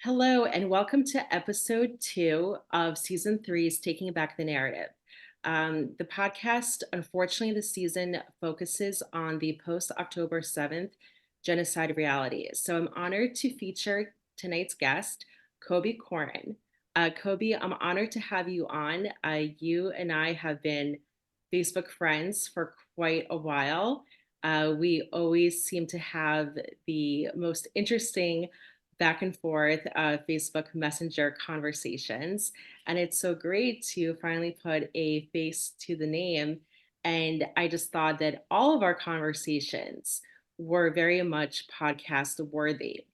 Hello, and welcome to episode 2 of season three's Taking Back the Narrative. The podcast, unfortunately, this season focuses on the post October 7th genocide reality. So I'm honored to feature tonight's guest, Kobi Koren. Kobi, I'm honored to have you on. You and I have been Facebook friends for quite a while. We always seem to have the most interesting back and forth Facebook Messenger conversations. And it's so great to finally put a face to the name. And I just thought that all of our conversations were very much podcast worthy.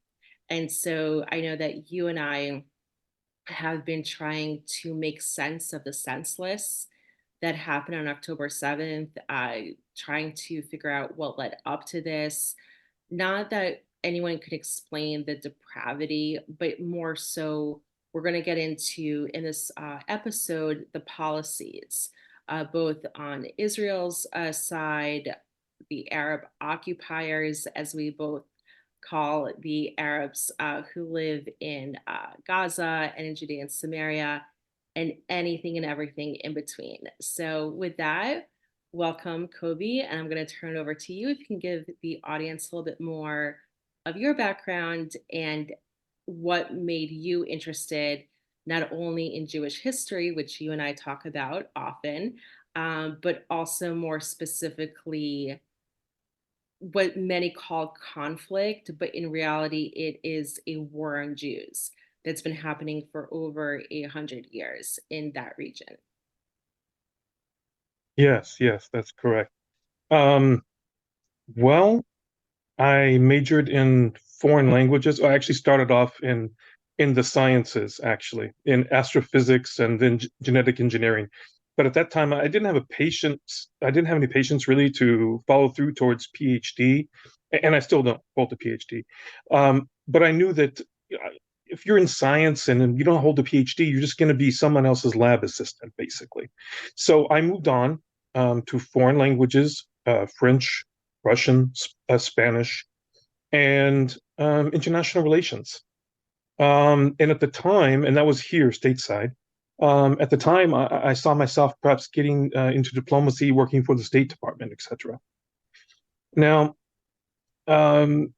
And so I know that you and I have been trying to make sense of the senseless that happened on October 7th, trying to figure out what led up to this. Not that anyone could explain the depravity, but more so, we're going to get into in this episode the policies, both on Israel's side, the Arab occupiers, as we both call the Arabs who live in Gaza and in Judea and Samaria, and anything and everything in between. So, with that, welcome, Kobi, and I'm going to turn it over to you if you can give the audience a little bit more of your background and what made you interested not only in Jewish history, which you and I talk about often, but also more specifically what many call conflict, but in reality, it is a war on Jews that's been happening for over 100 years in that region. Yes, that's correct. Um, well, I majored in foreign languages. I actually started off in the sciences, actually, in astrophysics and then genetic engineering. But at that time, I didn't have a patience. I didn't have any patience really to follow through towards PhD, and I still don't hold a PhD. But I knew that if you're in science and you don't hold a PhD, you're just going to be someone else's lab assistant, basically. So I moved on to foreign languages, French, Russian, Spanish, and international relations. And at the time, and that was here stateside, at the time, I saw myself perhaps getting into diplomacy, working for the State Department, etc. Now, um,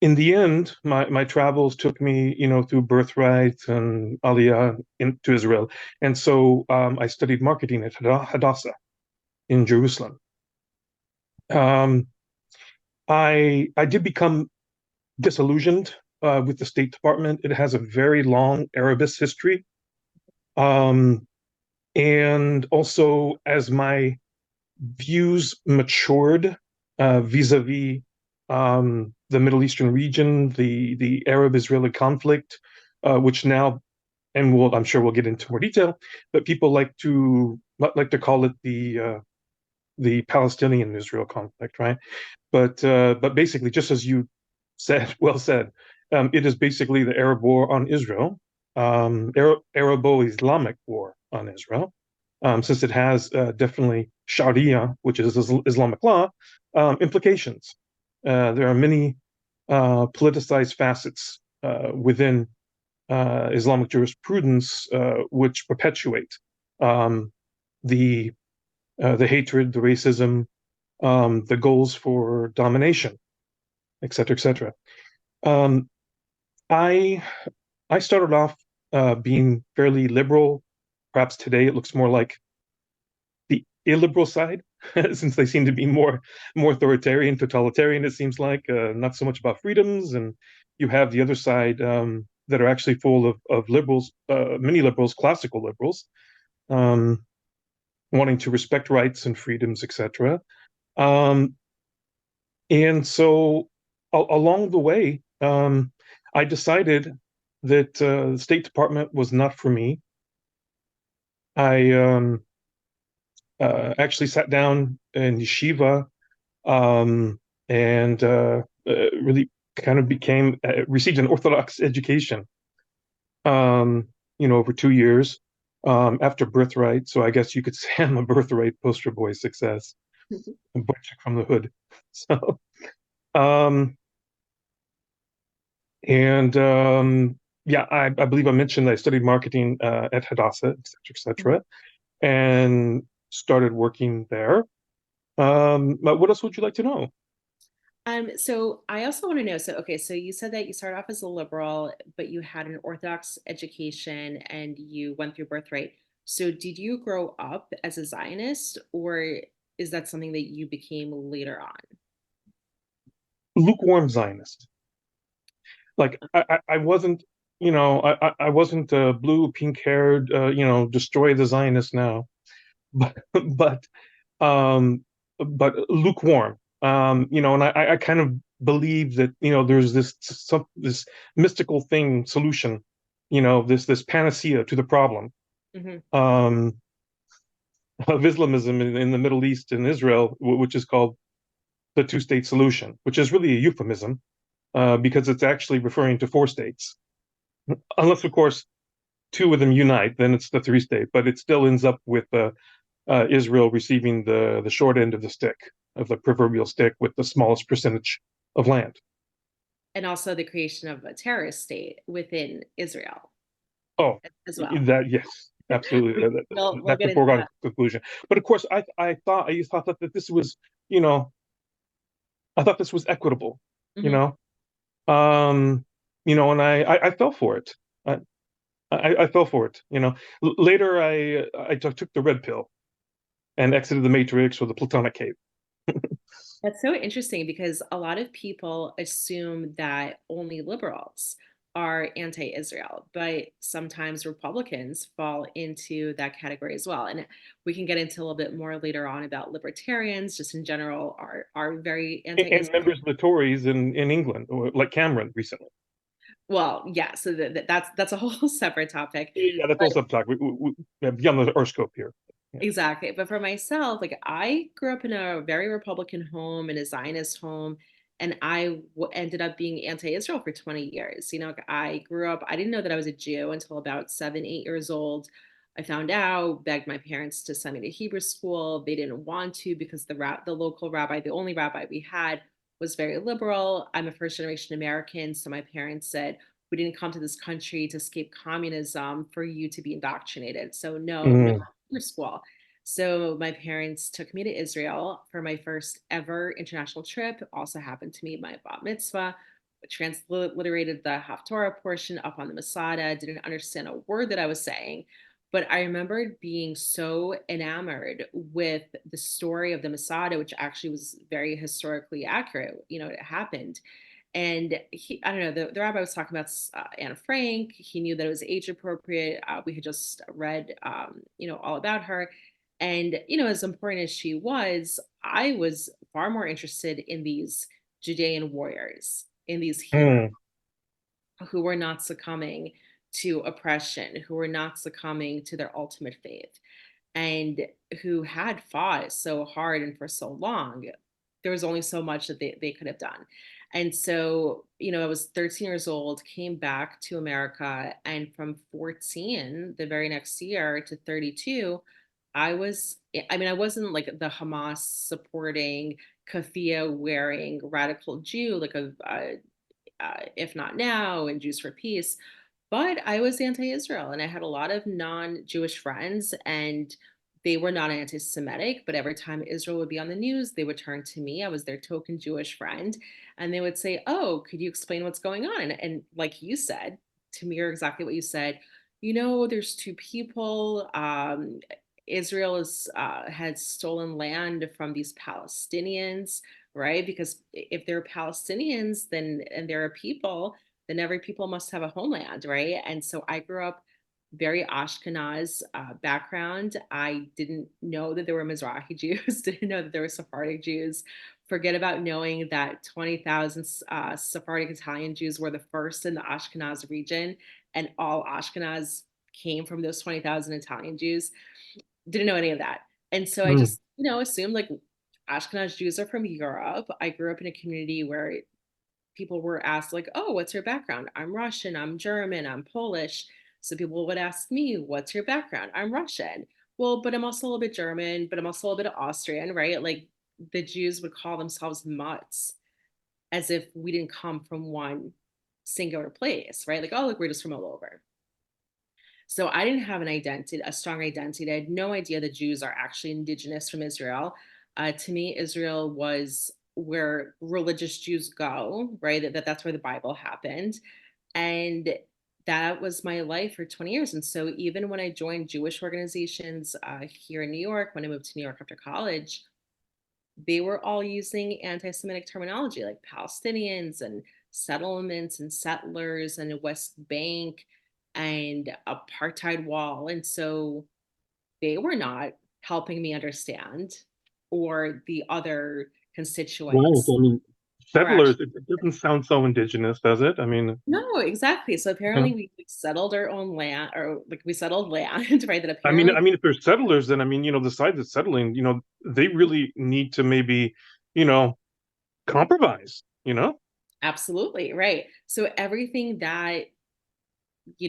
in the end, my travels took me, through Birthright and Aliyah into Israel. And so I studied marketing at Hadassah in Jerusalem. Um, I did become disillusioned with the State Department. It has a very long Arabist history. Um, and also, as my views matured vis-a-vis the Middle Eastern region, the Arab-Israeli conflict, which now, and I'm sure we'll get into more detail, but people like to call it the Palestinian-Israel conflict, right? But basically, just as you said, well said, it is basically the Arab war on Israel, Arabo-Islamic war on Israel, since it has definitely Sharia, which is Islamic law, implications. There are many politicized facets within Islamic jurisprudence which perpetuate um, the the hatred, the racism, the goals for domination, et cetera, et cetera. Um, I I started off being fairly liberal. Perhaps today it looks more like the illiberal side, since they seem to be more authoritarian, totalitarian. It seems like not so much about freedoms, and you have the other side that are actually full of liberals, many liberals, classical liberals, um, wanting to respect rights and freedoms, etc. Um, and so along the way, I decided that the State Department was not for me. I actually sat down in yeshiva um, and really kind of received an Orthodox education, over 2 years after Birthright. So I guess you could say I'm a Birthright poster boy success, a boy chick from the hood. So, um, and yeah, I believe I mentioned I studied marketing et Hadassah, et Mhm. cetera, and started working there. But what else would you like to know? So I also want to know, so okay, so you said that you started off as a liberal, but you had an Orthodox education and you went through birthright. So did you grow up as a Zionist, or is that something that you became later on? Lukewarm Zionist. Like I wasn't, I wasn't blue, pink haired, destroy the Zionists now, but but um, but lukewarm. And I kind of believe that there's this mystical thing solution, this panacea to the problem Hmm. um, of Islamism in the Middle East and Israel, which is called the two-state solution, which is really a euphemism because it's actually referring to four states, unless of course two of them unite, then it's the three-state, but it still ends up with Israel receiving the short end of the stick, of the proverbial stick, with the smallest percentage of land. And also the creation of a terrorist state within Israel Oh, as well. that yes, absolutely. We'll That's get a into foregone that. conclusion. But of course, I used to thought that this was, you know, I thought this was equitable, you Mhm. know, um, and I fell for it. I, I fell for it. Later I took the red pill and exited the Matrix or the Platonic cave. That's so interesting because a lot of people assume that only liberals are anti Israel, but sometimes Republicans fall into that category as well. And we can get into a little bit more later on about libertarians, just in general, are very anti And Israel. members of the Tories in England, like Cameron recently. Well, yeah, so that's a whole separate topic. Yeah, that's all subtopic. Yeah, beyond our scope here. Yeah. Exactly. But for myself, like I grew up in a very Republican home, in a Zionist home, and ended up being anti-Israel for 20 years. Like, I grew up, I didn't know that I was a Jew until about 7, 8 years old. I found out, begged my parents to send me to Hebrew school. They didn't want to because the local rabbi, the only rabbi we had, was very liberal. I'm a first generation American, so my parents said, we didn't come to this country to escape communism for you to be indoctrinated. So no, no Mm, Hebrew school. So my parents took me to Israel for my first ever international trip. It also happened to me my bat mitzvah, transliterated the Haftorah portion up on the Masada, didn't understand a word that I was saying. But I remembered being so enamored with the story of the Masada, which actually was very historically accurate. It happened. And I don't know, the rabbi was talking about Anna Frank. He knew that it was age appropriate. We had just read, all about her. And, as important as she was, I was far more interested in these Judean warriors, in these heroes mm, who were not succumbing to oppression, who were not succumbing to their ultimate faith, and who had fought so hard and for so long. There was only so much that they could have done. And so, I was 13 years old, came back to America, and from 14, the very next year, to 32, I wasn't like the Hamas supporting, keffiyeh wearing radical Jew, like if not now, and Jews for Peace. But I was anti Israel and I had a lot of non Jewish friends, and they were not anti Semitic. But every time Israel would be on the news, they would turn to me. I was their token Jewish friend. And they would say, "Oh, could you explain what's going on?" And like you said, to mirror exactly what you said, there's two people. Israel had stolen land from these Palestinians, right? Because if they're Palestinians, then and they're a people, then every people must have a homeland, right? And so I grew up very Ashkenaz background. I didn't know that there were Mizrahi Jews, didn't know that there were Sephardic Jews. Forget about knowing that 20,000 Sephardic Italian Jews were the first in the Ashkenaz region, and all Ashkenaz came from those 20,000 Italian Jews. Didn't know any of that. And so I mm, just, assumed like Ashkenaz Jews are from Europe. I grew up in a community where people were asked like, "Oh, what's your background?" "I'm Russian, I'm German, I'm Polish." So people would ask me, "What's your background?" "I'm Russian." "Well, but I'm also a little bit German, but I'm also a little bit of Austrian," right? Like the Jews would call themselves mutts, as if we didn't come from one singular place, right? Like, oh, look, we're just from all over. So I didn't have an identity, a strong identity. I had no idea the Jews are actually indigenous from Israel. To me, Israel was where religious Jews go, right? That's where the Bible happened. And that was my life for 20 years. And so even when I joined Jewish organizations here in New York, when I moved to New York after college, they were all using anti-Semitic terminology like Palestinians and settlements and settlers and a West Bank and apartheid wall. And so they were not helping me understand, or the other Right. constituents I mean, were settlers, actually. it doesn't sound so indigenous, does it? I mean, No, exactly. So yeah. apparently we settled our own land, or like we settled land, right? That I mean, apparently. if they're settlers, then I mean, the side that's settling, they really need to maybe, you know, compromise, Absolutely, right. So everything that,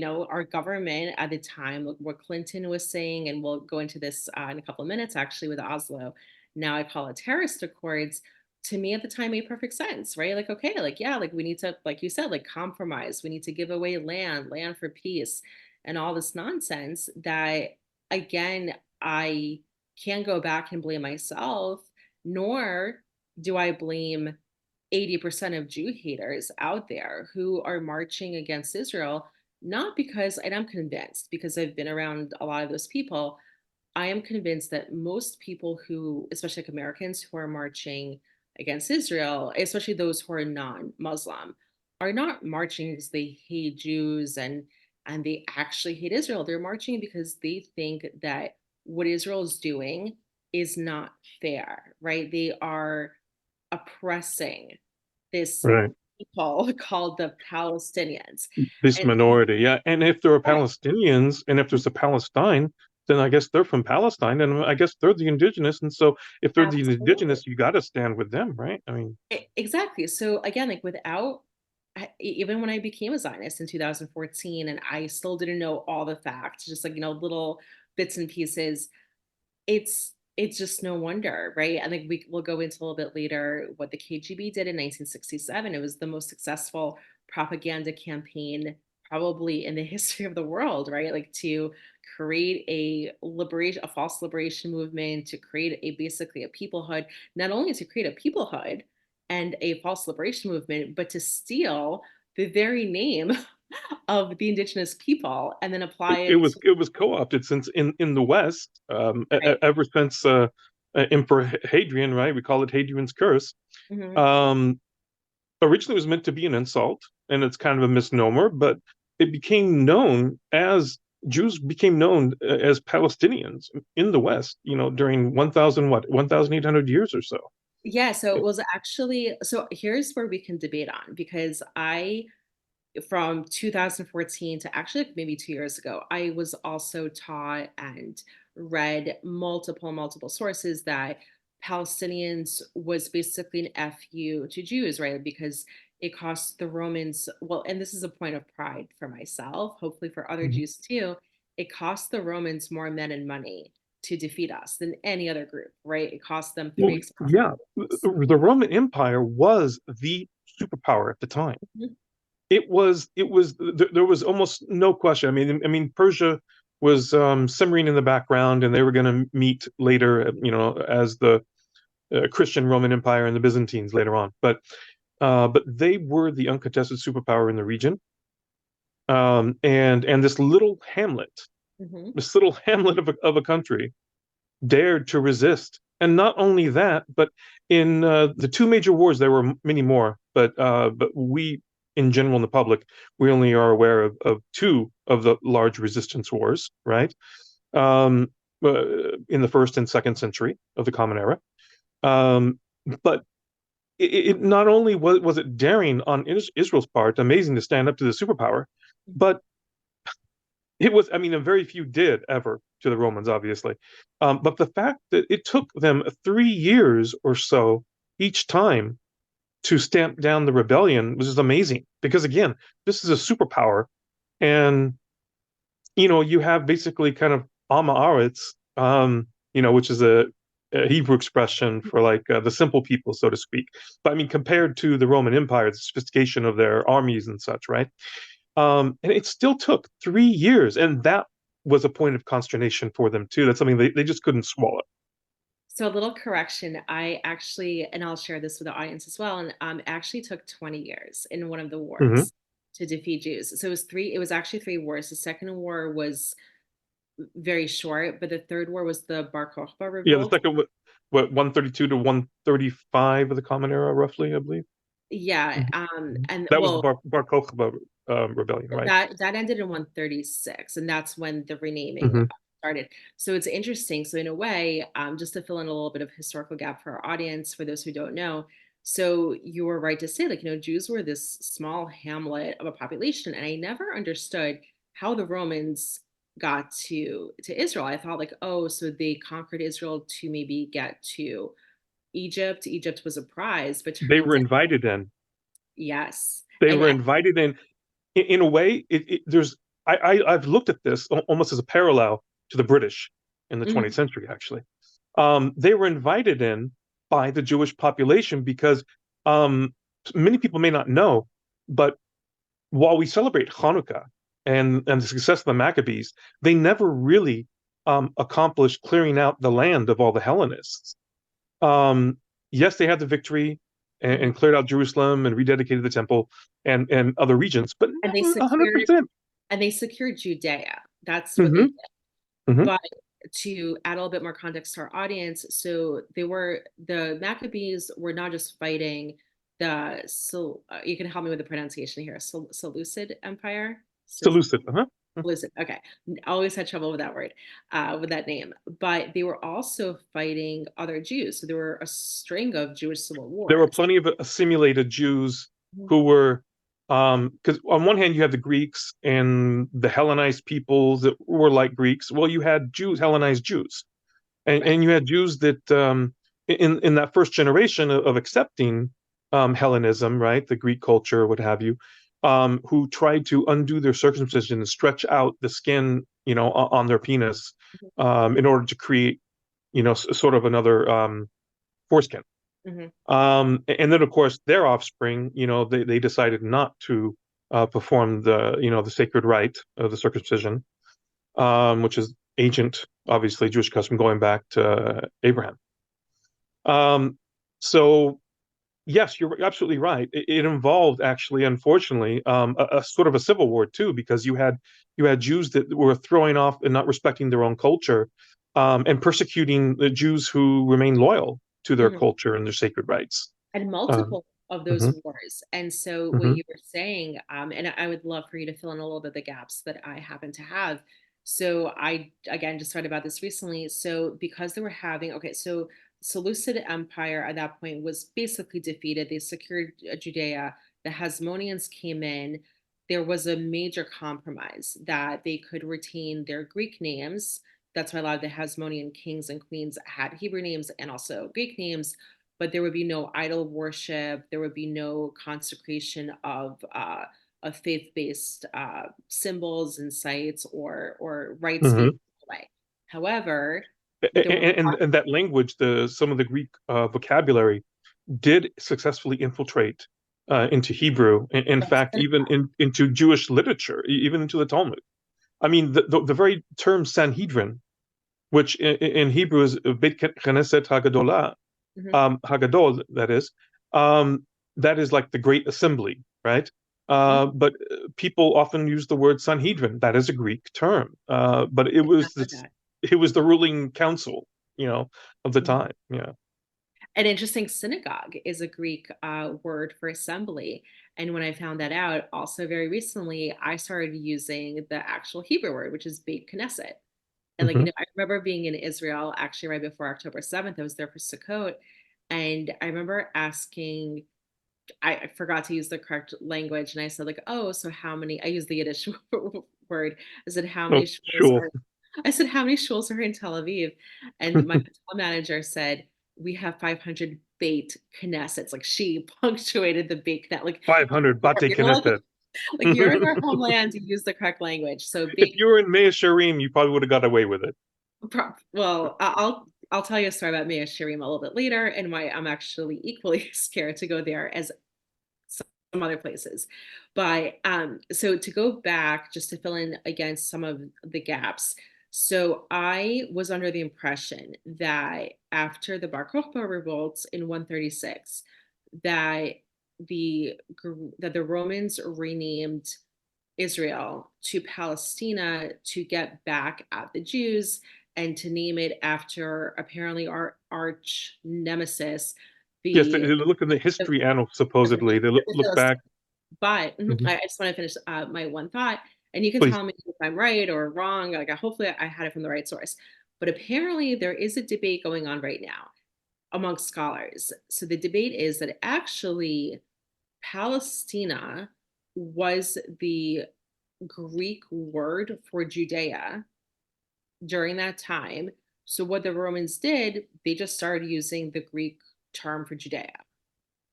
our government at the time, like what Clinton was saying, and we'll go into this in a couple of minutes actually with Oslo. Now I call it terrorist accords. To me at the time made perfect sense, right? Like, okay, like, yeah, like we need to, like you said, like compromise. We need to give away land for peace, and all this nonsense that, again, I can't go back and blame myself, nor do I blame 80% of Jew haters out there who are marching against Israel, not because, and I'm convinced, because I've been around a lot of those people, I am convinced that most people who, especially like Americans who are marching against Israel, especially those who are non-Muslim, are not marching because they hate Jews and they actually hate Israel. They're marching because they think that what Israel is doing is not fair, right? They are oppressing this Right. people called the Palestinians. This And minority, yeah. And if there are right, Palestinians, and if there's a Palestine, then I guess they're from Palestine, and I guess they're the indigenous. And so, if they're the absolutely. indigenous, you got to stand with them, right? I mean, Exactly. So again, like without, even when I became a Zionist in 2014, and I still didn't know all the facts, just like, little bits and pieces, it's just no wonder, right? I think we'll go into a little bit later what the KGB did in 1967. It was the most successful propaganda campaign probably in the history of the world, right? Like to create a false liberation movement, to create basically a peoplehood, not only to create a peoplehood and a false liberation movement, but to steal the very name of the indigenous people and then it, apply it it was to, it was co-opted since in the West, right. ever since Emperor Hadrian, right? We call it Hadrian's curse. Mhm. Um, Originally, it was meant to be an insult, and it's kind of a misnomer, but it became known as Jews became known as Palestinians in the West, during 1,800 years or so. Yeah, so it was actually, so here's where we can debate on, because I, from 2014 to actually like maybe 2 years ago, I was also taught and read multiple sources that Palestinians was basically an FU to Jews, right? Because it cost the Romans, well, and this is a point of pride for myself, hopefully for other Mhm. Jews too, it cost the Romans more men and money to defeat us than any other group, right? It cost them three Well, expensive yeah, wars. the Roman Empire was the superpower at the time. Mhm. There was almost no question. I mean, Persia was simmering in the background, and they were going to meet later, as the Christian Roman Empire and the Byzantines later on. But they were the uncontested superpower in the region. And Mhm. this little hamlet of a country, dared to resist. And not only that, but in the two major wars, there were many more, but we, in general, in the public, we only are aware of two of the large resistance wars, right? Um, in the first and second century of the Common Era. Um, but it not only was it daring on Israel's part, amazing to stand up to the superpower, but it was, I mean, and very few did ever to the Romans, obviously. But the fact that it took them 3 years or so each time to stamp down the rebellion was just amazing. Because again, this is a superpower, and you have basically kind of Ama Aretz, which is Hebrew expression for like the simple people, so to speak. But I mean, compared to the Roman Empire, the sophistication of their armies and such, right? And it still took 3 years, and that was a point of consternation for them too. That's something they just couldn't swallow. So a little correction, I actually, and I'll share this with the audience as well, and it actually took 20 years in one of the Hmm. wars to defeat Jews. So it was actually three wars. The second war was very short, but the third war was the Bar Kokhba Yeah, the revolt. second, what 132 to 135 of the Common Era, roughly, I believe. Yeah, Mhm. Mhm. and That was the well, Bar Kokhba rebellion, right? that ended in 136, and that's when the renaming Hmm. started. So it's interesting. So in a way, just to fill in a little bit of historical gap for our audience, for those who don't know, so you were right to say, like, Jews were this small hamlet of a population, and I never understood how the Romans got to Israel. I thought like, oh, so they conquered Israel to maybe get to Egypt. Egypt was a prize, but They turns were out, invited in. yes. They And were invited in. In a way, there's I've looked at this almost as a parallel to the British in the mhm, 20th century, actually. They were invited in by the Jewish population because um, many people may not know, but while we celebrate Hanukkah and the success of the Maccabees, they never really accomplished clearing out the land of all the Hellenists. Um, yes, they had the victory mhm. and cleared out Jerusalem and rededicated the temple and other regions, but and they never secured 100%. and they secured Judea. That's what they Hmm. did. Hmm. But to add a little bit more context to our audience, so the Maccabees were not just fighting you can help me with the pronunciation here, Seleucid Empire. Seleucid. Uh-huh. Seleucid. Okay, always had trouble with that word, with that name. But they were also fighting other Jews, so there were a string of Jewish civil There were wars. plenty of assimilated Jews Mhm. who were, because on one hand you have the Greeks and the Hellenized peoples that were like Greeks. Well, you had Jews, Hellenized Jews, Right. and you had Jews that in that first generation of accepting Hellenism, right, the Greek culture, what have you, who tried to undo their circumcision and stretch out the skin, on their penis, Mhm. in order to create, sort of another foreskin. Mhm. And then, of course, their offspring, they decided not to perform the sacred rite of the circumcision, which is ancient, obviously, Jewish custom going back to Abraham. Um, so, yes, you're absolutely right. It involved actually, unfortunately, a sort of a civil war too, because you had Jews that were throwing off and not respecting their own culture, and persecuting the Jews who remain loyal to their Mhm. culture and their sacred rites. And Um, multiple of those mhm, wars. And so what mhm. you were saying, and I would love for you to fill in a little bit of the gaps that I happen to have. So I again just read about this recently. So because they were having okay, so Seleucid Empire at that point was basically defeated. They secured Judea. The Hasmoneans came in. There was a major compromise that they could retain their Greek names. That's why a lot of the Hasmonean kings and queens had Hebrew names and also Greek names, but there would be no idol worship. There would be no consecration of faith-based symbols and sites or rites being Mhm. taken away. However, there were And that language, some of the Greek vocabulary did successfully infiltrate into Hebrew. In fact, even into Jewish literature, even into the Talmud. I mean, the very term Sanhedrin, which in Hebrew is Beit Knesset Hagadolah, Mhm. Hagadol, that is like the Great Assembly, right? Mhm. But people often use the word Sanhedrin. That is a Greek term, but I did not know that. it was the ruling council, of the Mhm. time. Yeah. An interesting synagogue is a Greek word for assembly. And when I found that out, also very recently, I started using the actual Hebrew word, which is Beit Knesset. And like, Hmm. I remember being in Israel actually right before October 7th. I was there for Sukkot. And I remember asking, I forgot to use the correct language. And I said, like, oh, so how many? I used the Yiddish word. I said, how many Oh, shuls sure. are, I said, how many shuls are in Tel Aviv? And my hotel manager said, we have 500 Beit Knesset. Like she punctuated the Beit Knesset. Like, 500 Bate you're like, Knesset. like you're in our homeland, you use the correct language. So If Beit you were in Mea Shearim, you probably would have got away with it. Well, I'll I'll tell you a story about Mea Shearim a little bit later and why I'm actually equally scared to go there as some other places. But so to go back, just to fill in against some of the gaps. So I was under the impression that after the Bar Kokhba revolts in 136, that that the Romans renamed Israel to Palestina to get back at the Jews and to name it after apparently our arch nemesis, Yes, they the, look in the the, history annals, supposedly. They the look back. Philistines. But Mhm. I just want to finish my one thought, and you can Please. tell me if I'm right or wrong. Like, hopefully, I had it from the right source. But apparently, there is a debate going on right now amongst scholars. So the debate is that actually Palestina was the Greek word for Judea during that time. So what the Romans did, they just started using the Greek term for Judea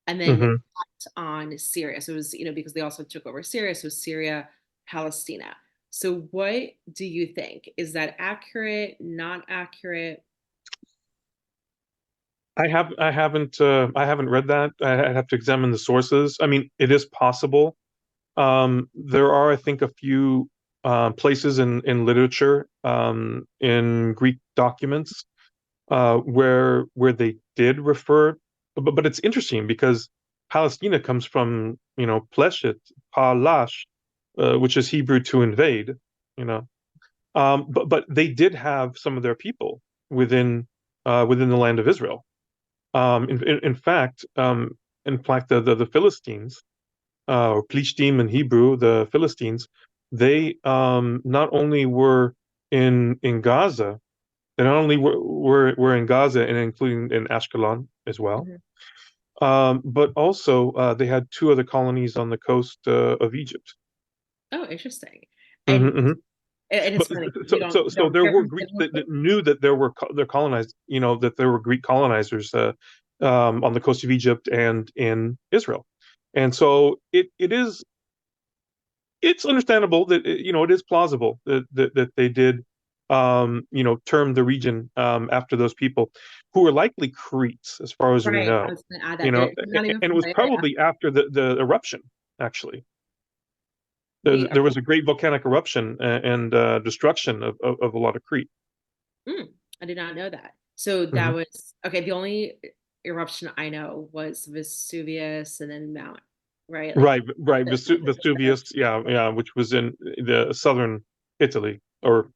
and then Hmm. tacked on Syria. So it was, because they also took over Syria, so Syria, Palestina. So what do you think? Is that accurate, not accurate? I haven't read that. I'd have to examine the sources. I mean, it is possible. There are, I think, a few places in literature, in Greek documents, where they did refer, but it's interesting because Palestina comes from, pleshet, palash, which is Hebrew to invade, you know. But they did have some of their people within within the land of Israel. In fact, the Philistines, or Plishtim in Hebrew, the Philistines, they not only were in Gaza, they not only were in Gaza and including in Ashkelon as well, Mhm. but also they had two other colonies on the coast of Egypt. Oh, interesting. Hmm. And Hmm. it's But funny. You so don't there hear were from Greeks Timothy? that knew that they're colonized, that there were Greek colonizers on the coast of Egypt and in Israel, and so it's understandable that it is plausible that they did term the region after those people who were likely Cretes, as far as we Right. I know. was going to add You that. know, They're not even and it from was Bavaria. probably after the eruption, actually. The There was a great volcanic eruption and destruction of a lot of Crete. I did not know that. So that Mhm. was okay. The only eruption I know was Vesuvius and then Mount, right? Like Right. the- Vesuvius, yeah, which was in the southern Italy, or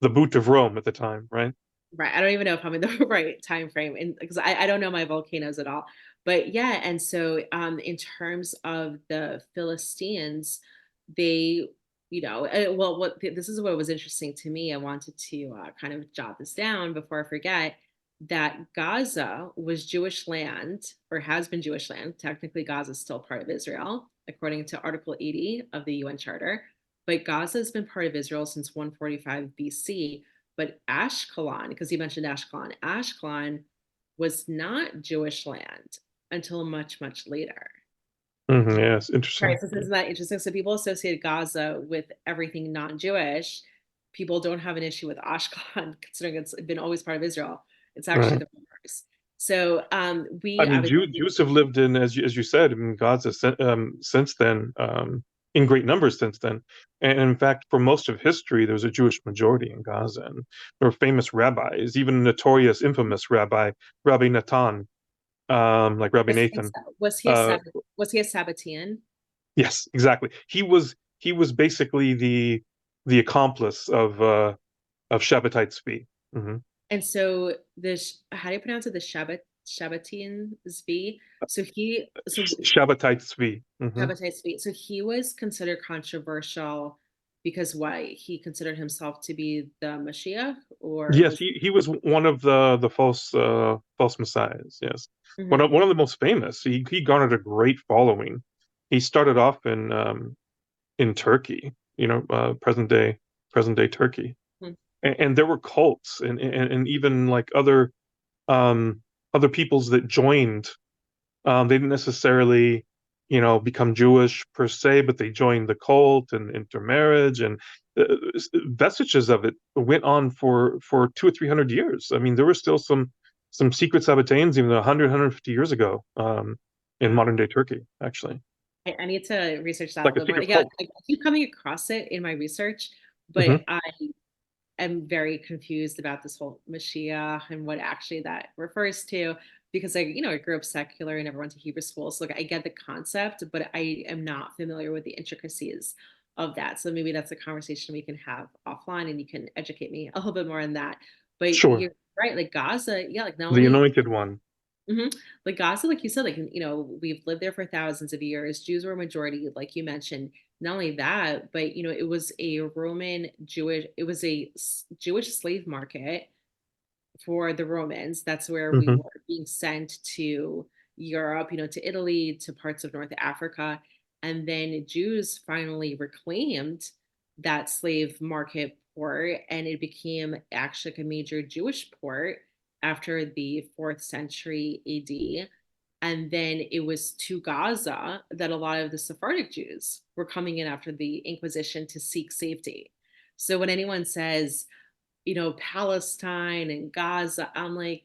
the boot of Rome at the time, right? right. I don't even know if I'm in the right time frame, and because I don't know my volcanoes at all. But yeah, and so in terms of the Philistines, they, well, this is what was interesting to me. I wanted to kind of jot this down before I forget that Gaza was Jewish land or has been Jewish land. Technically, Gaza is still part of Israel, according to Article 80 of the UN Charter. But Gaza has been part of Israel since 145 BC. But Ashkelon, because you mentioned Ashkelon, Ashkelon was not Jewish land until much, much later. Hmm. Yes, Right. interesting. So isn't that interesting? So people associate Gaza with everything non-Jewish. People don't have an issue with Ashkelon, considering it's been always part of Israel. It's actually Right. the reverse. So I we mean, obviously, Jews have lived in, as you said, in Gaza since then, in great numbers since then. And in fact, for most of history, there was a Jewish majority in Gaza, and there were famous rabbis, even notorious, infamous Rabbi Natan, like Rabbi Nathan. was he a Uh, was he a Sabbatean? yes, exactly. He was basically the accomplice of Shabbatite Tzvi. Hmm. And so how do you pronounce it? The Shabbatean Zvi. So Shabbatite Tzvi. Hmm. Shabbatai Tzvi. So he was considered controversial because why? He considered himself to be the Mashiach, or Yes, was he was one of the false messiahs. Yes, Mhm. one of the most famous. He garnered a great following. He started off in Turkey, present day Turkey, Mhm. and there were cults and even like other peoples that joined. They didn't necessarily become Jewish per se, but they joined the cult and intermarriage, and vestiges of it went on for 200 or 300 years. I mean, there were still some secret Sabbateans even 100, 150 years ago, in Wow. modern day Turkey, actually. I need to research that a Like a little more. secret Yeah, cult. I keep coming across it in my research, but Hmm. I am very confused about this whole Mashiach and what actually that refers to because I grew up secular and never went to Hebrew school. So like I get the concept, but I am not familiar with the intricacies of that. So maybe that's a conversation we can have offline and you can educate me a little bit more on that. But Sure. you're right, like Gaza, yeah, like not The only anointed one. Mhm. Like Gaza, like you said, we've lived there for thousands of years. Jews were a majority, like you mentioned. Not only that, but it was a Roman Jewish, it was a Jewish slave market for the Romans. That's where we Hmm. were being sent to Europe, to Italy, to parts of North Africa. And then Jews finally reclaimed that slave market port, and it became actually like a major Jewish port after the fourth century AD. And then it was to Gaza that a lot of the Sephardic Jews were coming in after the Inquisition to seek safety. So when anyone says, Palestine and Gaza, I'm like,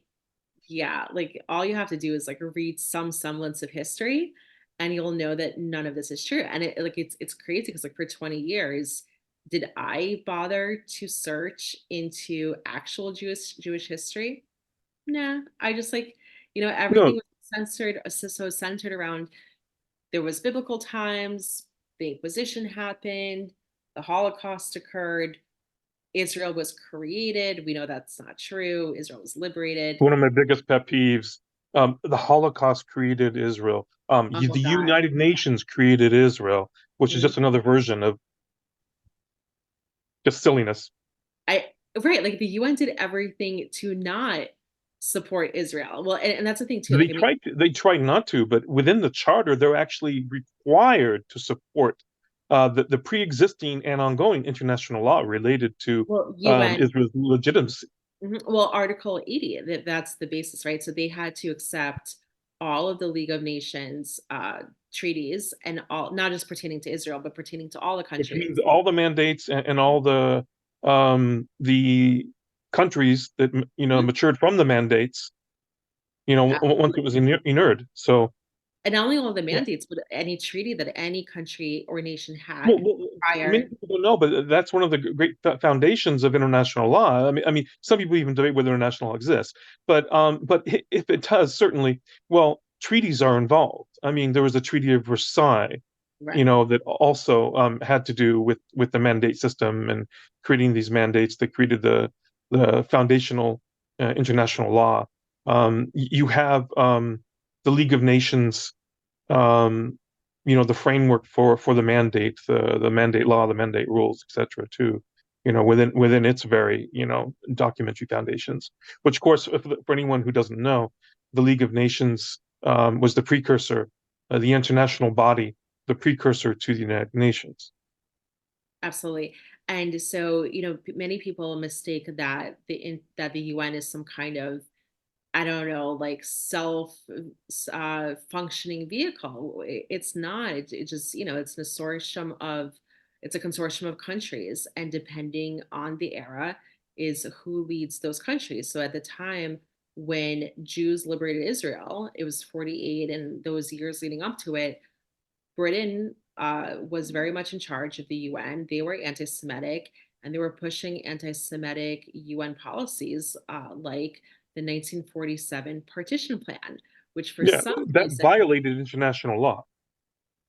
yeah, like all you have to do is like read some semblance of history and you'll know that none of this is true. And it's crazy because like for 20 years, did I bother to search into actual Jewish history? Nah, I just everything No, was censored, so centered around there was biblical times, the Inquisition happened, the Holocaust occurred, Israel was created. We know that's not true. Israel was liberated. one of my biggest pet peeves. The Holocaust created Israel. Oh The God. United Nations created Israel, which is Mhm. just another version of just silliness. I right, like the UN did everything to not support Israel. Well, and that's the thing too. Like, They tried not to, but within the charter, they're actually required to support the pre-existing and ongoing international law related to well, UN. Israel's legitimacy. Mhm. Well, Article 80, that's the basis, right? So they had to accept all of the League of Nations treaties and all, not just pertaining to Israel, but pertaining to all the Which means countries. all the mandates and all the countries that Mhm. matured from the mandates, once it Absolutely. was inured. So And not only all the yeah. mandates, but any treaty that any country or nation Well, had many prior. people don't know, but that's one of the great foundations of international law. I mean, some people even debate whether international law exists, but if it does, certainly, well, treaties are involved. I mean, there was a Treaty of Versailles, Right. that also had to do with the mandate system and creating these mandates that created the foundational international law. You have the League of Nations, um, the framework for the mandate, the mandate law, the mandate rules, etc. Too, within its very documentary foundations. Which, of course, for anyone who doesn't know, the League of Nations was the precursor, the international body, the precursor to the United Nations. Absolutely. And so, many people mistake that that the UN is some kind of, I don't know, like self functioning vehicle. It's not. It just, it's a consortium of countries, and depending on the era, is who leads those countries. So at the time when Jews liberated Israel, it was 48, and those years leading up to it, Britain was very much in charge of the UN. They were anti Semitic and they were pushing anti Semitic UN policies like the 1947 partition plan, which for Yeah, some that reason, violated international law.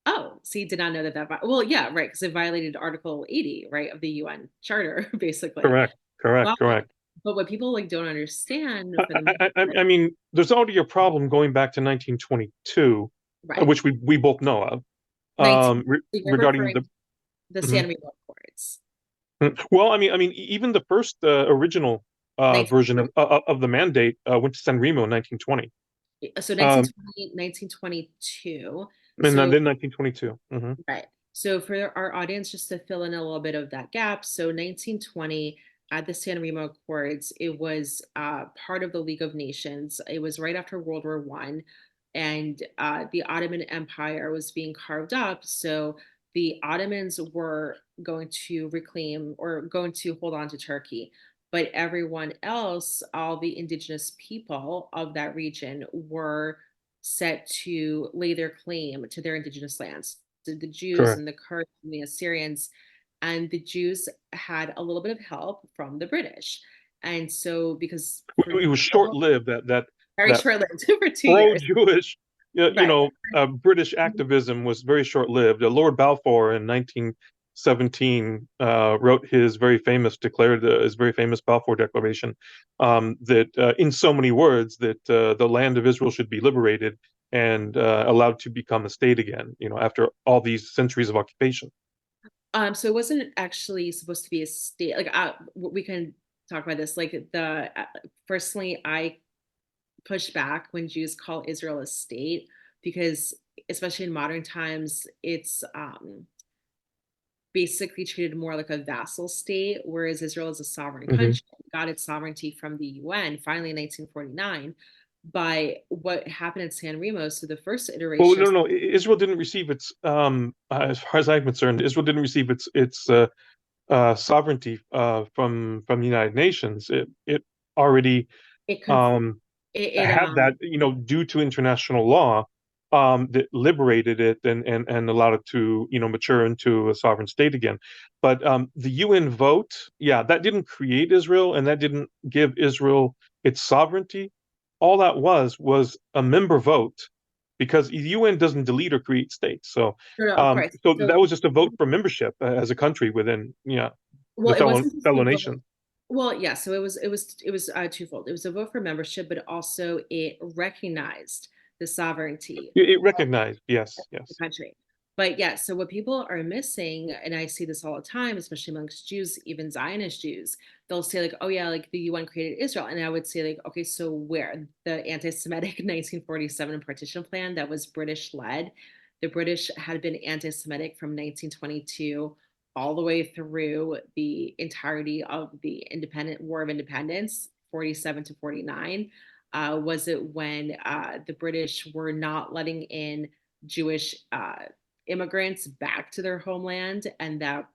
oh, see, did not know well, yeah, right, because it violated Article 80, right, of the UN Charter, basically. Correct, correct, But, correct. but what people like don't understand I, for the most I, I part, I mean, there's already a problem going back to 1922, right, which we both know of, 19, you're regarding referring the. to the Mhm. San Remo Accords, Well, I mean, even the first original version 19, of the mandate went to San Remo in 1920, so um, 1920, 1922. and So then 1922. right. So for our audience, just to fill in a little bit of that gap, so 1920 at the San Remo Accords, it was part of the League of Nations. It was right after World War One, and the Ottoman Empire was being carved up. So the Ottomans were going to reclaim or going to hold on to Turkey, but everyone else, all the indigenous people of that region, were set to lay their claim to their indigenous lands. So the Jews Correct. and the Kurds and the Assyrians, and the Jews had a little bit of help from the British. And so, because for It was short-lived, very that short-lived for 2 years, pro-Jewish, right? British activism was very short-lived. Lord Balfour in 1917 wrote his very famous Balfour Declaration, that in so many words that the land of Israel should be liberated and allowed to become a state again, after all these centuries of occupation. So it wasn't actually supposed to be a state. Like, we can talk about this. Like, personally, I push back when Jews call Israel a state because, especially in modern times, it's basically treated more like a vassal state, whereas Israel is a sovereign Mhm. country, got its sovereignty from the UN finally in 1949. But what happened in San Remo, so the first Well, iteration no, of no, Israel didn't receive its, as far as I'm concerned, Israel didn't receive its sovereignty from the United Nations. It already it, um, it had that, due to international law, that liberated it and allowed it to, mature into a sovereign state again. But the UN vote, yeah, that didn't create Israel and that didn't give Israel its sovereignty. All that was a member vote because the UN doesn't delete or create states. So, no, no, of course. so So, that was just a vote for membership as a country within, yeah, well, the it fellow wasn't just fellow a vote. nations. Well, yeah, so it was twofold. It was a vote for membership, but also it recognized the sovereignty It recognized, yes, the yes. country. But yeah, so what people are missing, and I see this all the time, especially amongst Jews, even Zionist Jews, they'll say like, "Oh yeah, like the UN created Israel," and I would say like, "Okay, so where the anti-Semitic 1947 partition plan that was British led? The British had been anti-Semitic from 1922 all the way through the entirety of the Independent War of Independence, 47 to 49. Was it when the British were not letting in Jewish immigrants back to their homeland, and that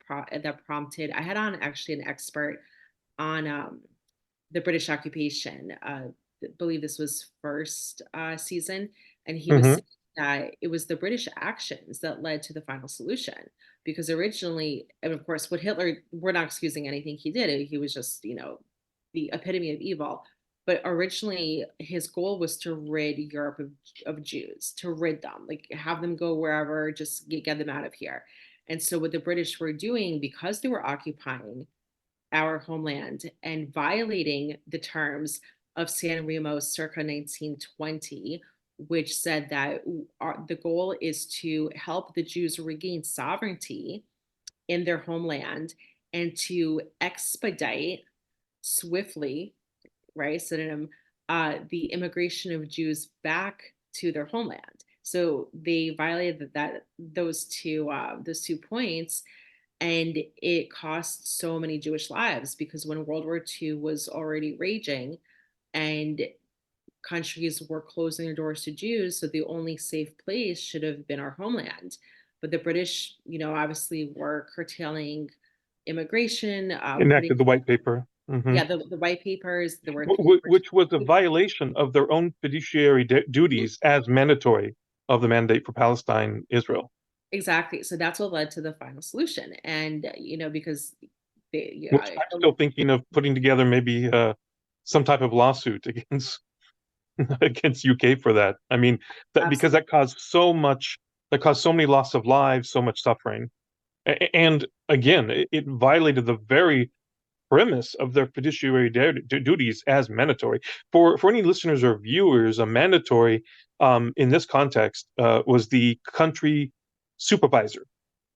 prompted. I had on actually an expert on the British occupation. I believe this was first season, and he was Hmm. saying that it was the British actions that led to the final solution. Because originally, and of course, what Hitler, we're not excusing anything he did. He was just, the epitome of evil. But originally, his goal was to rid Europe of Jews, to rid them, like have them go wherever, just get them out of here. And so, what the British were doing, because they were occupying our homeland and violating the terms of San Remo circa 1920, which said that the goal is to help the Jews regain sovereignty in their homeland and to expedite swiftly, right? Synonym, the immigration of Jews back to their homeland. So they violated those two points, and it cost so many Jewish lives because when World War II was already raging and countries were closing their doors to Jews, so the only safe place should have been our homeland. But the British, obviously were curtailing immigration, putting, Enacted the white paper. Hmm. yeah, the white papers. There were Which was a violation of their own fiduciary duties as mandatory of the mandate for Palestine, Israel. exactly. So that's what led to the final solution. And because they, Which yeah, I'm still thinking of putting together maybe some type of lawsuit against against UK for that. I mean, because absolutely. that caused so many loss of lives, so much suffering, and again, it violated the very premise of their fiduciary duties as mandatory. For any listeners or viewers, a mandatory in this context was the country supervisor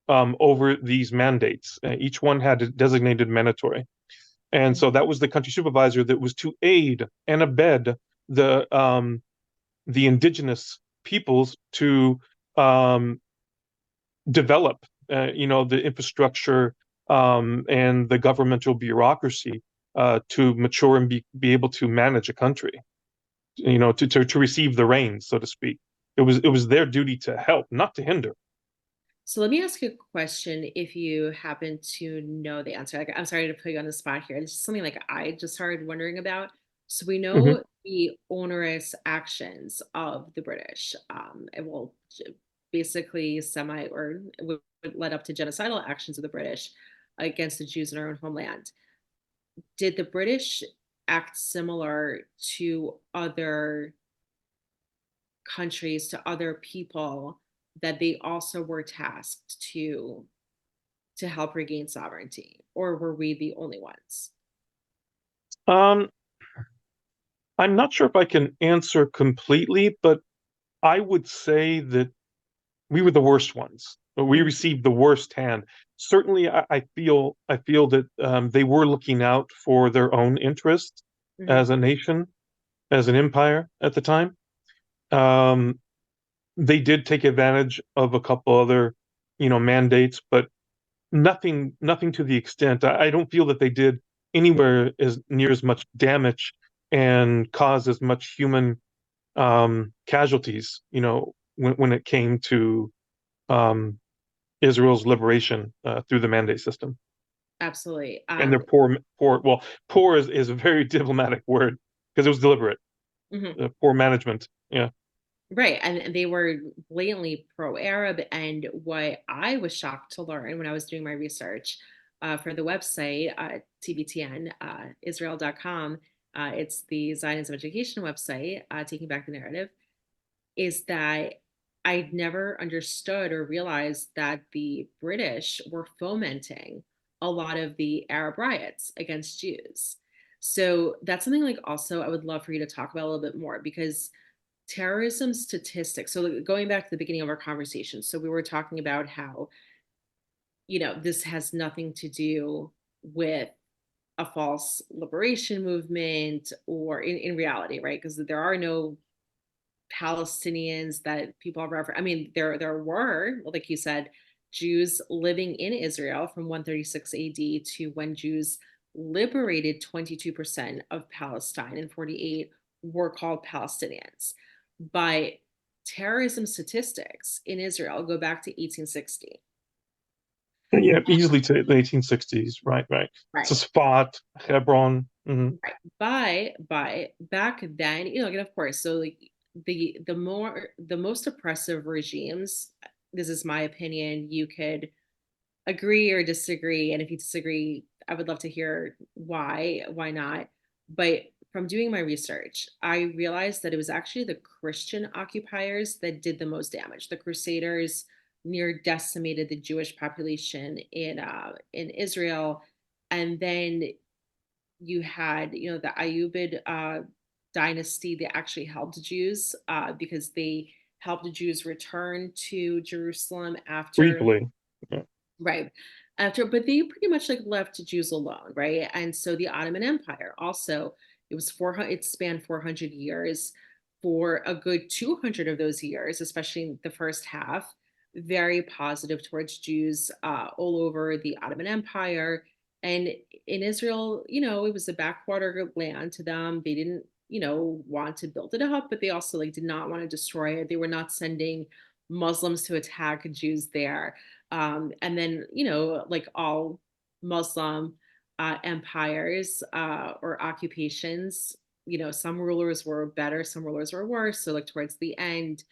over these mandates. Each one had a designated mandatory, and so that was the country supervisor that was to aid and abet the um, the indigenous peoples to um, develop, the infrastructure and the governmental bureaucracy to mature and be able to manage a country, to receive the reins, so to speak. It was their duty to help, not to hinder. So let me ask you a question if you happen to know the answer. Like, I'm sorry to put you on the spot here. This is something like I just started wondering about. So we Hmm. know the onerous actions of the British. Basically semi or would led up to genocidal actions of the British against the Jews in our own homeland. Did the British act similar to other countries, to other people that they also were tasked to help regain sovereignty, or were we the only ones? Um, I'm not sure if I can answer completely, but I would say that we were the worst ones. We Mhm, received the worst hand. Certainly, I feel that they were looking out for their own interest mhm. as a nation, as an empire at the time. Um, they did take advantage of a couple other, mandates, but nothing to the extent. I don't feel that they did anywhere as near as much damage and caused as much human casualties. When it came to um, Israel's liberation through the mandate system. Absolutely. And their poor. Well, poor is a very diplomatic word because it was deliberate. Mhm. Poor management. Yeah. Right, and they were blatantly pro-Arab, and what I was shocked to learn when I was doing my research, for the website, TBTN, Israel.com, it's the Zionism education website, Taking Back the Narrative, is that I'd never understood or realized that the British were fomenting a lot of the Arab riots against Jews. So that's something like also I would love for you to talk about a little bit more because terrorism statistics. So like, going back to the beginning of our conversation, so we were talking about how, this has nothing to do with a false liberation movement or in reality, right? Because there are no Palestinians that people have referenced. I mean, there were, well, like you said, Jews living in Israel from 136 AD to when Jews liberated 22% of Palestine and 48 were called Palestinians. But terrorism statistics in Israel go back to 1860. Yeah, easily to the 1860s. Right, right. Right. Safat, Hebron. Mhm. Right. By back then, again, of course, so like the most oppressive regimes, this is my opinion, you could agree or disagree. And if you disagree, I would love to hear why not. But from doing my research, I realized that it was actually the Christian occupiers that did the most damage. The Crusaders near decimated the Jewish population in Israel. And then you had, the Ayyubid dynasty that actually helped Jews because they helped the Jews return to Jerusalem after, Briefly. Yeah. right, after, but they pretty much like left Jews alone, right? And so the Ottoman Empire also, it was 400, it spanned 400 years. For a good 200 of those years, especially in the first half, very positive towards Jews all over the Ottoman Empire. And in Israel, it was a backwater land to them. They didn't, want to build it up, but they also like did not want to destroy it. They were not sending Muslims to attack Jews there. And then, like all Muslim empires or occupations, some rulers were better, some rulers were worse. So, like, towards the end,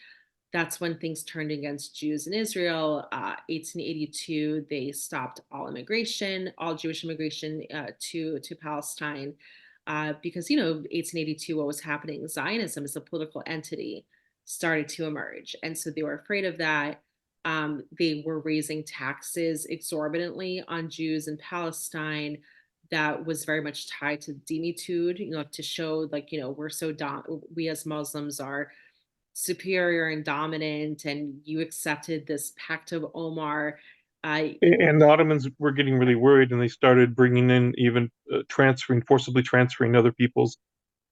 that's when things turned against Jews in Israel. 1882, they stopped all immigration, all Jewish immigration to Palestine, because 1882, what was happening? Zionism as a political entity started to emerge, and so they were afraid of that. They were raising taxes exorbitantly on Jews in Palestine. That was very much tied to demitude, to show like we as Muslims are superior and dominant, and you accepted this Pact of Omar. Uh, And the Ottomans were getting really worried, and they started bringing in even forcibly transferring other peoples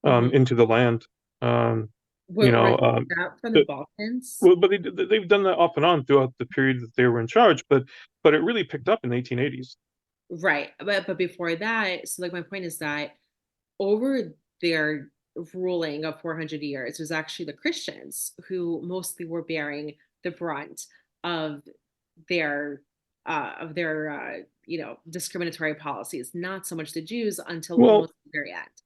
mhm. into the land. Um, you Were know, they out from the but, Balkans? well, but they've done that off and on throughout the period that they were in charge. But it really picked up in the 1880s. Right. But before that, so like my point is that over their ruling of 400 years, it was actually the Christians who mostly were bearing the brunt of their discriminatory policies, not so much the Jews until Well, almost the very end.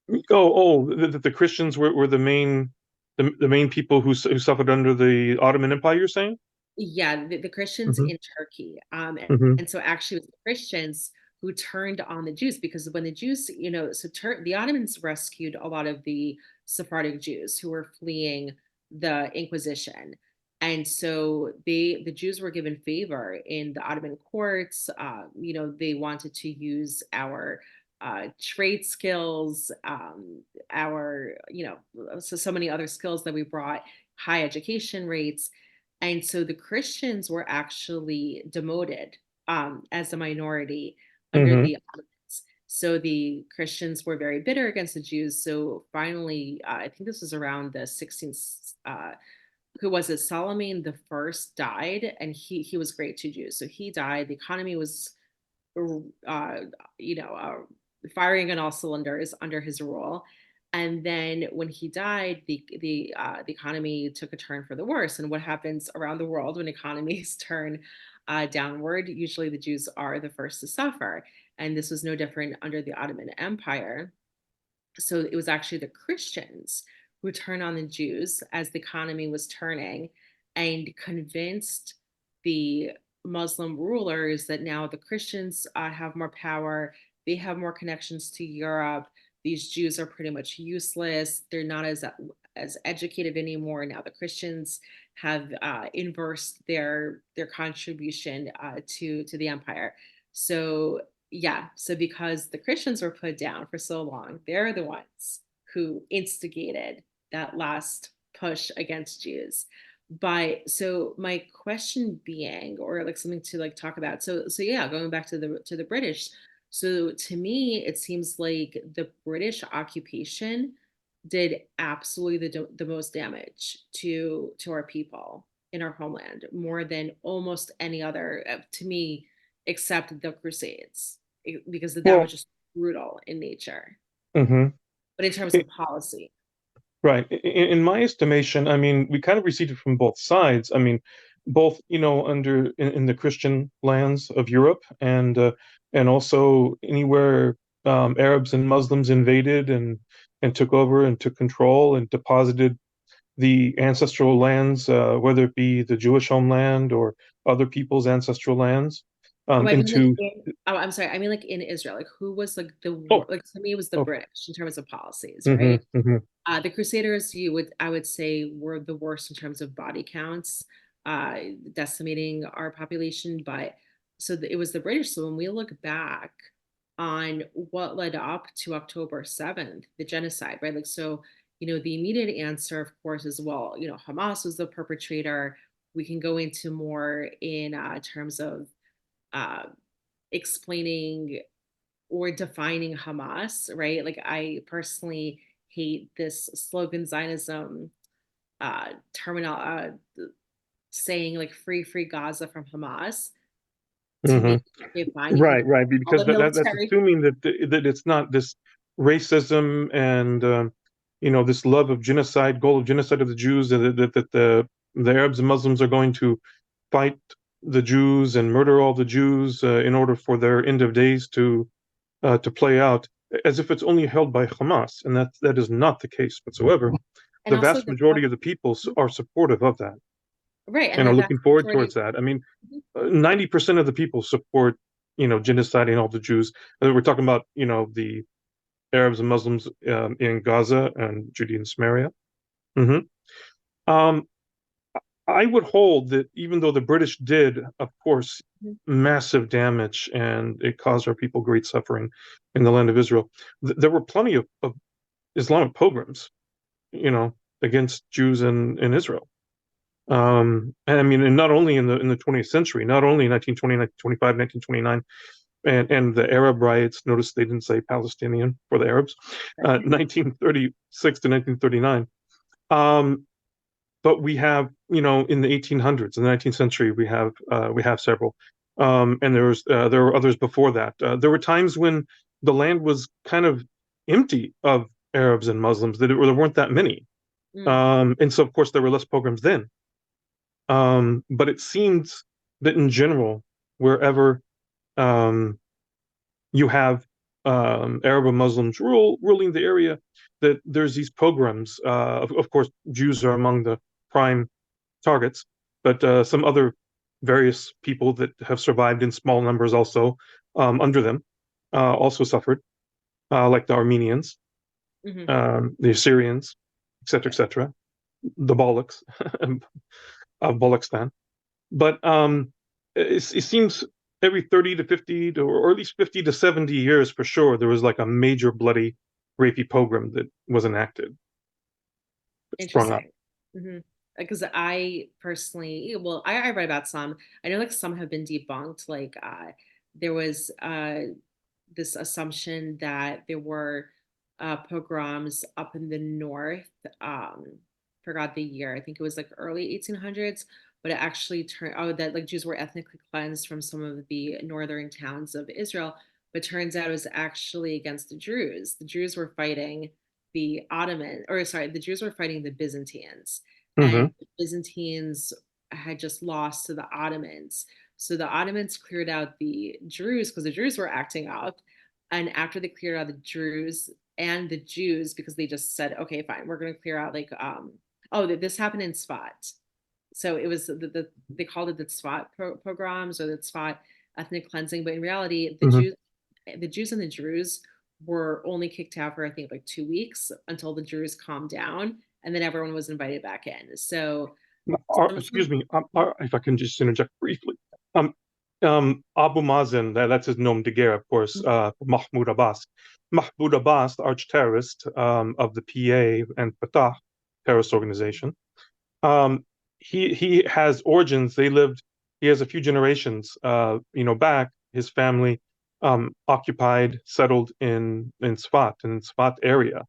the Christians were the main people who suffered under the Ottoman Empire, you're saying? Yeah, the Christians Hmm. in Turkey. Hmm. And so actually it was the Christians who turned on the Jews, because when the Jews, the Ottomans rescued a lot of the Sephardic Jews who were fleeing the Inquisition. And so the Jews were given favor in the Ottoman courts. They wanted to use our trade skills, so many other skills that we brought, high education rates. And so the Christians were actually demoted as a minority under Hmm. the Ottomans. So the Christians were very bitter against the Jews. So finally, I think this was around the 16th. Who was it? Solomon the First died, and he was great to Jews. So he died. The economy was, uh, you know, uh, firing on all cylinders under his rule. And then when he died, the economy took a turn for the worse. And what happens around the world when economies turn downward? Usually, the Jews are the first to suffer, and this was no different under the Ottoman Empire. So it was actually the Christians who turned on the Jews as the economy was turning, and convinced the Muslim rulers that now the Christians have more power, they have more connections to Europe. These Jews are pretty much useless. They're not as educated anymore. Now the Christians have inversed their contribution to the empire. So yeah, so because the Christians were put down for so long, they're the ones who instigated that last push against Jews. But so my question being, or like something to like talk about. So yeah, going back to the British. So to me, it seems like the British occupation did absolutely the most damage to our people in our homeland, more than almost any other, to me, except the Crusades, because that was Well, just brutal in nature. hmm But in terms of policy, right. In my estimation, I mean, we kind of received it from both sides. I mean, both, in the Christian lands of Europe, and also anywhere Arabs and Muslims invaded and took over and took control and deposited the ancestral lands, whether it be the Jewish homeland or other people's ancestral lands, oh, I mean, like into. I'm sorry, I mean, like in Israel, like who was like Oh, like to me it was the okay. British in terms of policies, Hmm. right? Hmm. The Crusaders, I would say, were the worst in terms of body counts, uh, decimating our population. But it was the British. So when we look back on what led up to October 7th, the genocide, right? Like, so, the immediate answer, of course, is, well, Hamas was the perpetrator. We can go into more in terms of uh, explaining or defining Hamas, right? Like, I personally hate this slogan Zionism terminal saying like free Gaza from Hamas. To me, Hmm. defining Right, Hamas, right, all because the that's military. assuming that it's not this racism and this love of genocide, goal of genocide of the Jews, and that the Arabs and Muslims are going to fight the Jews and murder all the Jews in order for their end of days to play out, as if it's only held by Hamas, and that is not the case whatsoever. And The also vast the majority of the people are supportive of that right, and and the are vast looking forward majority. towards that. I mean, 90% of the people support, genociding all the Jews. We're talking about, the Arabs and Muslims in Gaza and Judea and Samaria. Hmm. Um, I would hold that even though the British did, of course, massive damage and it caused our people great suffering in the land of Israel, there were plenty of Islamic pogroms, you know, against Jews in Israel. And I mean, and not only in the 20th century, not only in 1920, 1925, 1929, and the Arab riots. Notice they didn't say Palestinian for the Arabs, 1936 to 1939. Um, but we have, in the 1800s, in the 19th century, we have several, and there were others before that. There were times when the land was kind of empty of Arabs and Muslims. That there weren't that many, Mm. and so of course there were less pogroms then. But it seems that in general, wherever um, you have Arab or Muslims ruling the area, that there's these pogroms. Of course, Jews are among the prime targets, but some other various people that have survived in small numbers also under them also suffered, like the Armenians, Hmm. the Assyrians, Right. etc., the Balochs of Balochstan. But it seems every 30 to 50 to, or at least 50 to 70 years for sure, there was like a major bloody rapey pogrom that was enacted, that sprung up. Interesting. Because I personally, well, I read about some. I know like some have been debunked. Like there was this assumption that there were pogroms up in the north. Forgot the year. I think it was like early 1800s, but it actually turned oh that like Jews were ethnically cleansed from some of the northern towns of Israel. But turns out it was actually against the Druze. The Druze were fighting the Ottoman, or sorry, the Jews were fighting the Byzantines, and Hmm. the Byzantines had just lost to the Ottomans. So the Ottomans cleared out the Druze because the Druze were acting up. And after they cleared out the Druze and the Jews, because they just said, okay, fine, we're going to clear out like, oh, this happened in Sfat. So it was they called it the Sfat pogroms or the Sfat ethnic cleansing, but in reality, Hmm. The Jews and the Druze were only kicked out for I think like 2 weeks until the Druze calmed down, and then everyone was invited back in. So Excuse me, if I can just interject briefly. Um, Abu Mazen, that's his nom de guerre, of course, Mahmoud Abbas. Mahmoud Abbas, the arch terrorist of the PA and Fatah terrorist organization. Um, he has origins. They lived. He has a few generations, back. His family occupied, settled in Sfat area.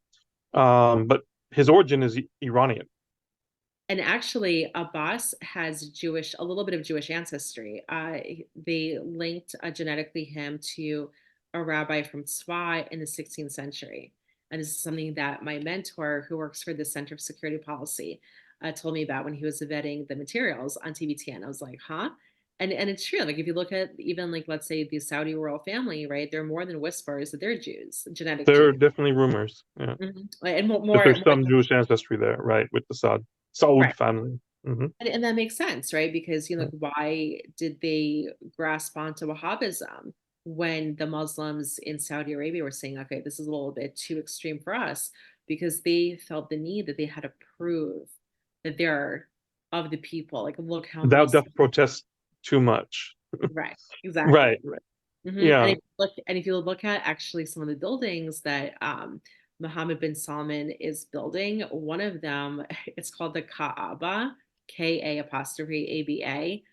But his origin is Iranian. and actually, Abbas has a little bit of Jewish ancestry. They linked genetically him to a rabbi from Tzva in the 16th century. And this is something that my mentor, who works for the Center for Security Policy, told me about when he was vetting the materials on TBTN. I was like, huh? And it's true. Like if you look at even like let's say the Saudi royal family, right? They're more than whispers that they're Jews, genetic There are Jews. definitely rumors, yeah, And that there's more some Jewish ancestry there, right, with the Saud right. family. Hmm. And that makes sense, right? Because, like, why did they grasp onto Wahhabism when the Muslims in Saudi Arabia were saying, okay, this is a little bit too extreme for us? Because they felt the need that they had to prove that they're of the people. Like, look how Thou doth Muslim. protest too much. Right, exactly. Right, right. And Yeah. if you look at actually some of the buildings that Mohammed bin Salman is building, one of them it's called the Kaaba, K A apostrophe A B A.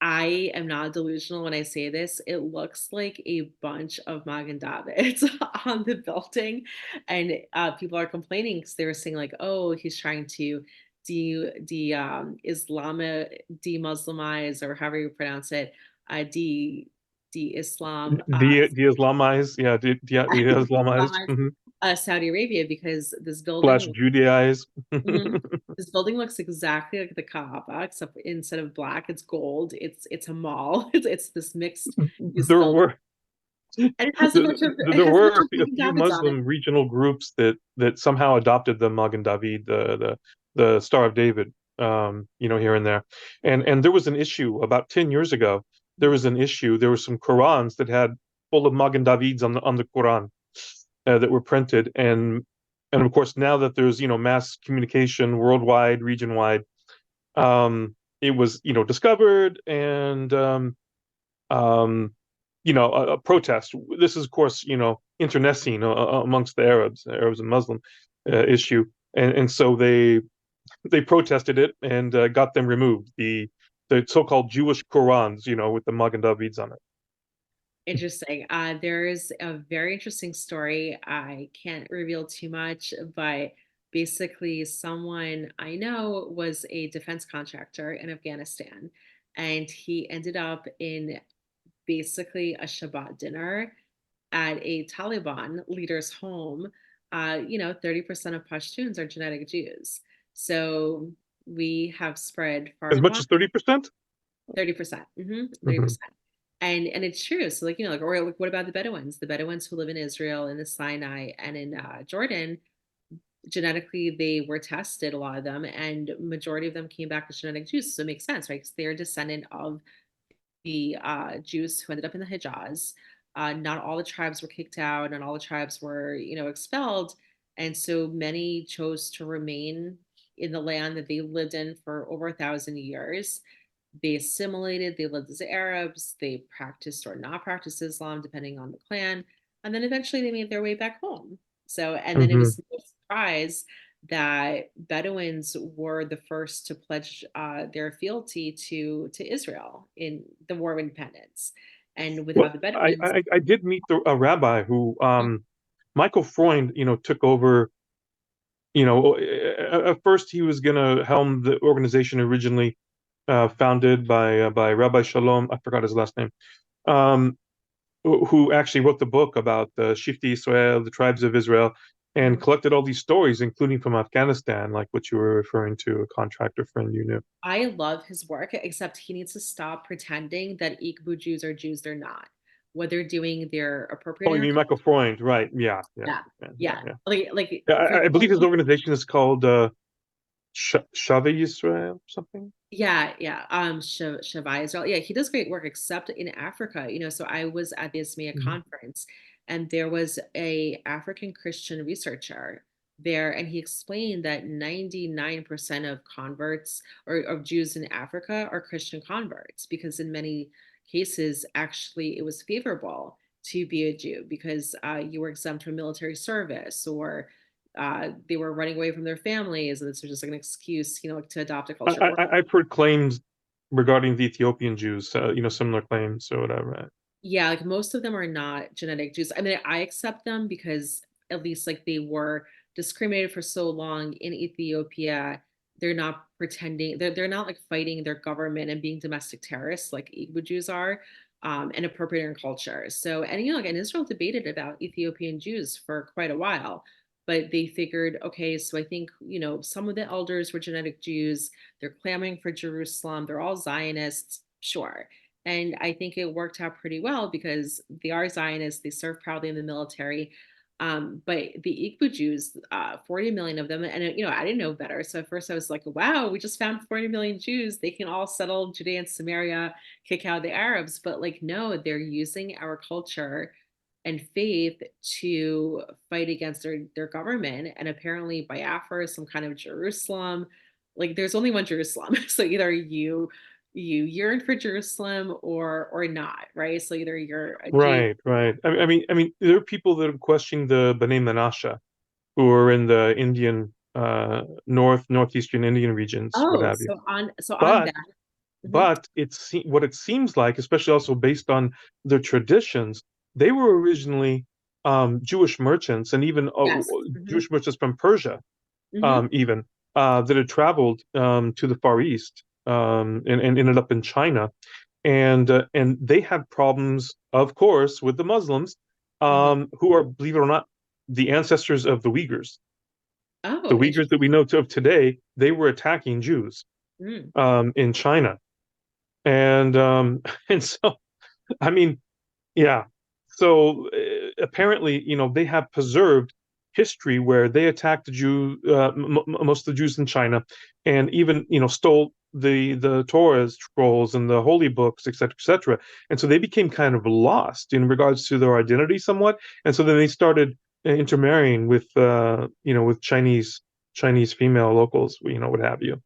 I am not delusional when I say this. It looks like a bunch of Magen Davids on the building, and people are complaining because they were saying like, "Oh, he's trying to Islam de-Muslimize or however you pronounce it, de-Islam De-Islamize, yeah, de-Islamize, Islamize Saudi Arabia because this slash building." Judaize. Mhm. This building looks exactly like the Kaaba, except instead of black, it's gold. It's a mall. It's this mixed use There building, were and it there has a bunch were of a Magen few Davids on it. Muslim regional groups that somehow adopted the Magen David, the Star of David, here and there. And there was an issue about 10 years ago. There was an issue. There were some Qurans that had full of Magen Davids on the Quran that were printed, and of course now that there's mass communication worldwide, region wide, it was discovered, and um, a protest. This is, of course, internecine amongst the Arabs and Muslim issue, and so they protested it and got them removed. The so-called Jewish Qurans, with the Magen Davids on it. Interesting. There's a very interesting story. I can't reveal too much, but basically, someone I know was a defense contractor in Afghanistan, and he ended up in basically a Shabbat dinner at a Taliban leader's home. 30% of Pashtuns are genetic Jews. So we have spread far As and much wide. as 30%? 30%. 30%. Hmm. And it's true. So like, like, or like, what about the Bedouins? The Bedouins who live in Israel, in the Sinai, and in Jordan, genetically they were tested, a lot of them, and majority of them came back as genetic Jews. So it makes sense, right? Because they're a descendant of the Jews who ended up in the Hijaz. Not all the tribes were kicked out, and all the tribes were, expelled, and so many chose to remain in the land that they lived in for over 1,000 years. They assimilated, they lived as Arabs, they practiced or not practiced Islam, depending on the clan, and then eventually they made their way back home. So, and then it Hmm. was no surprise that Bedouins were the first to pledge their fealty to Israel in the War of Independence. And Well, without the I, Bedouins, I I did meet a rabbi who Michael Freund, took over. At first he was going to helm the organization originally founded by Rabbi Shalom. I forgot his last name. Um, who actually wrote the book about the Shifti Israel, the tribes of Israel, and Mhm. collected all these stories, including from Afghanistan, like what you were referring to, a contractor friend you knew. I love his work, except he needs to stop pretending that Igbo Jews are Jews they're not. What they're doing, they're Oh, you appropriating our mean Michael culture. Freund, right? Yeah, yeah, Yeah, yeah, yeah, yeah. yeah. Like Yeah, for I example, believe his organization is called Shave Israel, something. yeah, yeah. Shavai Israel. Yeah, he does great work, except in Africa. So I was at the ISMEA Mhm. conference, and there was a African Christian researcher there, and he explained that 99% of converts or of Jews in Africa are Christian converts, because in many cases, actually, it was favorable to be a Jew because you were exempt from military service, or they were running away from their families, and this was just like an excuse, like to adopt a culture. I've heard claims regarding the Ethiopian Jews, similar claims or whatever. Yeah, like most of them are not genetic Jews. I mean, I accept them because at least like they were discriminated for so long in Ethiopia. They're not pretending, they're not like fighting their government and being domestic terrorists like Igbo Jews are, and appropriating culture. So, and like, and Israel debated about Ethiopian Jews for quite a while, but they figured, okay, so I think, some of the elders were genetic Jews. They're clamoring for Jerusalem. They're all Zionists. Sure. And I think it worked out pretty well because they are Zionists, they serve proudly in the military. But the Igbo Jews, 40 million of them, and I didn't know better. So at first I was like, wow, we just found 40 million Jews. They can all settle Judea and Samaria, kick out the Arabs. But like, no, they're using our culture and faith to fight against their government. And apparently Biafra is some kind of Jerusalem. Like there's only one Jerusalem. So either you yearn for Jerusalem or not, right? So either you're a Jew. Right, right. I mean, there are people that are questioning the B'nai Menashe who are in the Indian, northeastern Indian regions, what Oh, have you. so on But that. Mhm. but what it seems like, especially also based on their traditions, they were originally Jewish merchants, and even Yes. Jewish merchants from Persia, Hmm. even that had traveled to the Far East, and ended up in China, and they had problems, of course, with the Muslims, Hmm. who are, believe it or not, the ancestors of the Uyghurs. The Oh, Uyghurs that we know of today, they were attacking Jews interesting. in China, and and so I mean, yeah. So apparently, they have preserved history where they attacked the most of the Jews in China, and even stole the Torah scrolls and the holy books, etc., etc. And so they became kind of lost in regards to their identity somewhat. And so then they started intermarrying with Chinese female locals, what have you.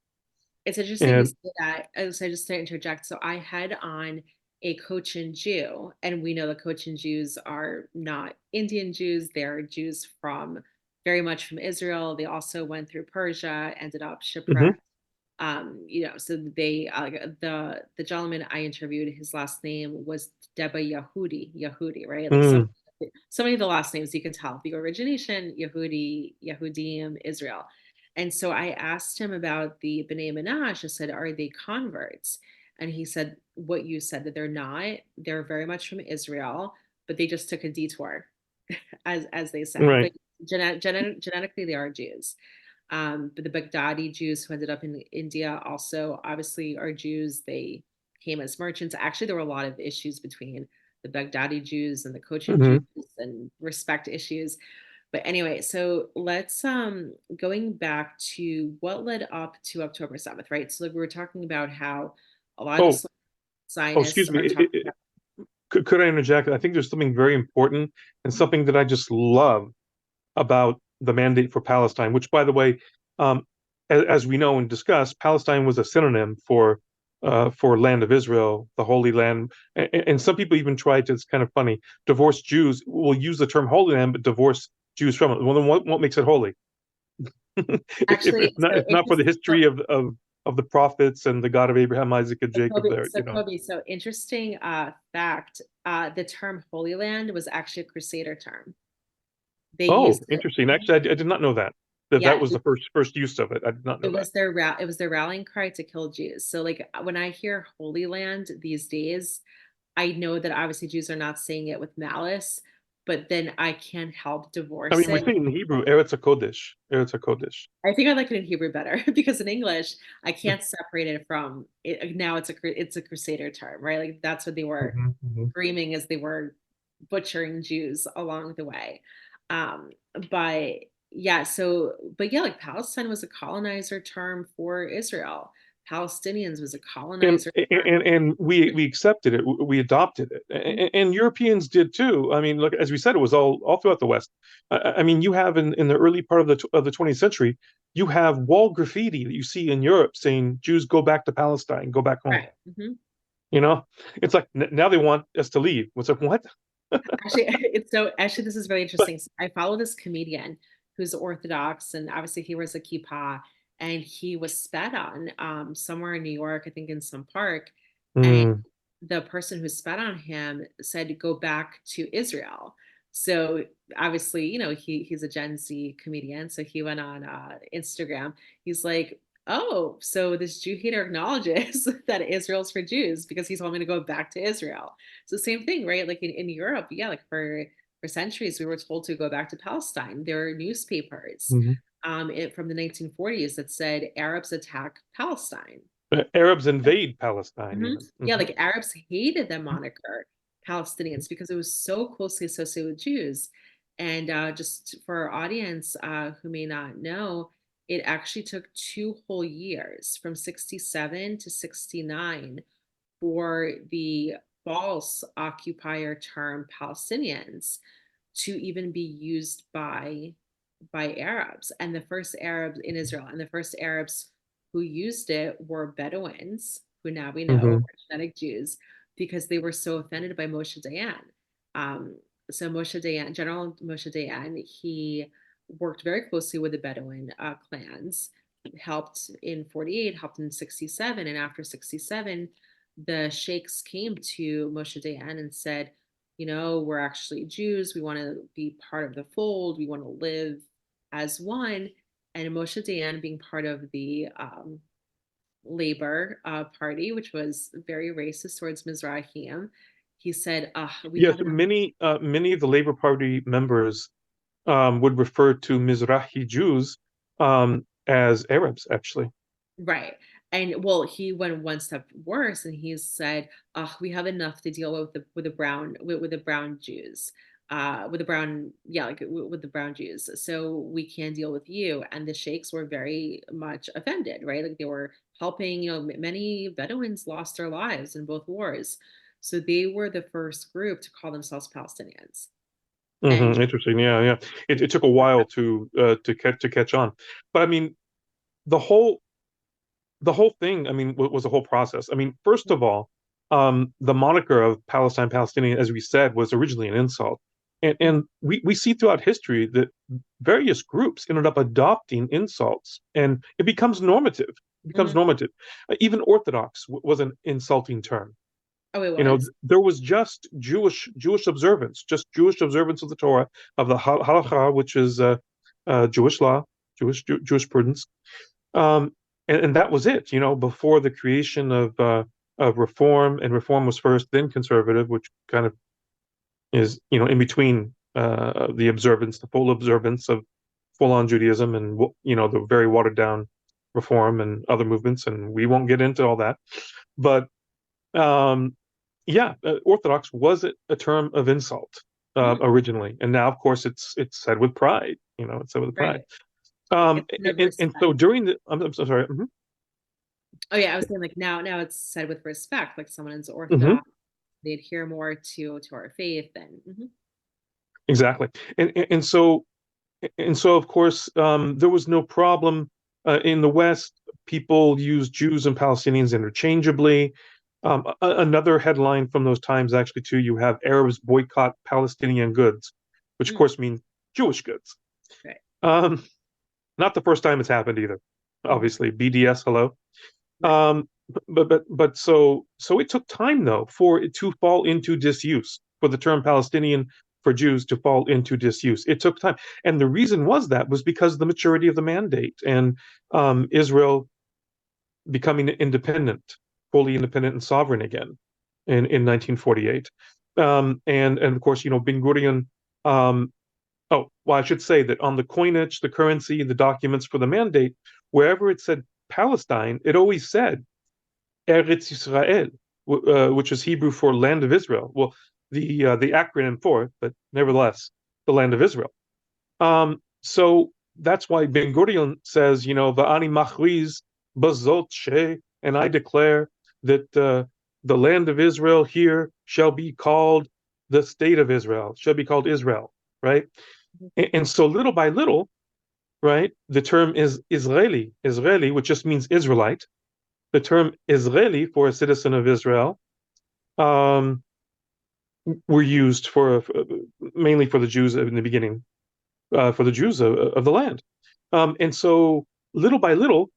It's interesting you And say that. So just to interject, so I had on a Cochin Jew, and we know the Cochin Jews are not Indian Jews; they're Jews from very much from Israel. They also went through Persia, ended up mhm, shipwrecked. So they the gentleman I interviewed, his last name was Deba Yehudi, right? Like mm, so many of the last names you can tell the origination, Yehudi, Yehudim, Israel. And so I asked him about the B'nai Menashe. I said, are they converts? And he said, what you said, that they're not. They're very much from Israel, but they just took a detour, as they said. right. But genetically, they are Jews. But the Baghdadi Jews who ended up in India also obviously are Jews. They came as merchants. Actually, there were a lot of issues between the Baghdadi Jews and the Cochin Jews Hmm. and respect issues. But anyway, so let's going back to what led up to October 7th, right? So like we were talking about how a lot of Oh, the oh, Zionists excuse me. are talking about. Could I interject? I think there's something very important and something that I just love about the mandate for Palestine, which, by the way, um, as we know and discussed, Palestine was a synonym for land of Israel, the Holy Land. And some people even tried to, it's kind of funny, divorce Jews. Will use the term Holy Land, but divorce Jews from it. Well, then what makes it holy? Actually, so If not for the interesting. So, history of the prophets and the God of Abraham, Isaac, and Jacob, there, Kobe, so interesting fact. The term Holy Land was actually a Crusader term. They Oh, used it. interesting. Actually, I did not know that. That Yeah, was the first use of it. I did not know that. it was their rallying cry to kill Jews. So like when I hear Holy Land these days, I know that obviously Jews are not saying it with malice, but then I can't help I divorce mean, we it. say in Hebrew, Eretz HaKodesh, Eretz HaKodesh. I think I like it in Hebrew better because in English I can't separate it from it. Now it's a Crusader term, right? Like that's what they were Hmm. Hmm. screaming as they were butchering Jews along the way. Um, but yeah, but yeah, like Palestine was a colonizer term for Israel. Palestinians was a And colonizer term. and we accepted it. We adopted it, and Europeans did too. I mean, look, as we said, it was all throughout the West. I mean, you have in the early part of the 20th century, you have wall graffiti that you see in Europe saying Jews go back to Palestine, go back home. Right. Hmm. You know, it's like now they want us to leave. What's up? What? Actually, actually this is really But interesting. So I follow this comedian who's Orthodox, and obviously he wears a kippah, and he was spat on somewhere in New York, I think in some park, and mm, the person who spat on him said to go back to Israel. So obviously, he's a Gen Z comedian, so he went on Instagram. He's like, "Oh, so this Jew hater acknowledges that Israel's for Jews because he told me to go back to Israel." So same thing, right? Like in Europe, yeah, like for centuries we were told to go back to Palestine. There are newspapers mhm. from the 1940s that said Arabs attack Palestine. Arabs invade Palestine, Mhm. even. Yeah, Hmm. like Arabs hated the moniker Palestinians because it was so closely associated with Jews. And just for our audience who may not know, it actually took 2 whole years from 67 to 69 for the false occupier term Palestinians to even be used by Arabs. And the first Arabs in Israel and the first Arabs who used it were Bedouins, who now we know Hmm. were genetic Jews, because they were so offended by Moshe Dayan. Um, so Moshe Dayan, General Moshe Dayan, he worked very closely with the Bedouin clans, helped in 48, helped in 67, and after 67, the sheikhs came to Moshe Dayan and said, we're actually Jews. We want to be part of the fold. We want to live as one. And Moshe Dayan, being part of the Labor Party, which was very racist towards Mizrahim, he said, we Yes, have enough. many of the Labour Party members would refer to Mizrahi Jews as Arabs, actually. Right. And well, he went one step worse and he said, we have enough to deal with the brown Jews. With the brown, yeah, like with the brown Jews. So we can deal with you. And the sheikhs were very much offended, right? Like they were helping, many Bedouins lost their lives in both wars. So they were the first group to call themselves Palestinians. And Hmm. Interesting. Yeah, yeah. It took a while to catch on, but I mean the whole the whole thing. I mean, was a whole process. I mean, first of all, the moniker of Palestine, Palestinian, as we said, was originally an insult, and we see throughout history that various groups ended up adopting insults, and it becomes normative. It becomes Mhm. normative. Even Orthodox was an insulting term. Oh, it You know, was. there was just Jewish observance, just Jewish observance of the Torah, of the halakha, which is Jewish law, Jewish prudence, um, and that was it. You know, before the creation of reform, and reform was first, then conservative, which kind of is in between the observance, the full observance of full-on Judaism, and the very watered down reform and other movements, and we won't get into all that, but Um, yeah, Orthodox was a term of insult Mhm. originally, and now, of course, it's said with pride. It's said with pride. Right. It's kind of And so respect. during the, I'm so sorry. Oh yeah, I was saying like now it's said with respect, like someone is Mhm. Orthodox, they adhere more to our faith and mhm. Exactly. And so of course there was no problem in the West. People used Jews and Palestinians interchangeably. Another headline from those times, actually, too, you have Arabs boycott Palestinian goods, which of Mm, course means Jewish goods. right. Um, Not the first time it's happened either. Mhm. Obviously, BDS, hello. Right. So it took time though for it to fall into disuse, for the term Palestinian for Jews to fall into disuse. It took time, and the reason was because of the maturity of the mandate and Israel becoming independent, fully independent and sovereign again in 1948. And of course, Ben Gurion. Um, oh, well, I should say that on the coinage, the currency, the documents for the mandate, wherever it said Palestine, it always said Eretz Israel, which is Hebrew for land of Israel. Well, the acronym for it, but nevertheless, the land of Israel. So that's why Ben Gurion says, Va'ani machriz bazot she, and I declare that the land of Israel here shall be called the state of Israel, shall be called Israel, right? Mhm. And so little by little, right, the term is Israeli, which just means Israelite. The term Israeli for a citizen of Israel um, were used mainly for the Jews in the beginning, for the Jews of the land. And so little by little,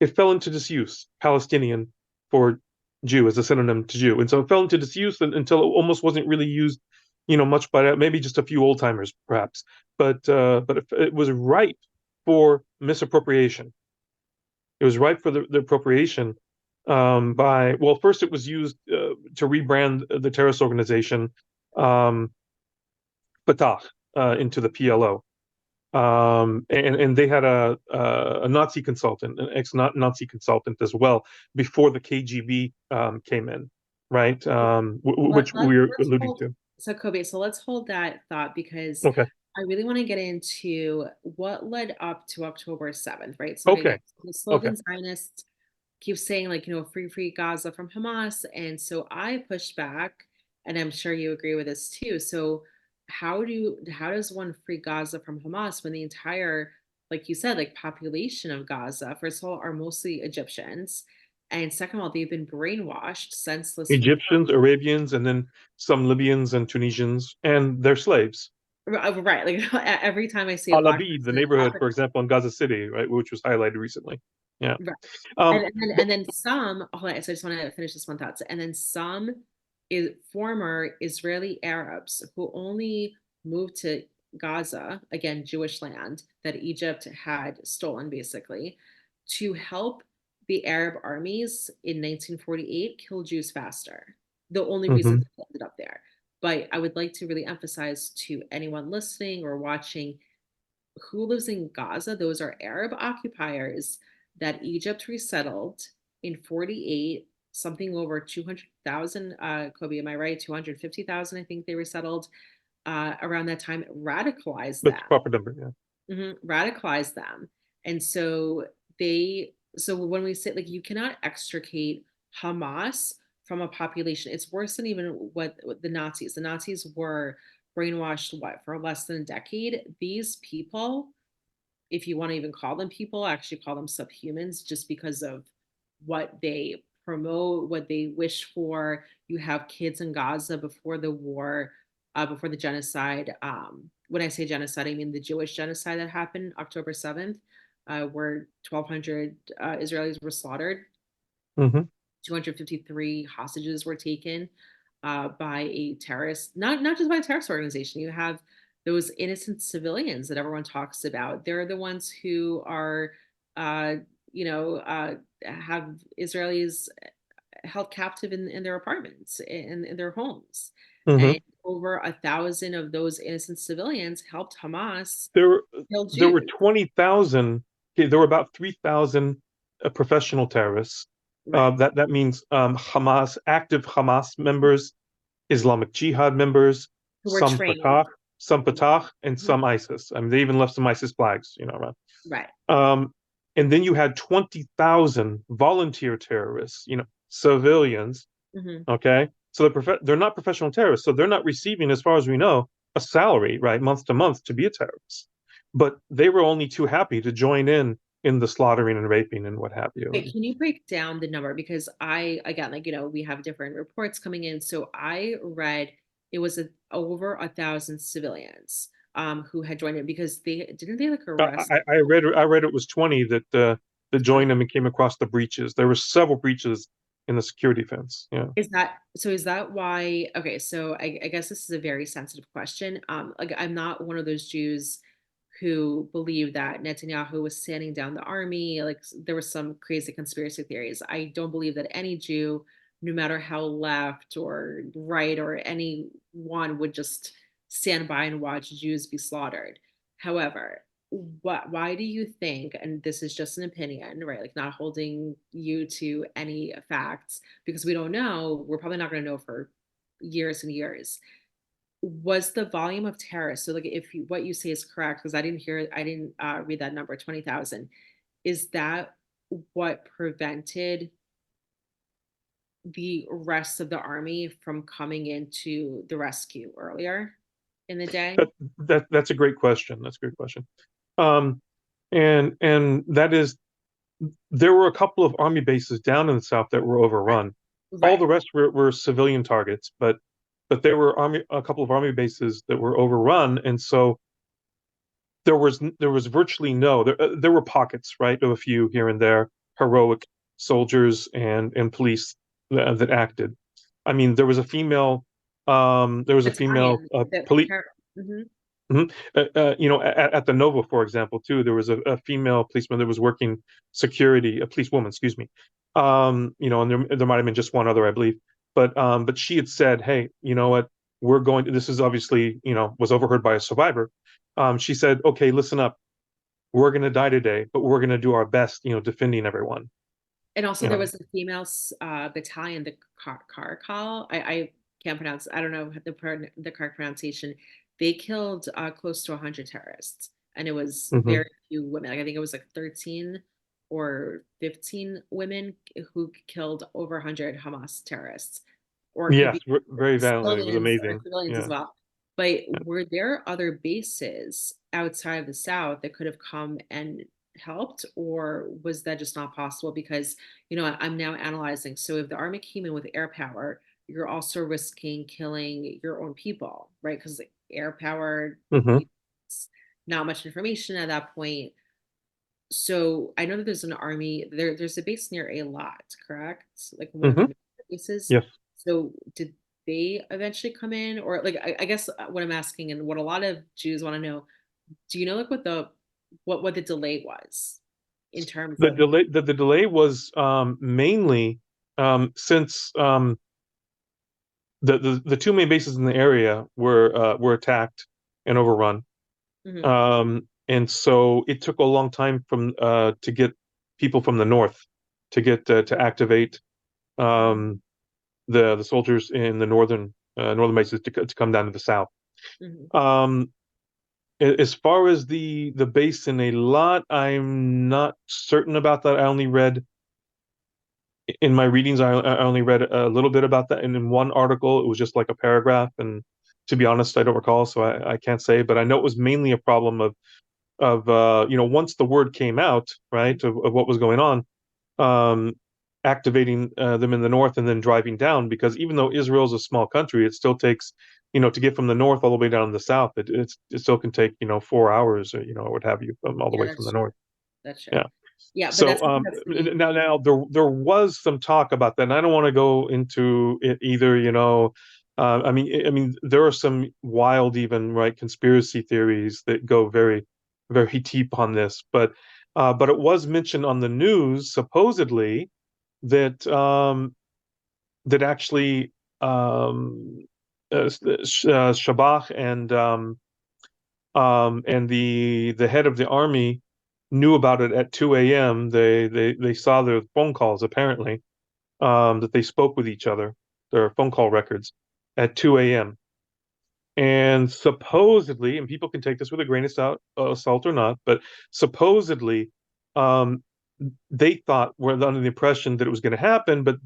it fell into disuse, Palestinian for Jew as a synonym to Jew. And so it fell into disuse until it almost wasn't really used, much by maybe just a few old timers, perhaps. But it was ripe for misappropriation. It was ripe for the appropriation well, first it was used to rebrand the terrorist organization um, Fatah into the PLO. And they had a Nazi consultant, an ex-Nazi consultant as well, before the KGB came in, right? Which we are Let's alluding hold to. so Kobe, so let's hold that thought because Okay. I really want to get into what led up to October 7th, right? So again, Okay. the Okay. slogan Zionists keep saying like, free Gaza from Hamas. And so I pushed back, and I'm sure you agree with this too. So how does one free Gaza from Hamas when the entire, like you said, like population of Gaza, first of all, are mostly Egyptians. And second of all, they've been brainwashed senselessly. Egyptians, Arabians, and then some Libyans and Tunisians, and their slaves. Right. Like every time I see a Al black Abid, the person, neighborhood, for example, in Gaza City, right, which was highlighted recently. Yeah. right. Um, And then some, hold on, so I just want to finish this one thought. And then some former Israeli Arabs who only moved to Gaza, again, Jewish land that Egypt had stolen basically, to help the Arab armies in 1948 kill Jews faster. The only reason mhm. they ended up there. But I would like to really emphasize to anyone listening or watching who lives in Gaza, those are Arab occupiers that Egypt resettled in 48, something over 200,000. Kobe, am I right? 250,000, I think they resettled around that time, radicalized That's the them. proper number. Yeah. Radicalized them. And so so when we say like you cannot extricate Hamas from a population, it's worse than even what the Nazis were brainwashed for less than a decade. These people, if you want to even call them people, I actually call them subhumans just because of what they promote, what they wish for. You have kids in Gaza before the war, before the genocide. When I say genocide, I mean the Jewish genocide that happened October 7th, where 1,200 Israelis were slaughtered. Hmm. 253 hostages were taken by a terrorist, not just by a terrorist organization. You have those innocent civilians that everyone talks about. They're the ones who are, uh, have Israelis held captive in their apartments, in their homes. Hmm. And over 1,000 of those innocent civilians helped Hamas There were kill there were Jews. 20,000. Okay, there were about 3,000 professional terrorists, Right. That means Hamas, active Hamas members, Islamic Jihad members, Who were some trained. Fatah, and Mhm. some ISIS. I mean, they even left some ISIS flags, around. Right. Um, and then you had 20,000 volunteer terrorists, civilians. Hmm. Okay, so they're not professional terrorists, so they're not receiving, as far as we know, a salary, right, month to month to be a terrorist. But they were only too happy to join in the slaughtering and raping and what have you. Okay, can you break down the number? Because again, like, we have different reports coming in. So I read it was over 1,000 civilians who had joined it because they like arrest. I read it was 20 that joined them and came across the breaches. There were several breaches in the security fence. Yeah. Is that why? Okay, so I guess this is a very sensitive question. Like, I'm not one of those Jews who believe that Netanyahu was standing down the army. Like, there was some crazy conspiracy theories. I don't believe that any Jew, no matter how left or right or anyone, would just stand by and watch Jews be slaughtered. However, why do you think, and this is just an opinion, right? Like, not holding you to any facts, because we don't know, we're probably not going to know for years and years, was the volume of terrorists, so like, if what you say is correct, because I didn't read that number, 20,000, is that what prevented the rest of the army from coming into the rescue earlier in the day? That's a great question. That's a great question. Um, and that is, there were a couple of army bases down in the south that were overrun. All Right. the rest were civilian targets, but there were a couple of army bases that were overrun, and so there was virtually no, there were pockets, right, of a few here and there, heroic soldiers and police that acted. I mean, there was a female Battalion, the police. Mhm. Mhm. At the Nova, for example, too, there was a female policeman that was working security, a policewoman, excuse me. And there might have been just one other, I believe, but she had said, "Hey, you know what? We're going to." This is obviously, was overheard by a survivor. She said, "Okay, listen up. We're going to die today, but we're going to do our best, defending everyone." And also You there know, was a female battalion, the car call. I can't pronounce. I don't know the correct pronunciation. They killed close to 100 terrorists, and it was hmm very few women. Like, I think it was like 13 or 15 women who killed over 100 Hamas terrorists, or it could yes, be very valiantly. It was civilians or amazing. civilians as Yeah. well. But were there other bases outside of the South that could have come and helped, or was that just not possible? Because, I'm now analyzing. So if the army came in with air power, you're also risking killing your own people, right? Because air power, hmm it's not much information at that point. So I know that there's an army there. There's a base near a lot, correct? Like one of the hmm military bases. Yes. So did they eventually come in, or like, I guess what I'm asking, and what a lot of Jews want to know, do you know, like, what the delay was in terms of? The delay was mainly since the two main bases in the area were attacked and overrun. Mhm, And so it took a long time to get people from the north to activate mhm, um, the soldiers in the northern bases to come down to the south. mhm. Um, as far as the base in a lot, I'm not certain about that. I only read in my readings, I only read a little bit about that, and in one article, it was just like a paragraph. And to be honest, I don't recall, so I can't say. But I know it was mainly a problem of once the word came out, right, of what was going on, um, activating them in the north and then driving down, because even though Israel's a small country, it still takes, to get from the north all the way down to the south. It still can take 4 hours, or what have you, all the Yeah, way from that's the true. north. That's true. Yeah. Yeah, but So that's something that's being. now there was some talk about that, and I don't want to go into it either. I mean there are some wild, even, right, conspiracy theories that go very very deep on this, but it was mentioned on the news supposedly that that actually Shabach and the head of the army knew about it at 2 a.m. They saw the phone calls, apparently, that they spoke with each other, their phone call records, at 2 a.m. And supposedly, and people can take this with a grain of salt or not, but supposedly, um, they thought were under the impression that it was going to happen, but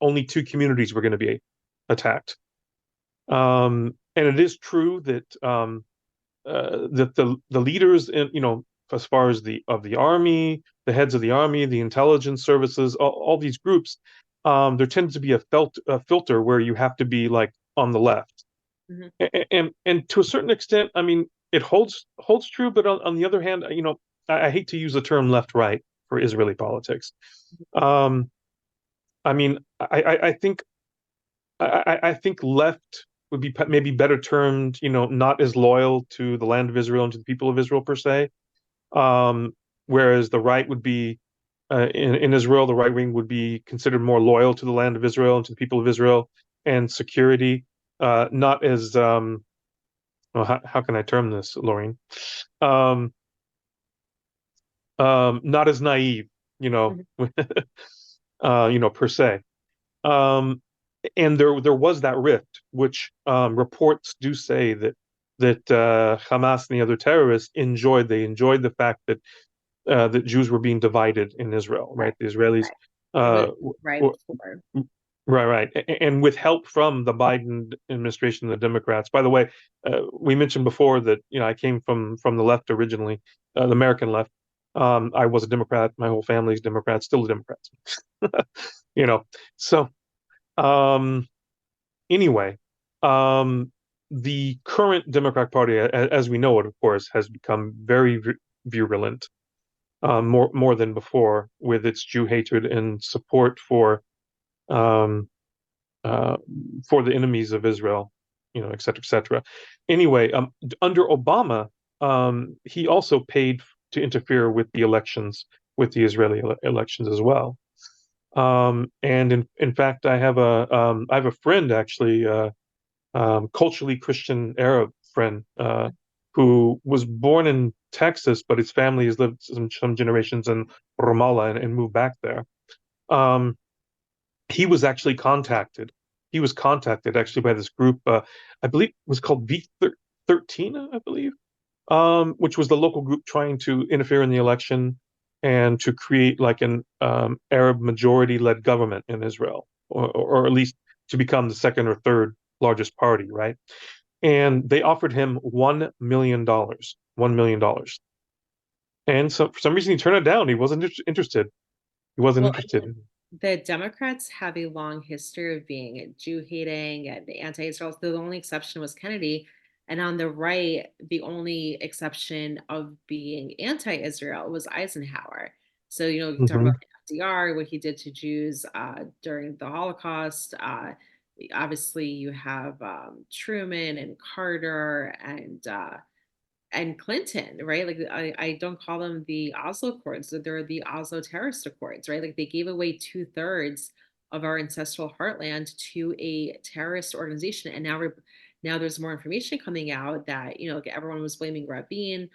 only two communities were going to be attacked. And it is true that the leaders in, as far as the army, the heads of the army, the intelligence services, all these groups, there tends to be a filter where you have to be like on the left. Mhm. And to a certain extent, I mean, it holds true, but on the other hand, I hate to use the term left right for Israeli politics. Um, I mean, I think left would be maybe better termed, not as loyal to the land of Israel and to the people of Israel per se. Um, Whereas the right would be in Israel, the right wing would be considered more loyal to the land of Israel and to the people of Israel and security, not as well, how can I term this, Laureen? Um, Not as naive, you know, Mhm. per se. Um, and there was that rift, which reports do say that Hamas and the other terrorists enjoyed the fact that Jews were being divided in Israel, Right, right? The Israelis, right. It was uh, right before. right. And with help from the Biden administration, the Democrats. By the way, we mentioned before that I came from the left originally, the American left. I was a Democrat. My whole family's Democrats, still a Democrats. You know, so um, anyway, um, the current Democratic Party, as we know it, of course, has become very virulent, more than before, with its Jew hatred and support um, uh, for the enemies of Israel, et cetera, et cetera. Anyway, under Obama, he also paid to interfere with the elections, with the Israeli elections as well. And in fact, I have a friend actually, culturally Christian Arab friend, who was born in Texas, but his family has lived some generations in Ramallah and moved back there. Um, he was actually contacted. He was contacted actually by this group, I believe it was called V13, I believe, which was the local group trying to interfere in the election and to create like an Arab majority-led government in Israel, or at least to become the second or third largest party, right? And they offered him $1 million, $1 million, and so for some reason he turned it down. He wasn't interested. He wasn't Well, interested. again, the Democrats have a long history of being Jew hating and anti-Israel. The only exception was Kennedy. And on the right, the only exception of being anti-Israel was Eisenhower. So, you talk Hmm. about FDR, what he did to Jews during the Holocaust. Obviously, you have Truman and Carter and Clinton, right? Like I don't call them the Oslo Accords, they're the Oslo terrorist accords, right? Like they gave away 2/3 of our ancestral heartland to a terrorist organization, and now there's more information coming out that everyone was blaming Rabin.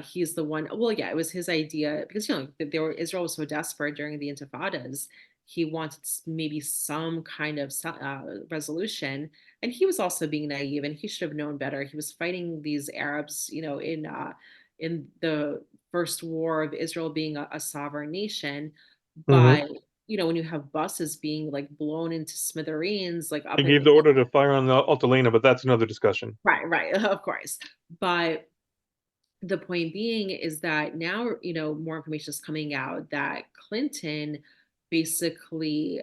He's the one. Well, yeah, it was his idea because Israel was so desperate during the Intifadas. He wanted maybe some kind of resolution, and he was also being naive, and he should have known better. He was fighting these Arabs, in the first war of Israel being a sovereign nation. Hmm. But when you have buses being like blown into smithereens, like He up gave in the order to fire on the Altalena, but that's another discussion. right, right, of course. But the point being is that now more information is coming out that Clinton basically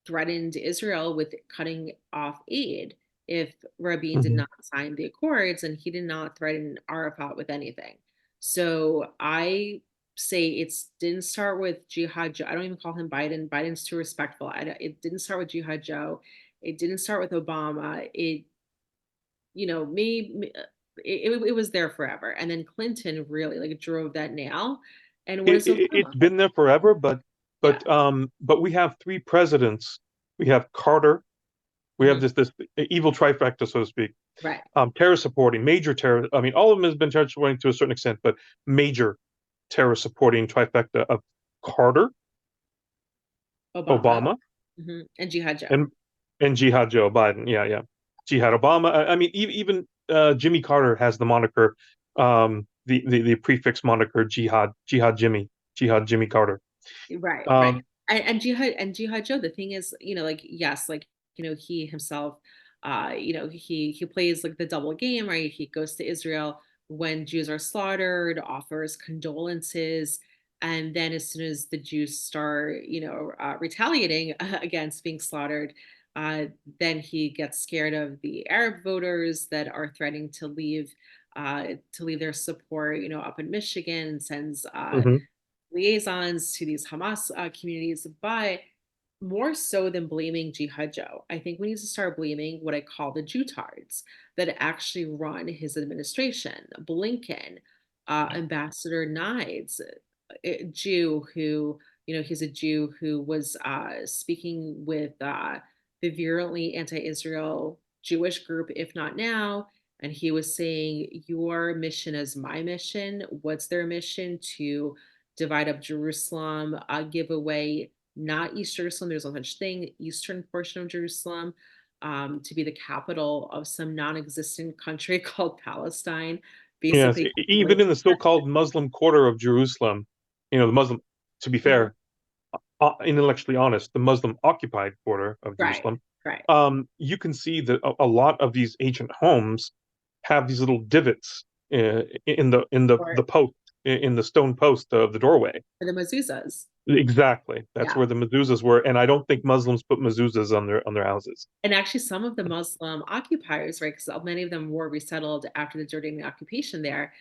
threatened Israel with cutting off aid if Rabin did Hmm. not sign the accords, and he did not threaten Arafat with anything. So I say it didn't start with Jihad Joe. I don't even call him Biden. Biden's too respectful. It didn't start with Jihad Joe. It didn't start with Obama. It was there forever. And then Clinton really like drove that nail. And what is It's Obama? been there forever, but Yeah. but um, but we have three presidents. We have Carter. We have Mhm. this evil trifecta, so to speak. Right. Terror supporting, major terror. I mean, all of them has been terror supporting to a certain extent, but major terror supporting trifecta of Carter, Obama, Obama and Jihad Joe. and Jihad Joe Biden. Yeah, yeah. Jihad Obama. I mean, even Jimmy Carter has the moniker, the prefix moniker Jihad Jimmy, Jihad Jimmy Carter. Right, right. Um, And Jihad Joe, the thing is, like, yes, like, he himself, he plays like the double game, right? He goes to Israel when Jews are slaughtered, offers condolences, and then as soon as the Jews start, retaliating against being slaughtered, uh, then he gets scared of the Arab voters that are threatening to leave their support, up in Michigan, and sends mhm. liaisons to these Hamas communities, but more so than blaming Jihad Joe, I think we need to start blaming what I call the Jutards that actually run his administration. Blinken, Ambassador Nides, a Jew who, he's a Jew who was speaking with the virulently anti Israel Jewish group, if not now. And he was saying, your mission is my mission. What's their mission? To divide up Jerusalem, give away not East Jerusalem, there's no such thing, eastern portion of Jerusalem, to be the capital of some non existent country called Palestine. Yes, Basically, even in the so-called Muslim quarter of Jerusalem, the Muslim, to be Mhm. fair, intellectually honest, the Muslim occupied quarter of Right, Jerusalem, right. you can see that a lot of these ancient homes have these little divots in the Or post, in the stone post of the doorway. for the mezuzahs. Exactly, that's Yeah. where the mezuzahs were, and I don't think Muslims put mezuzahs on their houses. And actually, some of the Muslim occupiers, right, because many of them were resettled after the Jordanian occupation there,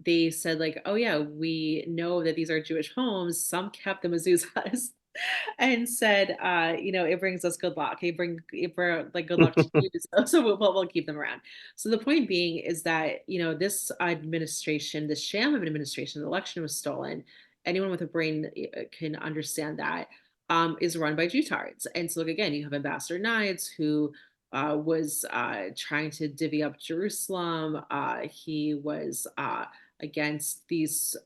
they said, like, oh, yeah, we know that these are Jewish homes. Some kept the mezuzahs and said, it brings us good luck. It bring like good luck to you. So we'll keep them around. So the point being is that, this administration, this sham of an administration, the election was stolen. Anyone with a brain can understand that, is run by Jutards. And so, look, again, you have Ambassador Nides, who was trying to divvy up Jerusalem. He was against these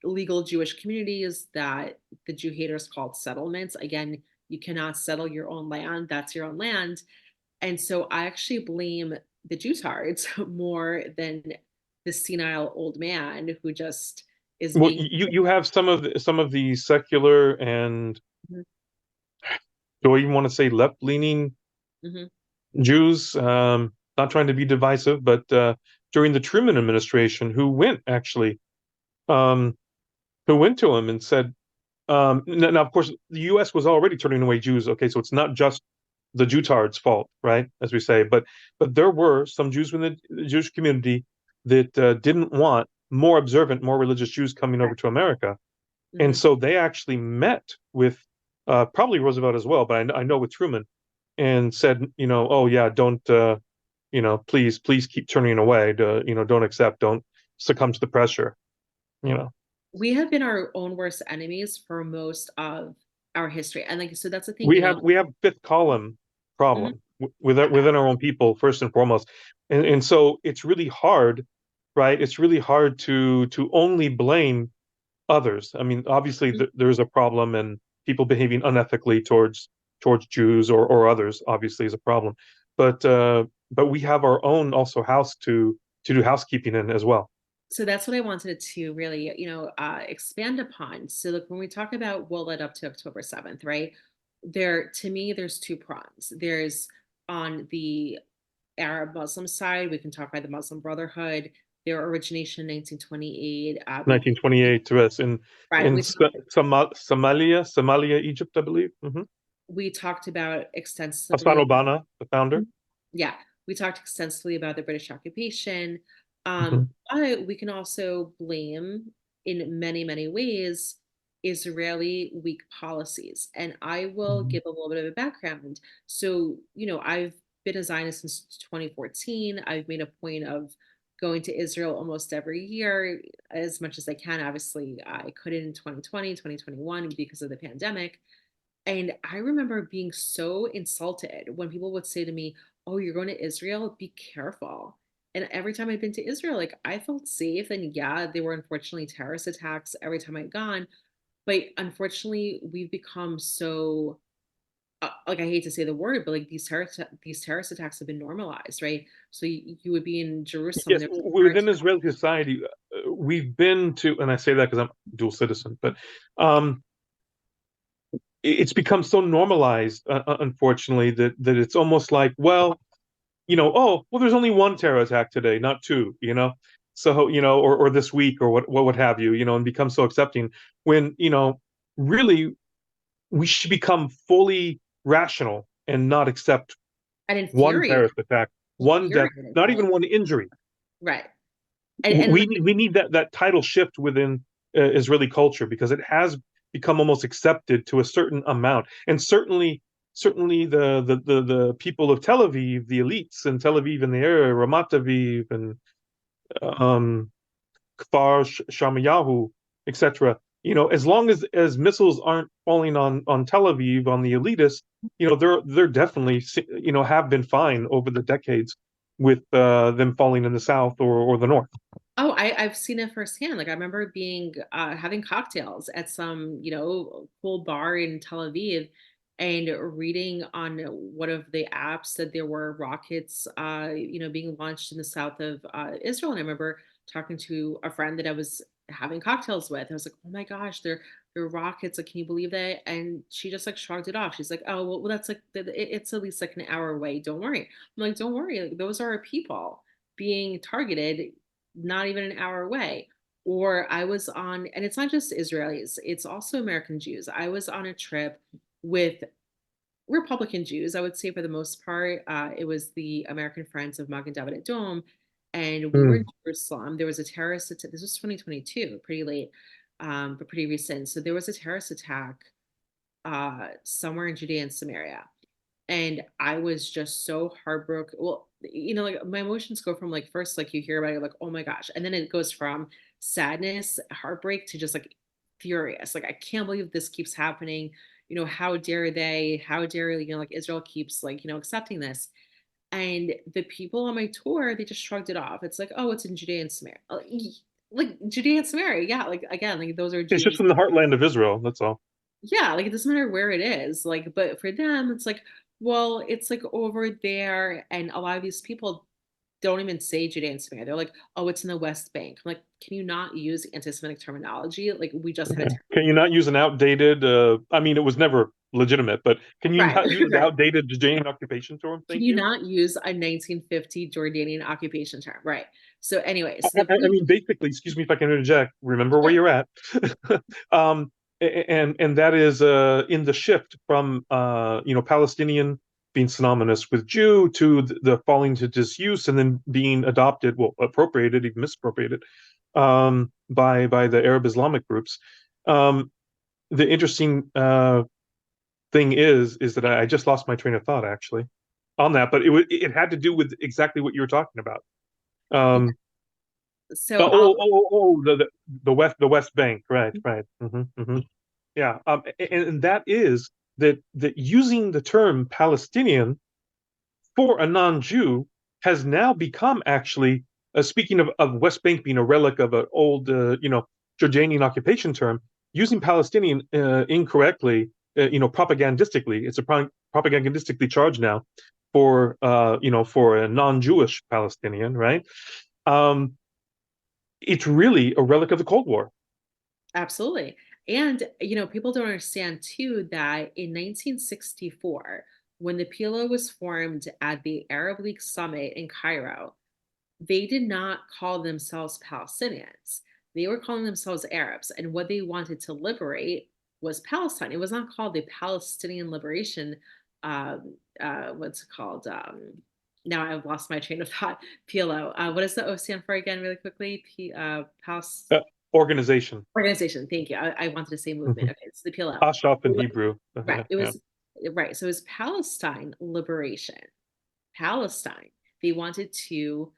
illegal Jewish communities that the Jew haters called settlements. Again, you cannot settle your own land, that's your own land. And so I actually blame the Jutards more than the senile old man who just is Well, being. you have some of the secular and, Mhm, do I even want to say, left-leaning mhm, Jews, not trying to be divisive, but during the Truman administration, um, who went to him and said, now, of course, the U.S. was already turning away Jews. Okay, so it's not just the Jutards' fault, right? As we say, but there were some Jews within the Jewish community that didn't want more observant, more religious Jews coming over right, to America, and mhm. so they actually met with probably Roosevelt as well, but I know with Truman, and said, oh yeah, don't, please keep turning away. Don't accept, don't succumb to the pressure. You know, We have been our own worst enemies for most of our history. And like, so that's the thing, we have fifth column Mhm. problem within our own people first and foremost, and so it's really hard, right? It's really hard to only blame others. I mean, obviously there's a problem, and people behaving unethically towards Jews or others obviously is a problem, but we have our own also house to do housekeeping in as well. So that's what I wanted to really, expand upon. So look, when we talk about what led up to October 7th, right? To me, there's two prongs. There's on the Arab Muslim side, we can talk about the Muslim Brotherhood, their origination in 1928. We 1928 to us right, in Somalia, Egypt, I believe. we talked about Hassan extensively. Obama, the founder. Yeah, we talked extensively about the British occupation, Hmm. but we can also blame, in many, many ways, Israeli weak policies. And I will Hmm. give a little bit of a background. So, I've been a Zionist since 2014. I've made a point of going to Israel almost every year as much as I can. Obviously, I couldn't in 2020, 2021 because of the pandemic. And I remember being so insulted when people would say to me, "Oh, you're going to Israel? Be careful." And every time I've been to Israel, like, I felt safe. And yeah, there were unfortunately terrorist attacks every time I'd gone. But unfortunately, we've become so like I hate to say the word, but like these terrorist attacks have been normalized, right? So you would be in Jerusalem, Yes, there's a terrorist. within Israeli society, we've been to, and I say that because I'm dual citizen, but um, it's become so normalized, unfortunately, that it's almost like, well, oh, well, there's only one terror attack today, not two, So, or this week or what would have you, and become so accepting when, really we should become fully rational and not accept And one infuriated, terrorist attack, one death, infuriated, not like, even one injury. right. And We need that title shift within Israeli culture because it has become almost accepted to a certain amount, and certainly the people of Tel Aviv, the elites in Tel Aviv and the area, Ramat Aviv and um, Kfar Shamayahu, etc. As long as missiles aren't falling on Tel Aviv on the elitists, they're definitely have been fine over the decades with them falling in the south or the north. oh, I've seen it firsthand. Like I remember being having cocktails at some, cool bar in Tel Aviv and reading on one of the apps that there were rockets being launched in the south of Israel. And I remember talking to a friend that I was having cocktails with. I was like, "Oh my gosh, they're rockets. Like, can you believe that?" And she just like shrugged it off. She's like, "Oh, well, that's like it's at least like an hour away. Don't worry." I'm like, "Don't worry. Like, those are our people being targeted not even an hour away." Or I was on, and it's not just Israelis, it's also American Jews. I was on a trip with Republican Jews, I would say for the most part. It was the American Friends of Magen David Adom, and we were in Hmm. Jerusalem. There was a terrorist attack. This was 2022, pretty late, but pretty recent. So there was a terrorist attack somewhere in Judea and Samaria, and I was just so heartbroken. Well, like my emotions go from like first, like you hear about it, like, oh my gosh. And then it goes from sadness, heartbreak to just like furious. Like, I can't believe this keeps happening. How dare they? How dare, like Israel keeps like, accepting this. And the people on my tour, they just shrugged it off. It's like, oh, it's in Judea and Samaria. Like Judea and Samaria. Yeah. Like, again, like those are It's just Jews. in the heartland of Israel. That's all. Yeah, like it doesn't matter where it is. Like, but for them, it's like, well, it's like over there. And a lot of these people don't even say Judea and Samaria. They're like, oh, it's in the West Bank. I'm like, can you not use anti-Semitic terminology? Like, we just had a Can you not use an outdated? I mean, it was never legitimate, but can you right, not use the right. outdated Judaic occupation term? Can Thank you you. not use a 1950 Jordanian occupation term? Right. So anyway, I, so the I people, mean, basically, excuse me if I can interject. Remember where sure. you're at, and that is in the shift from Palestinian being synonymous with Jew to the falling to disuse and then being adopted, well, appropriated, even misappropriated, by the Arab Islamic groups. Um, the interesting thing is that I just lost my train of thought actually on that, but it had to do with exactly what you were talking about. Yeah. Um, So oh, I'll, oh, oh, oh, the West Bank, right, right. Yeah, and that is that using the term Palestinian for a non-Jew has now become actually, speaking of West Bank being a relic of an old, Jordanian occupation term, using Palestinian incorrectly, propagandistically, it's a propagandistically charged now for a non-Jewish Palestinian, right? Um, it's really a relic of the Cold War. absolutely. And, people don't understand too that in 1964, when the PLO was formed at the Arab League Summit in Cairo, they did not call themselves Palestinians. They were calling themselves Arabs. And what they wanted to liberate was Palestine. It was not called the Palestinian Liberation. What's it called? Now I've lost my train of thought. PLO. What does the O stand for again, really quickly? Palestine. Uh, Organization. Organization, thank you. I wanted to say movement. Mhm. Okay, it's the PLO. Ashraf in Hebrew. Right. Yeah, It yeah. was right. So it was Palestine liberation. Palestine. They wanted to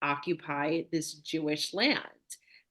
occupy this Jewish land.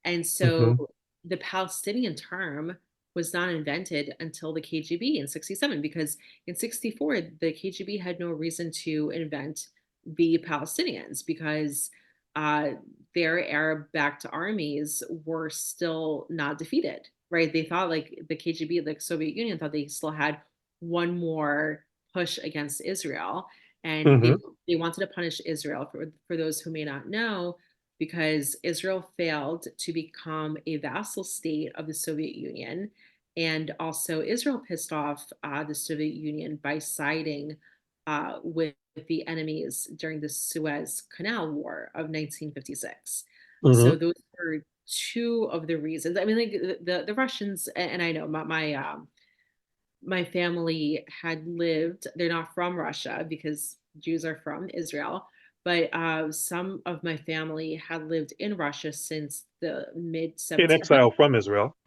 And so Hmm. the Palestinian term was not invented until the KGB in 67, because in 64, the KGB had no reason to invent the Palestinians because uh, their Arab backed armies were still not defeated. right? They thought like the KGB, like Soviet Union, thought they still had one more push against Israel, and Hmm. they wanted to punish Israel for those who may not know, because Israel failed to become a vassal state of the Soviet Union, and also Israel pissed off the Soviet Union by siding with the enemies during the Suez Canal War of 1956. Hmm. So those were two of the reasons. I mean, like the Russians, and I know my family had lived. They're not from Russia because Jews are from Israel, but some of my family had lived in Russia since the mid In exile 1700s. from Israel,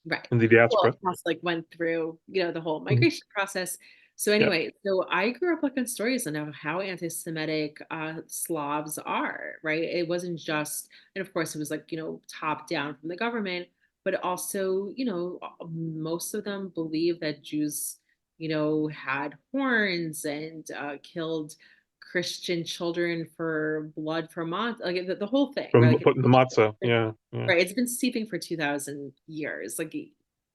Right. in the Well, diaspora. plus, like, went through, the whole Mhm. migration process. So Yeah. anyway, so I grew up, like, on stories on how anti-Semitic, Slavs are, right? It wasn't just, and of course, it was, like, top down from the government, but also, most of them believe that Jews, had horns and, killed Christian children for blood for like, the whole thing, From right? Like, putting the matzah. Yeah, yeah. right, it's been steeping for 2,000 years, like,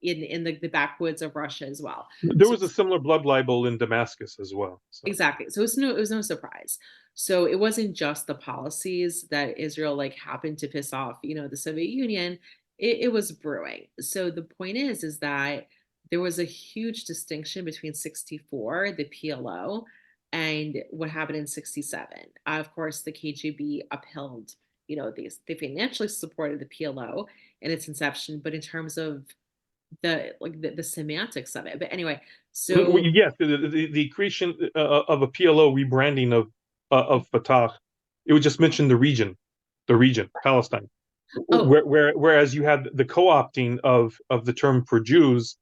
in the backwoods of Russia as well. There So was a similar blood libel in Damascus as well. So exactly. So it was no surprise. So it wasn't just the policies that Israel, like, happened to piss off, the Soviet Union. It was brewing. So the point is that there was a huge distinction between 64, the PLO, and what happened in 67. Of course, the KGB upheld, they financially supported the PLO in its inception, but in terms of the semantics of it. But anyway, well, so yes, the creation of a PLO rebranding of Fatah, it would just mention the region, Palestine. oh, Whereas you had the co-opting of the term for Jews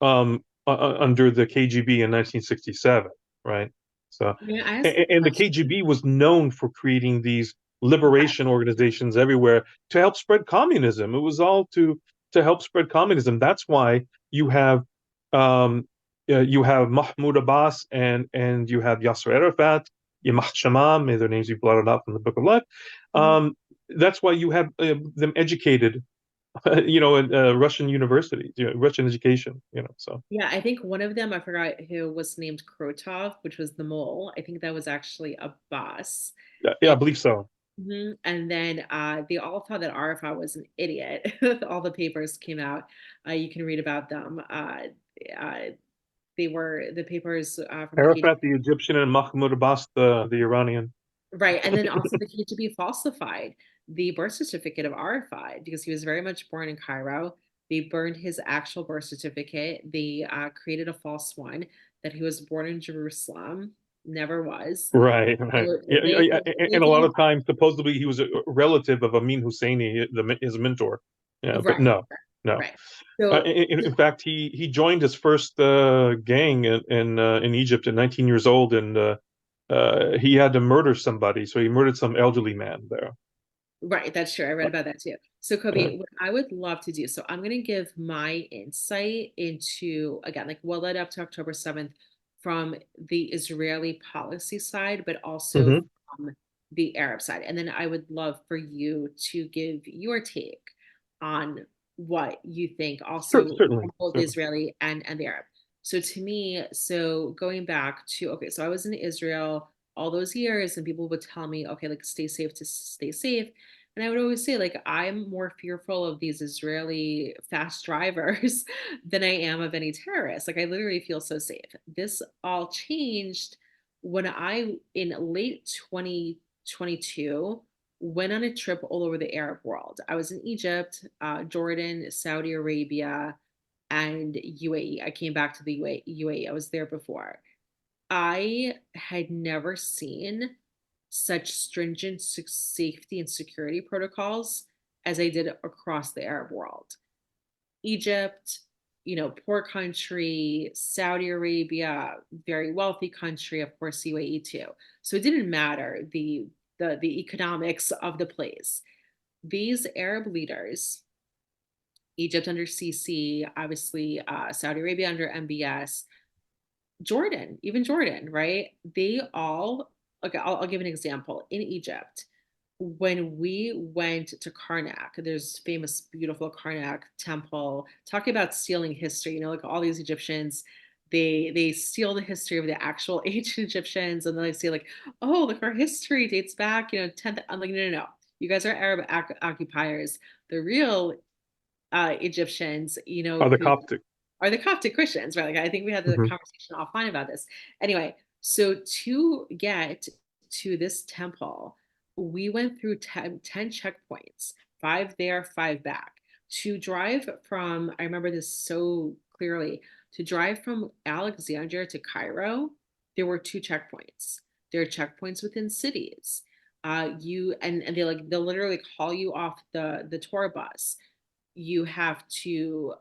under the KGB in 1967, right? So, may I ask a and the question? KGB was known for creating these Okay. liberation organizations everywhere to help spread communism. It was all to help spread communism. That's why um, you have Mahmoud Abbas and you have Yasser Arafat, Yamah Shammam, may their names be blotted out from the Book of Life. Mhm. Um, that's why you have them educated, in Russian universities, Russian education, so. Yeah, I think one of them, I forgot who was named Krotov, which was the mole. I think that was actually a boss. Yeah, yeah, I And believe so. and then they all thought that Arafat was an idiot. All the papers came out. You can read about them. Uh, they were the papers from the KGB. Arafat, the Egyptian, and Mahmoud Abbas, the Iranian. Right, and then also the KGB falsified the birth certificate of Arafat because he was very much born in Cairo. They burned his actual birth certificate. They created a false one that he was born in Jerusalem. Never was. Right, right. So Yeah, yeah, yeah. they And a did lot a of times, supposedly, he was a relative of Amin Husseini, his mentor. Yeah, but right, no, no. right. So In fact, he joined his first gang in Egypt at 19 years old, and he had to murder somebody, so he murdered some elderly man there. right, that's true. I read Uh, about that too. So, uh, Kobe, what I would love to do, so I'm going to give my insight into, again, like what led up to October 7th from the Israeli policy side, but also mhm. from the Arab side. And then I would love for you to give your take on what you think also Certainly, from both the certainly. Israeli and the Arab. So to me, so going back to, okay, so I was in Israel all those years and people would tell me, okay, like stay safe to stay safe. And I would always say, like, I'm more fearful of these Israeli fast drivers than I am of any terrorists. Like, I literally feel so safe. This all changed when in late 2022, went on a trip all over the Arab world. I was in Egypt, Jordan, Saudi Arabia, and UAE. I came back to the UAE. I was there before. I had never seen such stringent safety and security protocols as I did across the Arab world. Egypt, poor country, Saudi Arabia, very wealthy country, of course, UAE too. So it didn't matter the economics of the place. These Arab leaders, Egypt under Sisi, obviously Saudi Arabia under MBS, Jordan, even Jordan, right? They all, okay, I'll give an example. In Egypt, when we went to Karnak, there's famous, beautiful Karnak temple. Talking about stealing history, like all these Egyptians, they steal the history of the actual ancient Egyptians, and then they say like, oh, look, our history dates back, 10th. I'm like, no, no, no, you guys are Arab occupiers. The real Egyptians, Are the who Coptic? are the Coptic Christians, right? Like I think we had the Hmm. conversation offline about this. Anyway, so to get to this temple, we went through 10 checkpoints, five there, five back. To drive from, I remember this so clearly, to drive from Alexandria to Cairo, there were two checkpoints. There are checkpoints within cities. You and they'll literally call you off the tour bus. You have to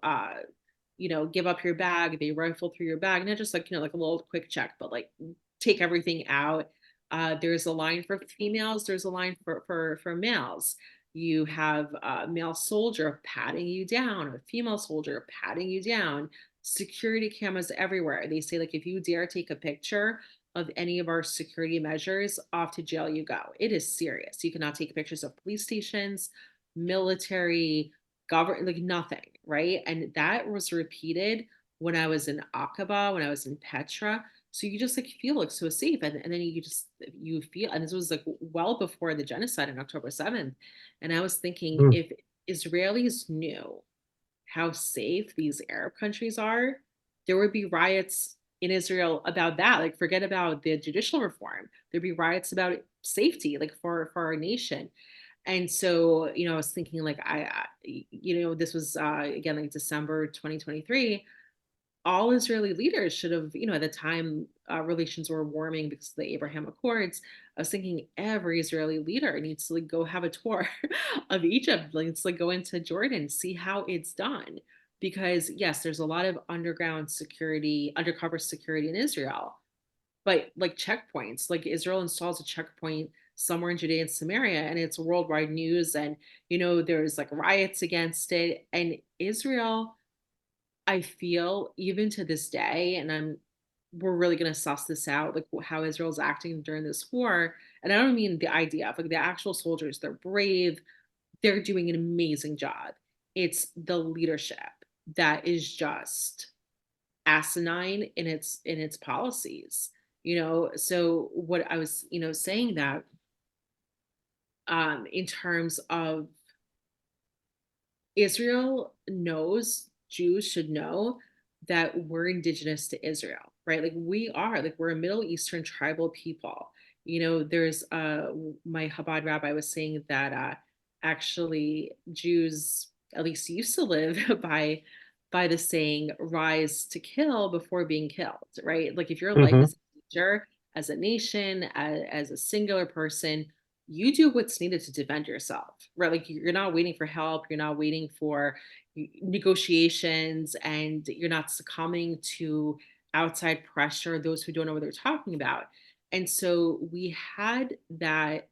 give up your bag. They rifle through your bag, not just like, like a little quick check, but like take everything out. There's a line for females, there's a line for males. You have a male soldier patting you down, a female soldier patting you down, security cameras everywhere. They say like if you dare take a picture of any of our security measures, off to jail you go. It is serious. You cannot take pictures of police stations, military, government, like nothing, right? And that was repeated when I was in Aqaba, when I was in Petra. So you just like feel like so safe. And then you feel, and this was like well before the genocide on October 7th. And I was thinking if Israelis knew how safe these Arab countries are, there would be riots in Israel about that. Like forget about the judicial reform. There'd be riots about safety, like for our nation. And so, I was thinking like this was again like December 2023. All Israeli leaders should have, at the time relations were warming because of the Abraham Accords. I was thinking every Israeli leader needs to like go have a tour of Egypt. Like, let's like go into Jordan, see how it's done. Because yes, there's a lot of underground security, undercover security in Israel, but like checkpoints, like Israel installs a checkpoint somewhere in Judea and Samaria, and it's worldwide news. And there's like riots against it. And Israel, I feel even to this day, and we're really going to suss this out, like how Israel's acting during this war. And I don't mean the IDF, like the actual soldiers. They're brave. They're doing an amazing job. It's the leadership that is just asinine in its policies. So what I was saying that in terms of Israel knows, Jews should know that we're indigenous to Israel, right? Like we are, like we're a Middle Eastern tribal people. There's my Chabad rabbi was saying that actually Jews at least used to live by the saying rise to kill before being killed, right? Like if your life Hmm. is in danger as a nation, as a singular person, you do what's needed to defend yourself, right? Like you're not waiting for help, you're not waiting for negotiations, and you're not succumbing to outside pressure, those who don't know what they're talking about. And so we had that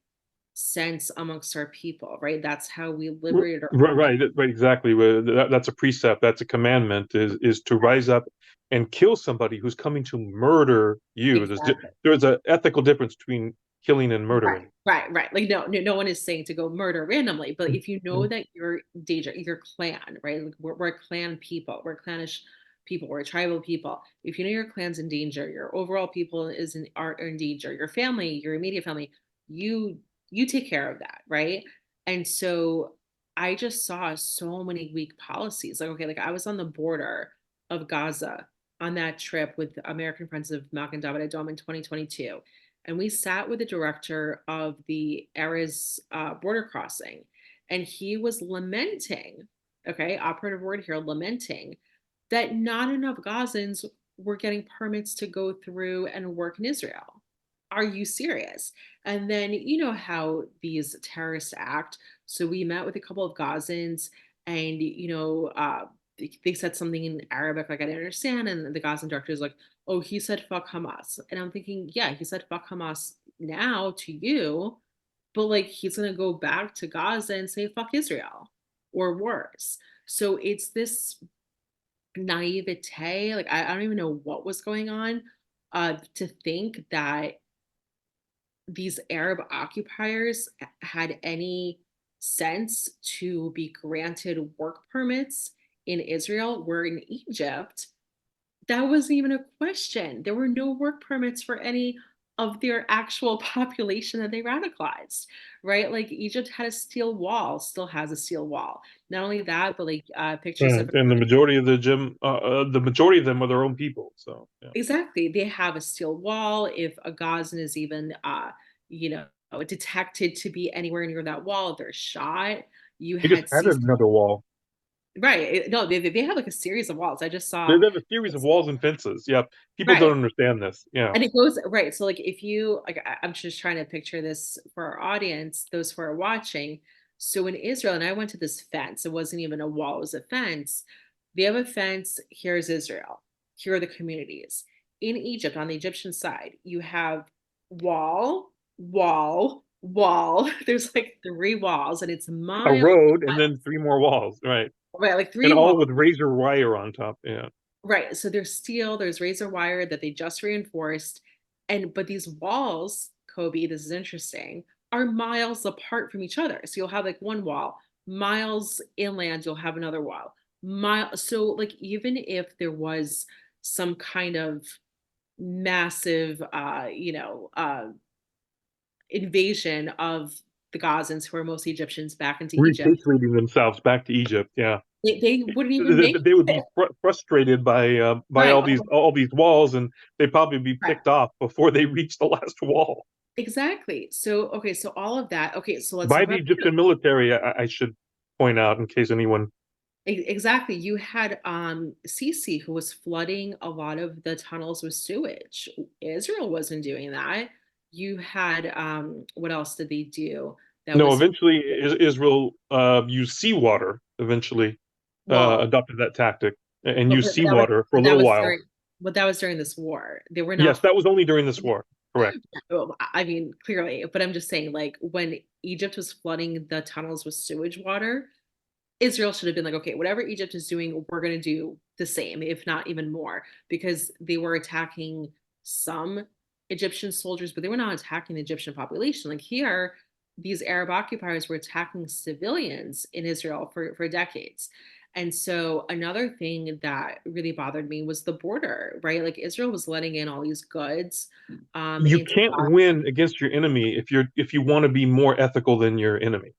sense amongst our people, right? That's how we liberated our Right, right, right, exactly. That's a precept. That's a commandment. Is to rise up and kill somebody who's coming to murder you. exactly. There's an ethical difference between killing and Right, murdering. right, right. Like no one is saying to go murder randomly, but if you know Mhm. that your danger, your clan, right? Like we're a clan people, we're clannish people, we're tribal people. If you know your clan's in danger, your overall people are in danger, your family, your immediate family, you you take care of that, right? And so I just saw so many weak policies. Like okay, like I was on the border of Gaza on that trip with American Friends of Malcolm David Adom in 2022, and we sat with the director of the Erez border crossing, and he was lamenting, okay, operative word here, lamenting that not enough Gazans were getting permits to go through and work in Israel. Are you serious? And then you know how these terrorists act. So we met with a couple of Gazans, and they said something in Arabic like I didn't understand, and the Gazan director is like, "Oh, he said fuck Hamas," and I'm thinking, yeah, he said fuck Hamas now to you, but like he's gonna go back to Gaza and say fuck Israel or worse. So it's this naivete. Like I don't even know what was going on, to think that these Arab occupiers had any sense to be granted work permits in Israel, where in Egypt, that wasn't even a question. There were no work permits for any of their actual population that they radicalized, right? Like Egypt had a steel wall, still has a steel wall. Not only that, but like pictures Right. of And the majority of them are their own people. So yeah, exactly. They have a steel wall. If a Gazan is even, you know, detected to be anywhere near that wall, they're shot. You they just had added CC, another wall. right? No, they have like a series of walls. I just They saw, have a series of walls and fences. Yep, people don't right. understand this. Yeah, And it goes right. So, like, if you like, I'm just trying to picture this for our audience, those who are watching. So, in Israel, and I went to this fence. It wasn't even a wall; it was a fence. They have a fence. Here's Israel. Here are the communities. In Egypt, on the Egyptian side, you have wall, wall, wall. There's like three walls, and it's a miles, road and then three more walls. Right, right? Like and three all walls. with razor wire on top. Yeah, Right, so there's steel, there's razor wire that they just reinforced, and but these walls, Kobe, this is interesting, are miles apart from each other. So you'll have like one wall, miles inland, you'll have another wall. So like even if there was some kind of massive invasion of the Gazans who are mostly Egyptians back into Egypt, repatriating themselves back to Egypt. Yeah, they wouldn't even make they would be it. frustrated by Right. all these walls, and they'd probably be Right. picked off before they reach the last wall Exactly. So, okay, so all of that. Okay, so let's talk by the about Egyptian military. I should point out in case anyone. exactly. You had Sisi who was flooding a lot of the tunnels with sewage. Israel wasn't doing that. You had what else did they do? That No, was eventually Israel used seawater. Eventually, well, adopted that tactic and used seawater for a but that little was while. during but that was during this war. They were Yes, not that was only during this war. Correct. well, I mean, clearly, but I'm just saying, like, when Egypt was flooding the tunnels with sewage water, Israel should have been like, okay, whatever Egypt is doing, we're going to do the same, if not even more, because they were attacking some Egyptian soldiers, but they were not attacking the Egyptian population. Like here, these Arab occupiers were attacking civilians in Israel for decades. And so another thing that really bothered me was the border, right? Like Israel was letting in all these goods You into can't win against your enemy if you want to be more ethical than your enemy.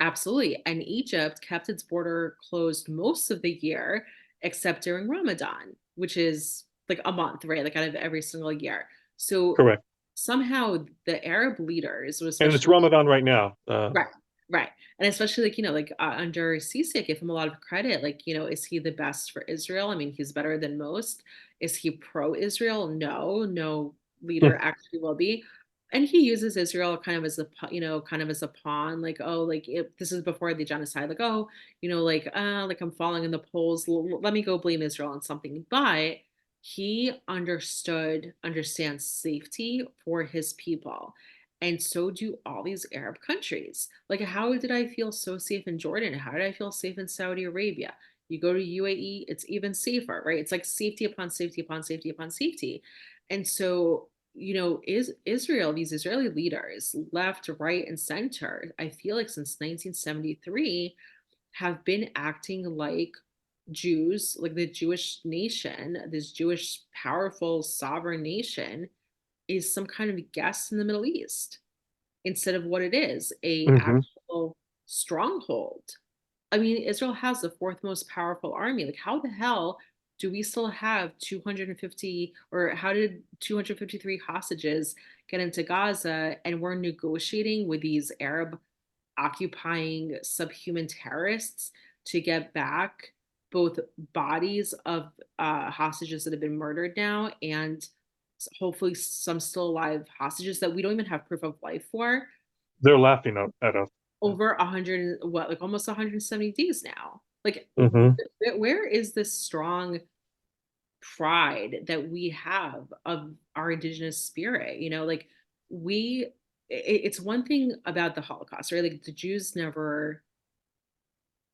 absolutely. And Egypt kept its border closed most of the year, except during Ramadan, which is like a month, right? Like out of every single year. So Correct. somehow the Arab leaders, And it's especially Ramadan right now. right, right, and especially like under Sisi, I give him a lot of credit. Like is he the best for Israel? I mean, he's better than most. Is he pro-Israel? No, no leader actually will be. And he uses Israel kind of as kind of as a pawn, like, oh, like this is before the genocide, like, oh, like I'm falling in the polls. Let me go blame Israel on something. But he understands safety for his people, and so do all these Arab countries. Like, how did I feel so safe in Jordan? How did I feel safe in Saudi Arabia? You go to UAE, it's even safer, right? It's like safety upon safety upon safety upon safety. And so, is Israel, these Israeli leaders, left, right, and center, I feel like since 1973, have been acting like Jews, like the Jewish nation, this Jewish powerful sovereign nation, is some kind of guest in the Middle East instead of what it is, a Hmm. actual stronghold. I mean, Israel has the fourth most powerful army. Like, how the hell do we still have 250, or how did 253 hostages get into Gaza, and we're negotiating with these Arab occupying subhuman terrorists to get back both bodies of hostages that have been murdered now, and hopefully some still alive hostages that we don't even have proof of life for, They're laughing at us. over 100, what, like almost 170 days now. Like Hmm. where is this strong pride that we have of our indigenous spirit? Like we it's one thing about the Holocaust, right? Like the Jews never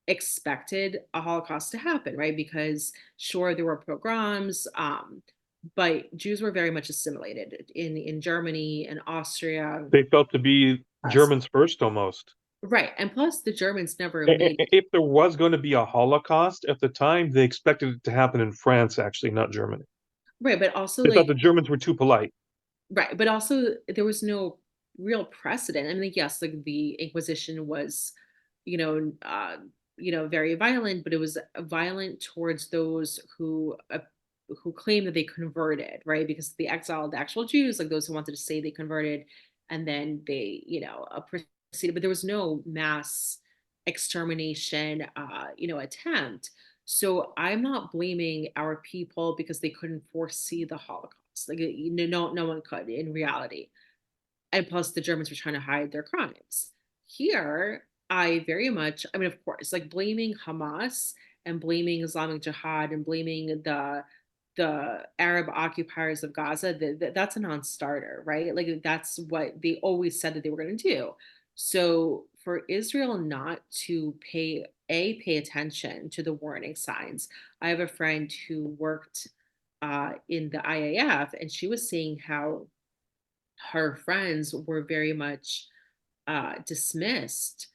expected a Holocaust to happen, right? Because sure, there were pogroms, but Jews were very much assimilated in Germany and Austria. They felt to be Us. Germans first almost. Right, and plus the Germans never made If there was going to be a Holocaust at the time, they expected it to happen in France, actually, not Germany. right, but also They thought the like Germans were too polite. right, but also there was no real precedent. I mean, like, yes, like the Inquisition was, you know, very violent, but it was violent towards those who claimed that they converted, right? Because they exiled the actual Jews, like those who wanted to say they converted, and then they, proceeded. But there was no mass extermination, attempt. So I'm not blaming our people because they couldn't foresee the Holocaust. Like no one could in reality. And plus the Germans were trying to hide their crimes. Here, I very much, I mean, of course, like blaming Hamas and blaming Islamic Jihad and blaming the Arab occupiers of Gaza, that's a non-starter, right? Like that's what they always said that they were going to do. So for Israel not to pay attention to the warning signs, I have a friend who worked in the IAF, and she was saying how her friends were very much dismissed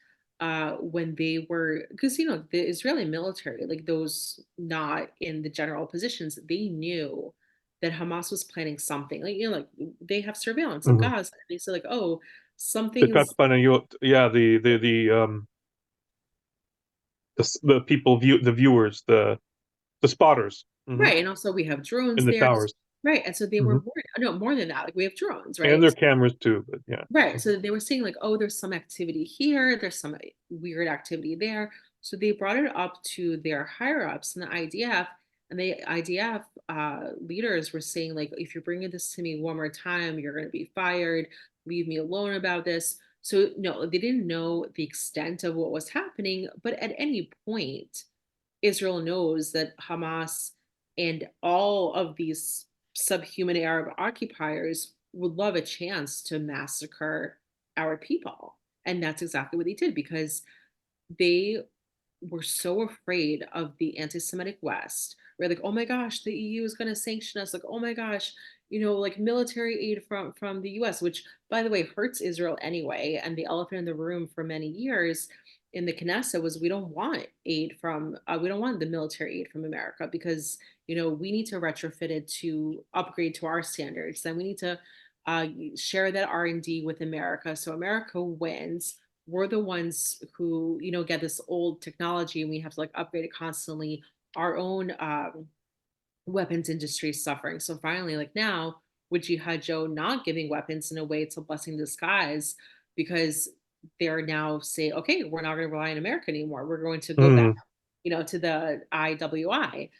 when they were, because the Israeli military, like those not in the general positions, they knew that Hamas was planning something. Like like they have surveillance of Mhm. Gaza. They said like, oh, The something's Katzpanayot, yeah, the people the viewers, the spotters, right, and also we have in drones the there, towers. right? And so they were Hmm. warned. No, more than that, like we have drones, And right? their cameras too, but yeah. Right. Mhm. So they were saying like, oh, there's some activity here, there's some weird activity there. So they brought it up to their higher ups in the IDF, and the IDF leaders were saying like, if you're bringing this to me one more time, you're going to be fired. Leave me alone about this. So no, they didn't know the extent of what was happening, but at any point, Israel knows that Hamas and all of these subhuman Arab occupiers would love a chance to massacre our people. And that's exactly what they did because they were so afraid of the anti-Semitic West. We're like, oh my gosh, the EU is going to sanction us. Like, oh my gosh, like military aid from the US, which by the way hurts Israel anyway. And the elephant in the room for many years in the Knesset was we don't want aid from we don't want the military aid from America because we need to retrofit it to upgrade to our standards. Then we need to share that R&D with America so America wins. We're the ones who get this old technology and we have to like upgrade it constantly. Our own weapons industry is suffering. So finally, like now with Jihad Joe not giving weapons in a way, it's a blessing in disguise because they're now saying, okay, we're not going to rely on America anymore, we're going to go back Mm. to the IWI.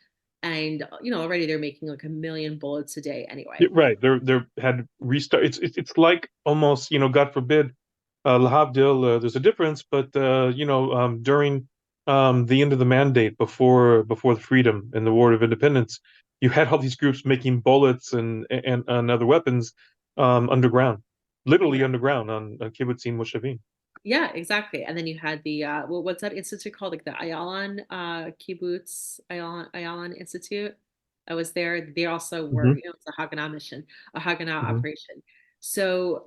And already they're making like 1 million bullets a day Yeah, anyway. right. They're had restart. It's like almost, God forbid, Lahavdil, there's a difference, but during the end of the mandate, before the freedom and the War of Independence, you had all these groups making bullets and other weapons underground, literally underground on Kibbutzim Moshavim. Yeah, exactly. And then you had the what's that institute called? Like the Ayalon Kibbutz Ayalon Institute. I was there. They also were, Hmm. it's a Haganah mission, a Haganah Hmm. operation. So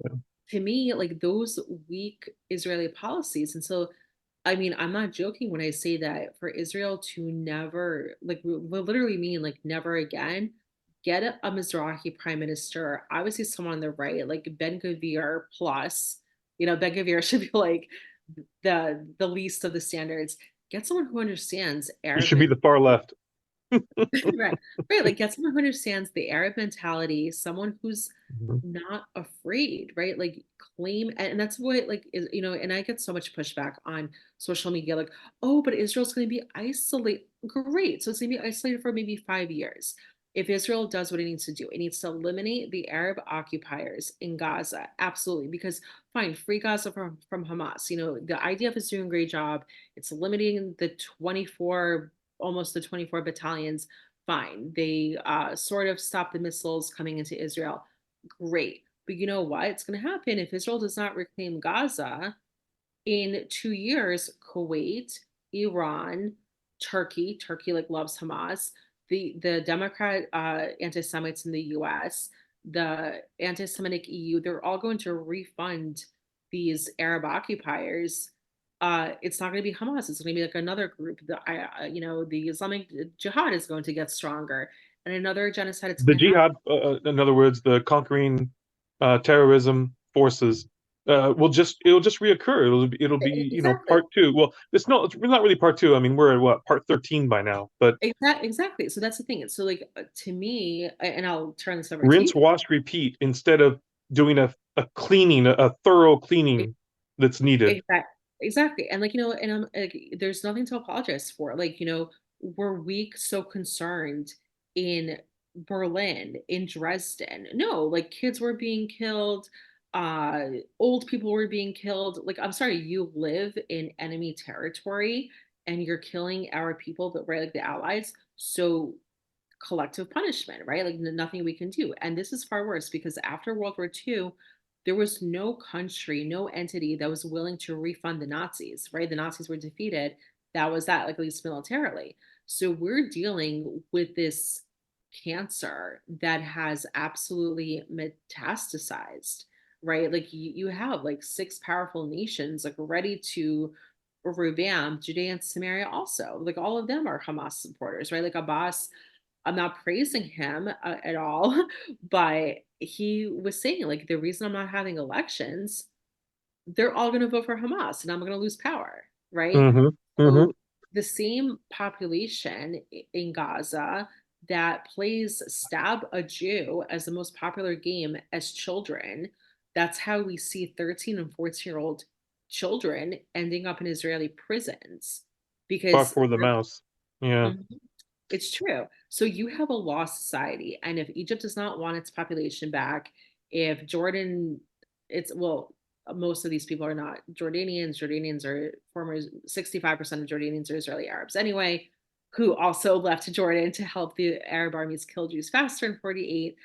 to me, like those weak Israeli policies, and so I mean, I'm not joking when I say that for Israel to never, like, we literally mean like never again, get a Mizrahi prime minister, obviously someone on the right, like Ben Gvir plus, Ben Gvir should be like the least of the standards. Get someone who understands It Arab should be the far left. right. Right. Like get someone who understands the Arab mentality, someone who's Mhm. not afraid, right? Like claim and that's what like is and I get so much pushback on social media, like, oh, but Israel's gonna be isolated. Great. So it's gonna be isolated for maybe 5 years. If Israel does what it needs to do, it needs to eliminate the Arab occupiers in Gaza. Absolutely. Because fine, free Gaza from Hamas. The IDF is doing a great job. It's eliminating the 24 almost the 24 battalions. Fine. They sort of stop the missiles coming into Israel. Great. But you know what? It's going to happen if Israel does not reclaim Gaza in 2 years. Kuwait, Iran, Turkey like loves Hamas. the Democrat anti-Semites in the US, the anti-Semitic EU, they're all going to refund these Arab occupiers. It's not going to be Hamas. It's going to be like another group. The Islamic Jihad is going to get stronger, and another genocide is The going to happen. jihad, in other words, the conquering terrorism forces, it'll just reoccur. It'll be Exactly. part two. Well, it's not really part two. I mean, we're at what, part 13 by now, but Exactly. So that's the thing. So, like, to me, and I'll turn this over to you. rinse, wash, repeat instead of doing a cleaning, a thorough cleaning that's needed. Exactly. And like, and I'm like, there's nothing to apologize for. Like, we're weak, so concerned in Berlin, in Dresden. No, like kids were being killed, uh, old people were being killed. Like, I'm sorry, you live in enemy territory and you're killing our people, but right, like the allies. So collective punishment, right? Like nothing we can do. And this is far worse because after World War II, there was no country, no entity that was willing to refund the Nazis, right? The Nazis were defeated. That was that, like at least militarily. So we're dealing with this cancer that has absolutely metastasized, right? Like you have like six powerful nations like ready to revamp Judea and Samaria also. Like all of them are Hamas supporters, right? Like Abbas, I'm not praising him at all, but he was saying like the reason I'm not having elections, they're all going to vote for Hamas and I'm going to lose power, right? Hmm. Hmm. So the same population in Gaza that plays stab a Jew as the most popular game as children, that's how we see 13 and 14-year-old children ending up in Israeli prisons Fought because for the mouse. Yeah. Mhm. It's true. So you have a lost society, and if Egypt does not want its population back, if Jordan, it's well, most of these people are not Jordanians. Jordanians are former 65% of Jordanians are Israeli Arabs anyway, who also left to Jordan to help the Arab armies kill Jews faster in 48.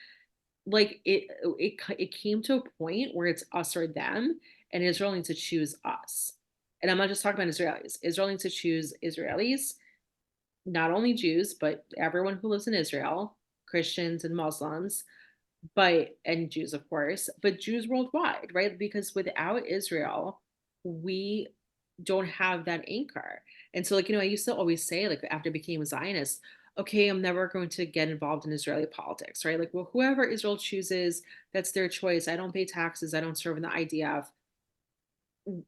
Like it came to a point where it's us or them, and Israel needs to choose us. And I'm not just talking about Israelis. Israel needs to choose Israelis, not only Jews, but everyone who lives in Israel, Christians and Muslims, and Jews, of course, but Jews worldwide, right? Because without Israel, we don't have that anchor. And so, like, I used to always say, like, after I became a Zionist, okay, I'm never going to get involved in Israeli politics, right? Like, well, whoever Israel chooses, that's their choice. I don't pay taxes. I don't serve in the IDF.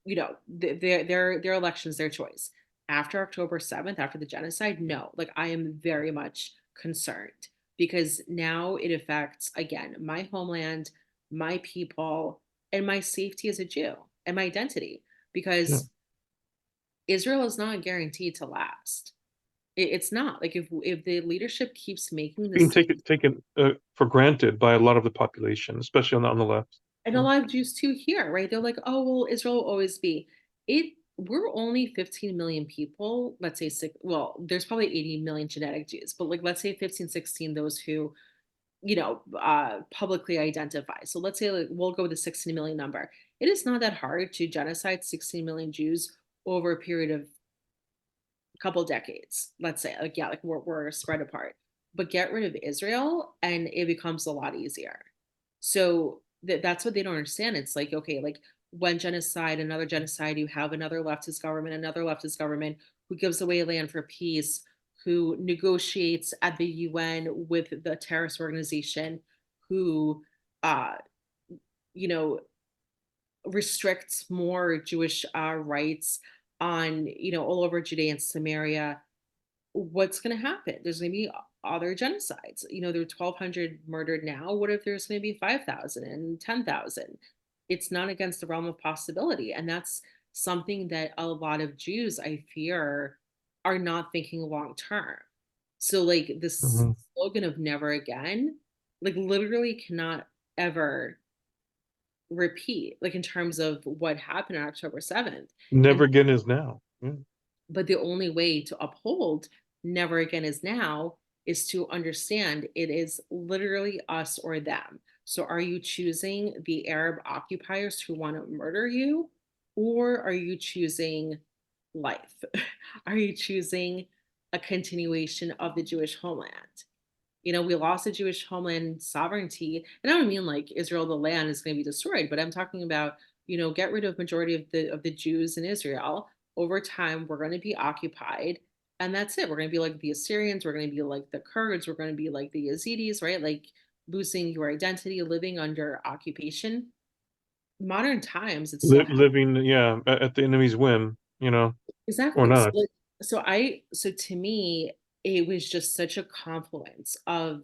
Their elections, their choice. After October 7th, after the genocide, no, like I am very much concerned because now it affects again my homeland, my people, and my safety as a Jew and my identity Yeah. because Israel is not guaranteed to last. It's not like if the leadership keeps making the Being same. taken for granted by a lot of the population, especially on the left. And a Yeah. lot of Jews too here, right? They're like, oh, well, Israel will always be. We're only 15 million people, let's say six, well, there's probably 80 million genetic Jews, but like let's say 15, 16, those who, publicly identify. So let's say like we'll go with the 16 million number. It is not that hard to genocide 16 million Jews over a period of couple decades, let's say. Like, yeah, like we're spread apart. But get rid of Israel and it becomes a lot easier. So that's what they don't understand. It's like, okay, like one genocide, another genocide, you have another leftist government who gives away land for peace, who negotiates at the UN with the terrorist organization, who uh, you know, restricts more Jewish rights on, all over Judea and Samaria. What's going to happen? There's going to be other genocides. There are 1,200 murdered now. What if there's going to be 5,000 and 10,000? It's not against the realm of possibility. And that's something that a lot of Jews, I fear, are not thinking long term. So, like, this Hmm. slogan of never again, like, literally cannot ever repeat, like, in terms of what happened on October 7th. Never And again is now. Yeah. but the only way to uphold never again is now is to understand it is literally us or them. So are you choosing the Arab occupiers who want to murder you? Or are you choosing life? Are you choosing a continuation of the Jewish homeland. We lost the Jewish homeland sovereignty. And I don't mean like Israel, the land is going to be destroyed, but I'm talking about, get rid of majority of the Jews in Israel. Over time, we're going to be occupied. And that's it. We're going to be like the Assyrians. We're going to be like the Kurds. We're going to be like the Yazidis, right? Like losing your identity, living under occupation. Modern times, it's still happening. Living, yeah, at the enemy's whim, or Exactly. not. So to me, it was just such a confluence of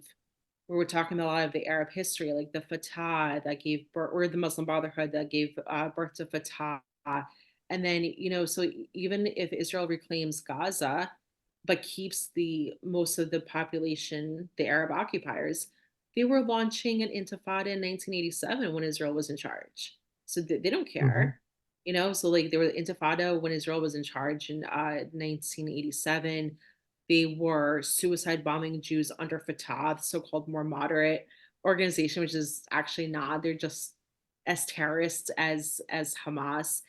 where we're talking about a lot of the Arab history, like the Fatah that gave birth, or the Muslim Brotherhood that gave birth to Fatah. And then, so even if Israel reclaims Gaza, but keeps the most of the population, the Arab occupiers, they were launching an intifada in 1987 when Israel was in charge. So they don't Hmm. care, So like there was intifada when Israel was in charge in 1987. They were suicide bombing Jews under Fatah, the so-called more moderate organization, which is actually not. They're just as terrorists as Hamas.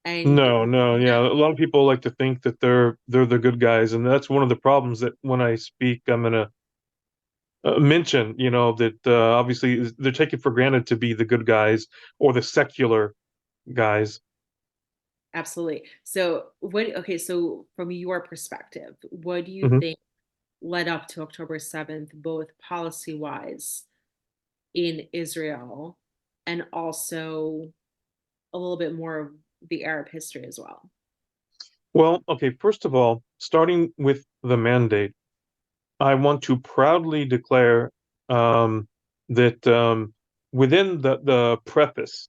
And No, no, yeah. A lot of people like to think that they're the good guys, and that's one of the problems that when I speak, I'm gonna mention, that obviously they're taken for granted to be the good guys or the secular guys. absolutely. So okay, so from your perspective, what do you Hmm. think led up to October 7th, both policy wise in Israel and also a little bit more of the Arab history as well? Well, okay, first of all, starting with the mandate, I want to proudly declare that within the preface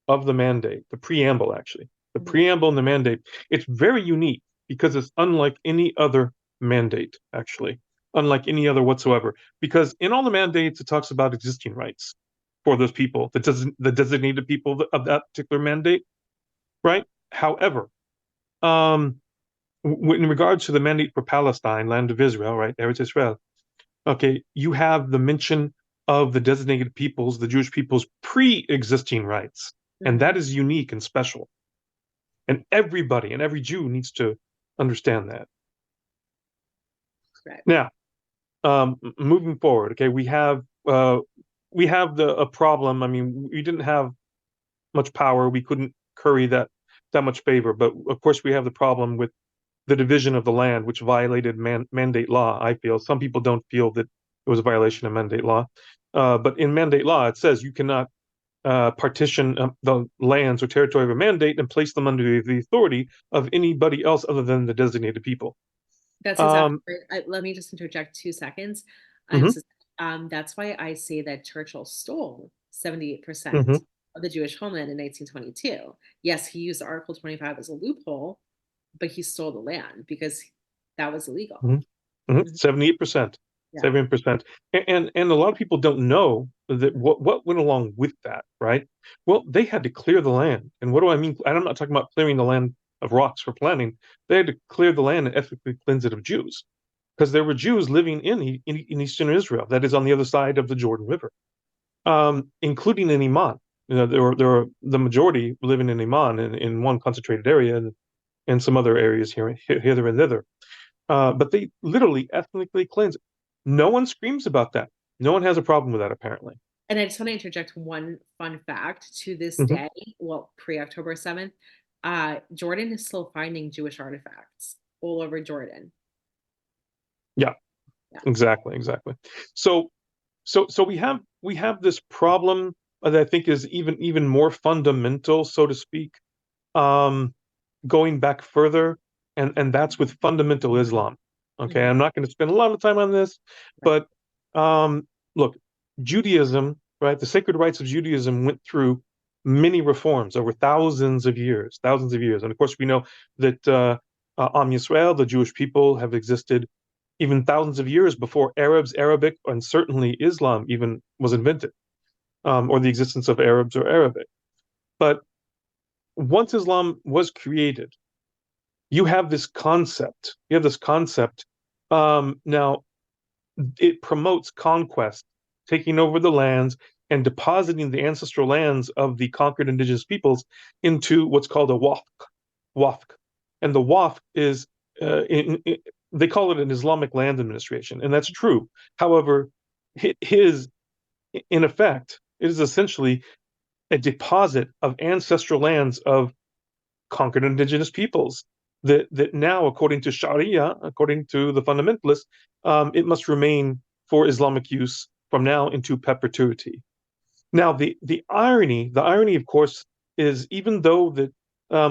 of the mandate, the preamble actually, the Mhm. preamble and the mandate, it's very unique because it's unlike any other mandate, actually, unlike any other whatsoever. Because in all the mandates, it talks about existing rights for those people, the designated people of that particular mandate, right? However, um, in regards to the mandate for Palestine, land of Israel, right, Eretz Israel, okay, you have the mention of the designated peoples, the Jewish people's pre-existing rights, and that Mhm. is unique and special. And everybody and every Jew needs to understand that. Right. Now, moving forward, okay, we have the a problem. I mean, we didn't have much power. We couldn't curry that much favor. But of course, we have the problem with the division of the land, which violated mandate law. I feel some people don't feel that it was a violation of mandate law, but in mandate law, it says you cannot partition the lands or territory of a mandate and place them under the authority of anybody else other than the designated people. That's exactly Um, right. Let me just interject 2 seconds. I'm mhm, so, that's why I say that Churchill stole 78% mhm, of the Jewish homeland in 1922. Yes, he used Article 25 as a loophole, but he stole the land because that was illegal. mhm, mhm, Mhm. 78%, Yeah. 70%. And a lot of people don't know that Mhm. what went along with that, right? Well, they had to clear the land. And what do I mean? I'm not talking about clearing the land of rocks for planting. They had to clear the land and ethnically cleanse it of Jews because there were Jews living in eastern Israel, that is on the other side of the Jordan River, including in Iman. There were the majority living in Iman in one concentrated area and some other areas hither and thither. But they literally ethnically cleanse it. No one screams about that. No one has a problem with that, apparently. And I just want to interject one fun fact to this Hmm. day, well, pre October 7th, Jordan is still finding Jewish artifacts all over Jordan. Yeah, Yeah. exactly, exactly. So, so we have this problem that I think is even more fundamental, so to speak, um, going back further, and that's with fundamental Islam. Okay, Mhm. I'm not going to spend a lot of time on this, Right. but look, Judaism, right? The sacred rites of Judaism went through many reforms over thousands of years, and of course we know that Am Yisrael, the Jewish people, have existed even thousands of years before Arabs, Arabic, and certainly Islam even was invented, or the existence of Arabs or Arabic. But once Islam was created, you have this concept. You have this concept. Now, it promotes conquest, taking over the lands and depositing the ancestral lands of the conquered indigenous peoples into what's called a wafq. Wafq. And the wafq is they call it an Islamic land administration, and that's true. However, his in effect, it is essentially a deposit of ancestral lands of conquered indigenous peoples that now, according to Sharia, according to the fundamentalists, it must remain for Islamic use from now into perpetuity. Now, the irony, of course, is even though that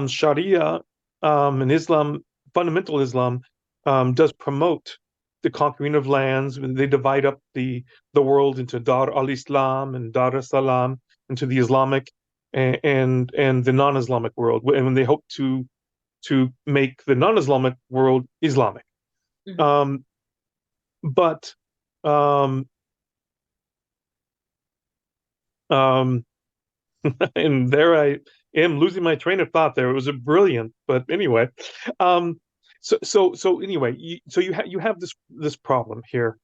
Sharia and Islam, fundamental Islam, does promote the conquering of lands. They divide up the world into Dar al-Islam and Dar al-Salam, into the Islamic and the non-Islamic world, and when they hope to make the non-Islamic world Islamic. Mhm. Um, but um, um, and there I am losing my train of thought there. It was a brilliant, but anyway. Um, so anyway, you have this problem here,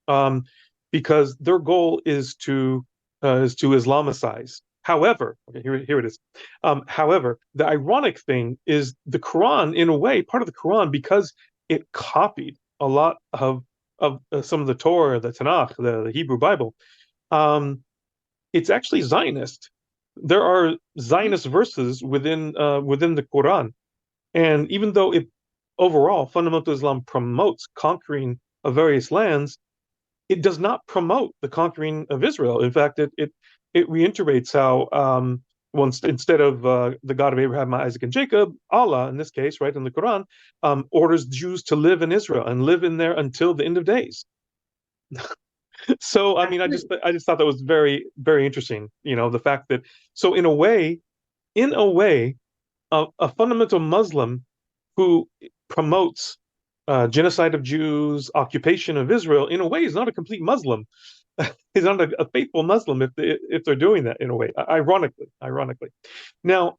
because their goal is to Islamicize. However, okay, here it is. However, the ironic thing is the Quran, in a way, part of the Quran, because it copied a lot of some of the Torah, the Tanakh, the Hebrew Bible. Um, it's actually Zionist. There are Mhm. Zionist verses within the Quran, and even though it overall fundamental Islam promotes conquering of various lands, it does not promote the conquering of Israel. In fact, it reiterates how once instead of the God of Abraham, Isaac, and Jacob, Allah in this case, right in the Quran, orders Jews to live in Israel and live in there until the end of days. So I mean, Actually, I just thought that was very very interesting. You know, the fact that so in a way, a fundamental Muslim who promotes genocide of Jews, occupation of Israel, in a way, is not a complete Muslim. He's not a faithful Muslim if they're doing that in a way. Ironically. Now,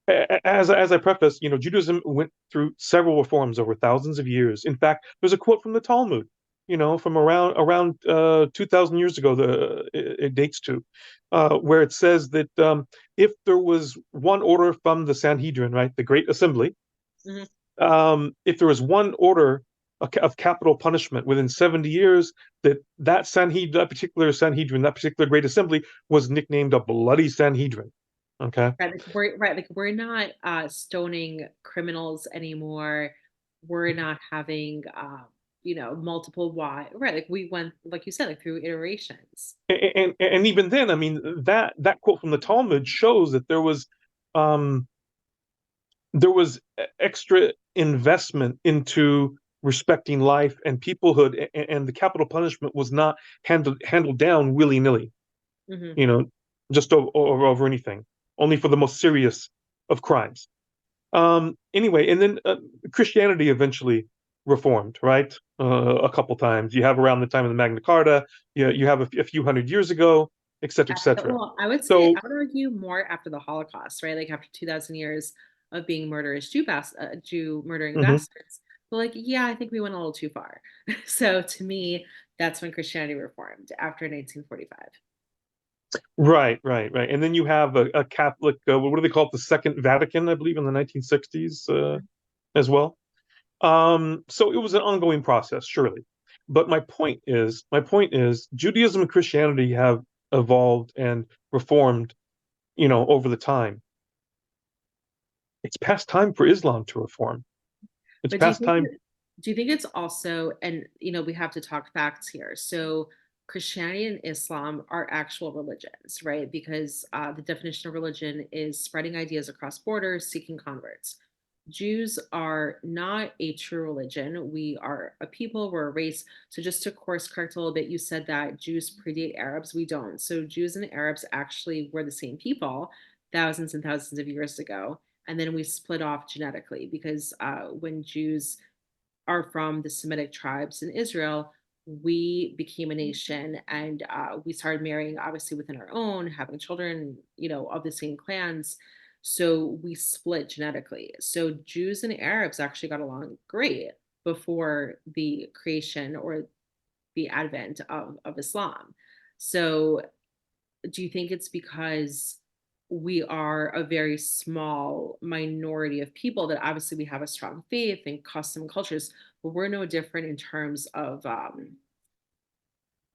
as I preface, you know, Judaism went through several reforms over thousands of years. In fact, there's a quote from the Talmud, you know, from around 2,000 years ago. It dates to where it says that if there was one order from the Sanhedrin, right, the Great Assembly, mhm. if there was one order of capital punishment within 70 years, that particular Sanhedrin, that particular Great Assembly, was nicknamed a bloody Sanhedrin. Okay. Like we're not stoning criminals anymore. We're not having multiple why right. Like we went, like you said, like through iterations. And even then, I mean, that quote from the Talmud shows that um, there was extra investment into respecting life and peoplehood, and the capital punishment was not handled down willy nilly. Hmm. You know, just over anything, only for the most serious of crimes. Anyway, and then Christianity eventually reformed, right? A couple times. You have around the time of the Magna Carta. You have a few hundred years ago, et cetera, et cetera. Well, I would say So, I would argue more after the Holocaust, right? Like after 2,000 years of being murderous Jew murdering mhm. bastards. But like, yeah, I think we went a little too far. So to me, that's when Christianity reformed after 1945. Right. And then you have a Catholic, what do they call it? The Second Vatican, I believe, in the 1960s as well. So it was an ongoing process, surely. But my point is, Judaism and Christianity have evolved and reformed, you know, over the time. It's past time for Islam to reform. It's But do you past think time. that, do you think it's also, and we have to talk facts here. So Christianity and Islam are actual religions, right? Because the definition of religion is spreading ideas across borders, seeking converts. Jews are not a true religion. We are a people, we're a race. So just to course correct a little bit, you said that Jews predate Arabs. We don't. So Jews and Arabs actually were the same people thousands and thousands of years ago, and then we split off genetically because when Jews are from the Semitic tribes in Israel, we became a nation and we started marrying, obviously within our own, having children, of the same clans. So we split genetically. So Jews and Arabs actually got along great before the creation or the advent of Islam. So do you think it's because we are a very small minority of people that obviously we have a strong faith and custom and cultures, but we're no different in terms of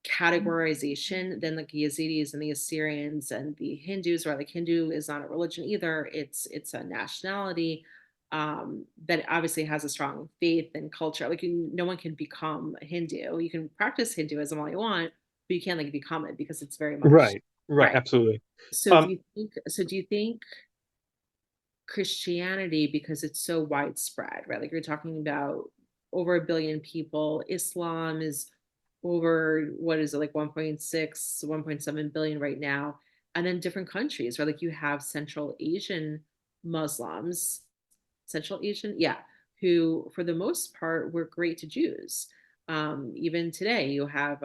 categorization than like the Yazidis and the Assyrians and the Hindus, or like Hindu is not a religion either. It's a nationality that obviously has a strong faith and culture. Like no one can become a Hindu. You can practice Hinduism all you want, but you can't like become it because it's very much Right, right, right. absolutely. So Um, do you think Christianity, because it's so widespread, right? Like you're talking about over 1 billion people. Islam is over, what is it, like 1.6, 1.7 billion right now. And then different countries, right? Like you have Central Asian Muslims, Central Asian, yeah, who for the most part were great to Jews. Even today, you have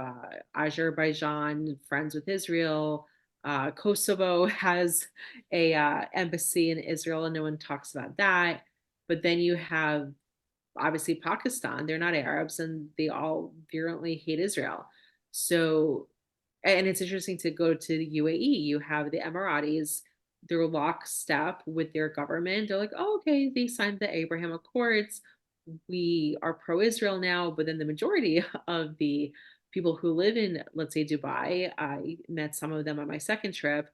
Azerbaijan, friends with Israel. Kosovo has a embassy in Israel, and no one talks about that. But then you have obviously Pakistan. They're not Arabs, and they all virulently hate Israel. So, and it's interesting to go to the UAE. You have the Emiratis. They're lockstep with their government. They're like, oh, okay, they signed the Abraham Accords. We are pro-Israel now, but then the majority of the people who live in, let's say, Dubai, I met some of them on my second trip.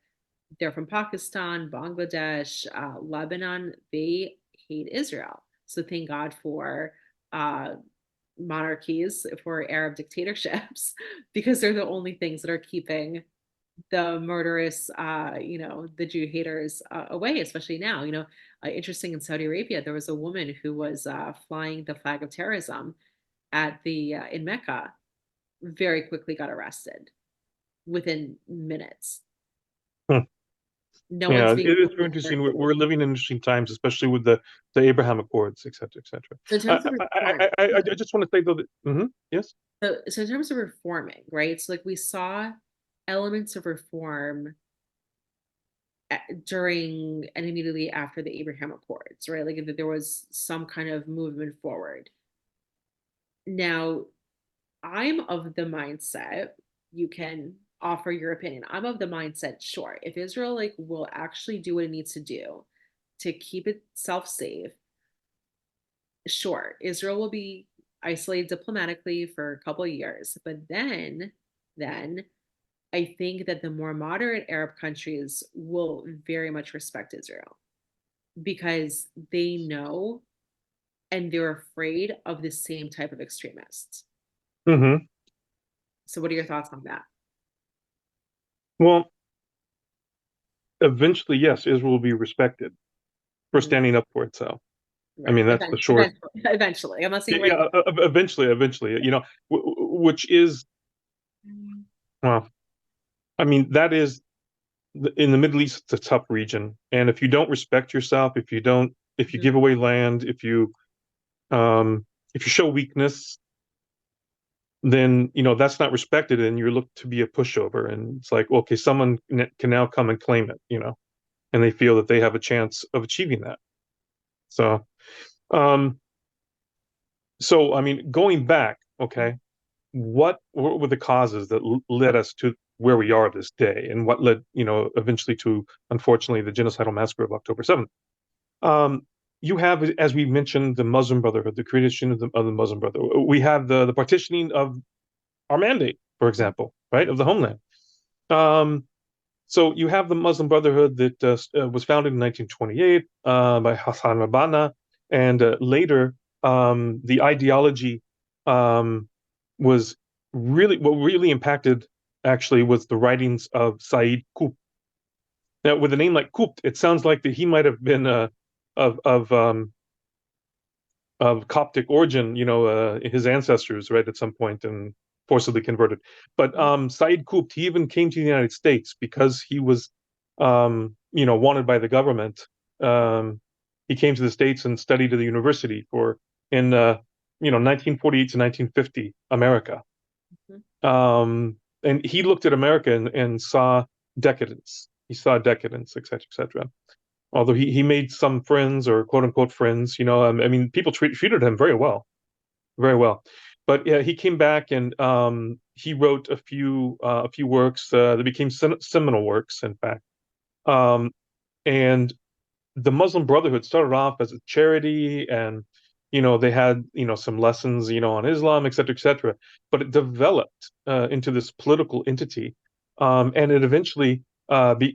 They're from Pakistan, Bangladesh, Lebanon. They hate Israel. So thank God for uh, monarchies, for Arab dictatorships, because they're the only things that are keeping the murderous, the Jew haters away, especially now. Interesting, in Saudi Arabia, there was a woman who was flying the flag of terrorism at the in Mecca, very quickly got arrested within minutes. hmm, No yeah, one's it being is pulled very over. interesting. We're living in interesting times, especially with the Abraham Accords, et cetera, et cetera. So in terms of reform, I just want to say though that yes. so in terms of reforming, right? So like we saw elements of reform during and immediately after the Abraham Accords, right? Like that there was some kind of movement forward. Now, I'm of the mindset, you can offer your opinion. I'm of the mindset, sure, if Israel like will actually do what it needs to do to keep itself safe, sure, Israel will be isolated diplomatically for a couple of years, but then I think that the more moderate Arab countries will very much respect Israel because they know and they're afraid of the same type of extremists. Hmm. So, what are your thoughts on that? Well, eventually, yes, Israel will be respected for Mhm. standing up for itself. I Right. mean, that's the short. Eventually, eventually. I'm not saying right Yeah, eventually, which is, now. well, I mean, that is in the Middle East, it's a tough region, and if you don't respect yourself, if you Mhm. give away land, um, if you show weakness, then that's not respected, and you're looked to be a pushover. And it's like, okay, someone can now come and claim it, and they feel that they have a chance of achieving that. So, um, I mean, going back, okay, what were the causes that led us to where we are this day, and what led, eventually to, unfortunately, the genocidal massacre of October 7th? Um, you have, as we mentioned, the Muslim Brotherhood, the creation of the Muslim Brotherhood. We have the partitioning of our mandate, for example, right, of the homeland. Um, so you have the Muslim Brotherhood that was founded in 1928 by Hassan Rabana, and later the ideology um, was what really impacted actually was the writings of Said Qutb. Now, with a name like Qutb, it sounds like that he might have been of of um, of Coptic origin, his ancestors, right, at some point and forcibly converted. But Said Qutb, he even came to the United States because he was, wanted by the government. He came to the States and studied at the university in 1948 to 1950 America. Mhm. And he looked at America and saw decadence. He saw decadence, et cetera, et cetera. Although he made some friends or quote unquote friends, I mean, people treated him very well, very well. But yeah, he came back and he wrote a few works that became seminal works, in fact. And the Muslim Brotherhood started off as a charity, and they had some lessons on Islam, et cetera, et cetera. But it developed into this political entity, and it eventually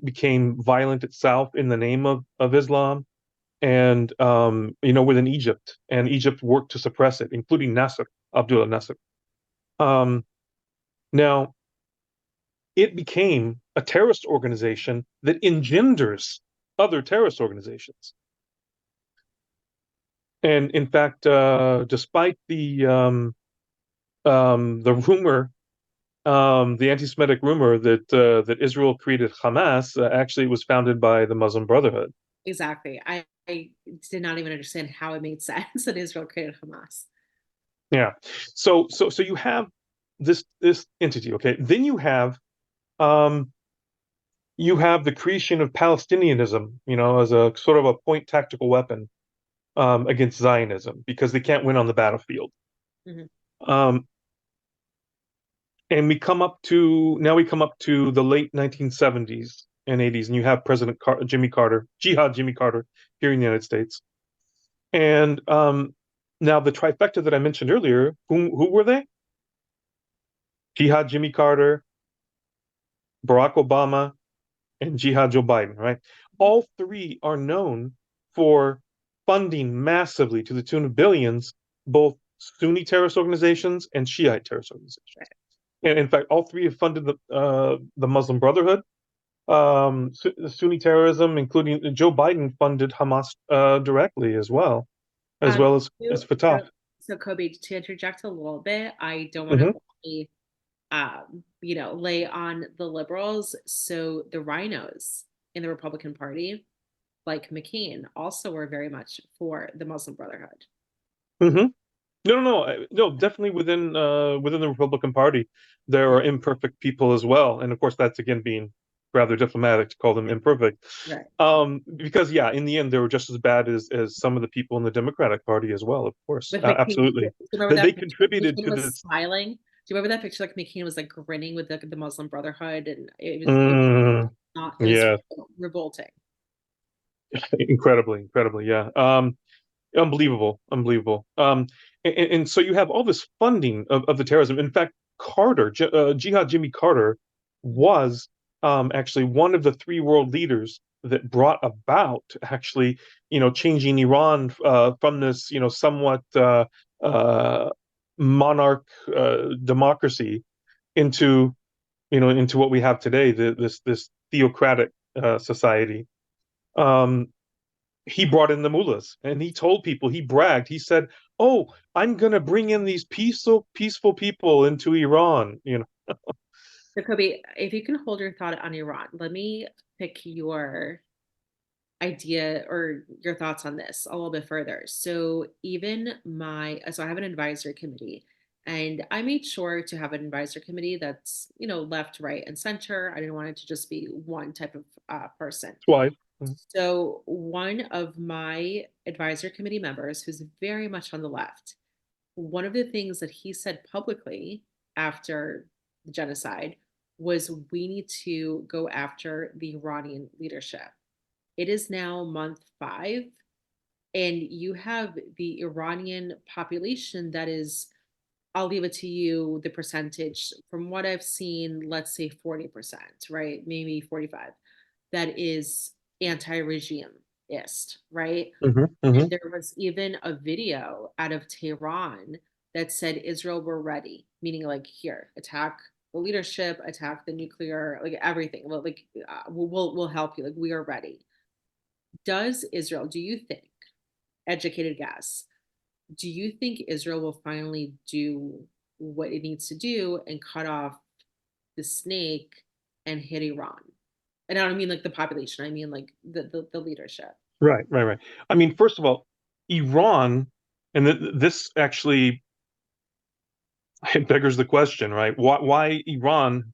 became violent itself in the name of Islam, and within Egypt, and Egypt worked to suppress it, including Nasser, Abdullah Nasser. Um, Now, it became a terrorist organization that engenders other terrorist organizations. And in fact, despite the rumor, the anti-Semitic rumor that Israel created Hamas, actually it was founded by the Muslim Brotherhood. Exactly. I did not even understand how it made sense that Israel created Hamas. Yeah. So you have this entity, okay? Then um, you have the creation of Palestinianism, as a sort of a point tactical weapon against Zionism because they can't win on the battlefield. Mhm. Um, and we come up to the late 1970s and 80s, and you have Jimmy Carter, Jihad Jimmy Carter, here in the United States. And now the trifecta that I mentioned earlier, who were they? Jihad Jimmy Carter, Barack Obama, and Jihad Joe Biden, right? All three are known for funding massively to the tune of billions, both Sunni terrorist organizations and Shiite terrorist organizations. Right. And in fact, all three have funded the Muslim Brotherhood, Sunni terrorism, including Joe Biden funded Hamas directly as Um, well so, as Fatah. so Kobe, to interject a little bit, I don't want to Hmm. only, lay on the liberals. So the rhinos in the Republican Party, like McCain, also were very much for the Muslim Brotherhood. Hmm. No, definitely within the Republican Party, there are imperfect people as well, and of course, that's again being rather diplomatic to call them imperfect. Right. Because yeah, in the end, they were just as bad as some of the people in the Democratic Party as well. Of course, With McCain, do you absolutely, remember that that they picture? contributed McCain to was this. smiling. Do you remember that picture? Like McCain was like grinning with the Muslim Brotherhood, and it was Mm, not it was yeah, revolting. incredibly, yeah. Unbelievable, unbelievable. And so you have all this funding of the terrorism. In fact, Jihad Jimmy Carter Mhm. was actually one of the three world leaders that brought about actually, changing Iran from this, somewhat uh, monarch democracy into, into what we have today, this theocratic society. Um, he brought in the mullahs and he told people, he bragged, he said, "Oh, I'm going to bring in these peaceful people into Iran." So, Kobe, if you can hold your thought on Iran, let me pick your idea or your thoughts on this a little bit further. So I have an advisory committee, and I made sure to have an advisory committee that's, left, right, and center. I didn't want it to just be one type of person. Why? So one of my advisory committee members, who's very much on the left, one of the things that he said publicly after the genocide was we need to go after the Iranian leadership. It is now month 5, and you have the Iranian population that is, I'll leave it to you, the percentage. From what I've seen, let's say 40%, right? Maybe 45. That is anti-regimeist, right? Hmm. Hmm. And there was even a video out of Tehran that said Israel were ready, meaning like here, attack the leadership, attack the nuclear, like everything. Well, like we'll help you. Like we are ready. Does Israel? Do you think, educated guess, do you think Israel will finally do what it needs to do and cut off the snake and hit Iran? And I don't mean like the population. I mean like the leadership. Right. I mean, first of all, Iran, and this actually it beggars the question, right? Why Iran?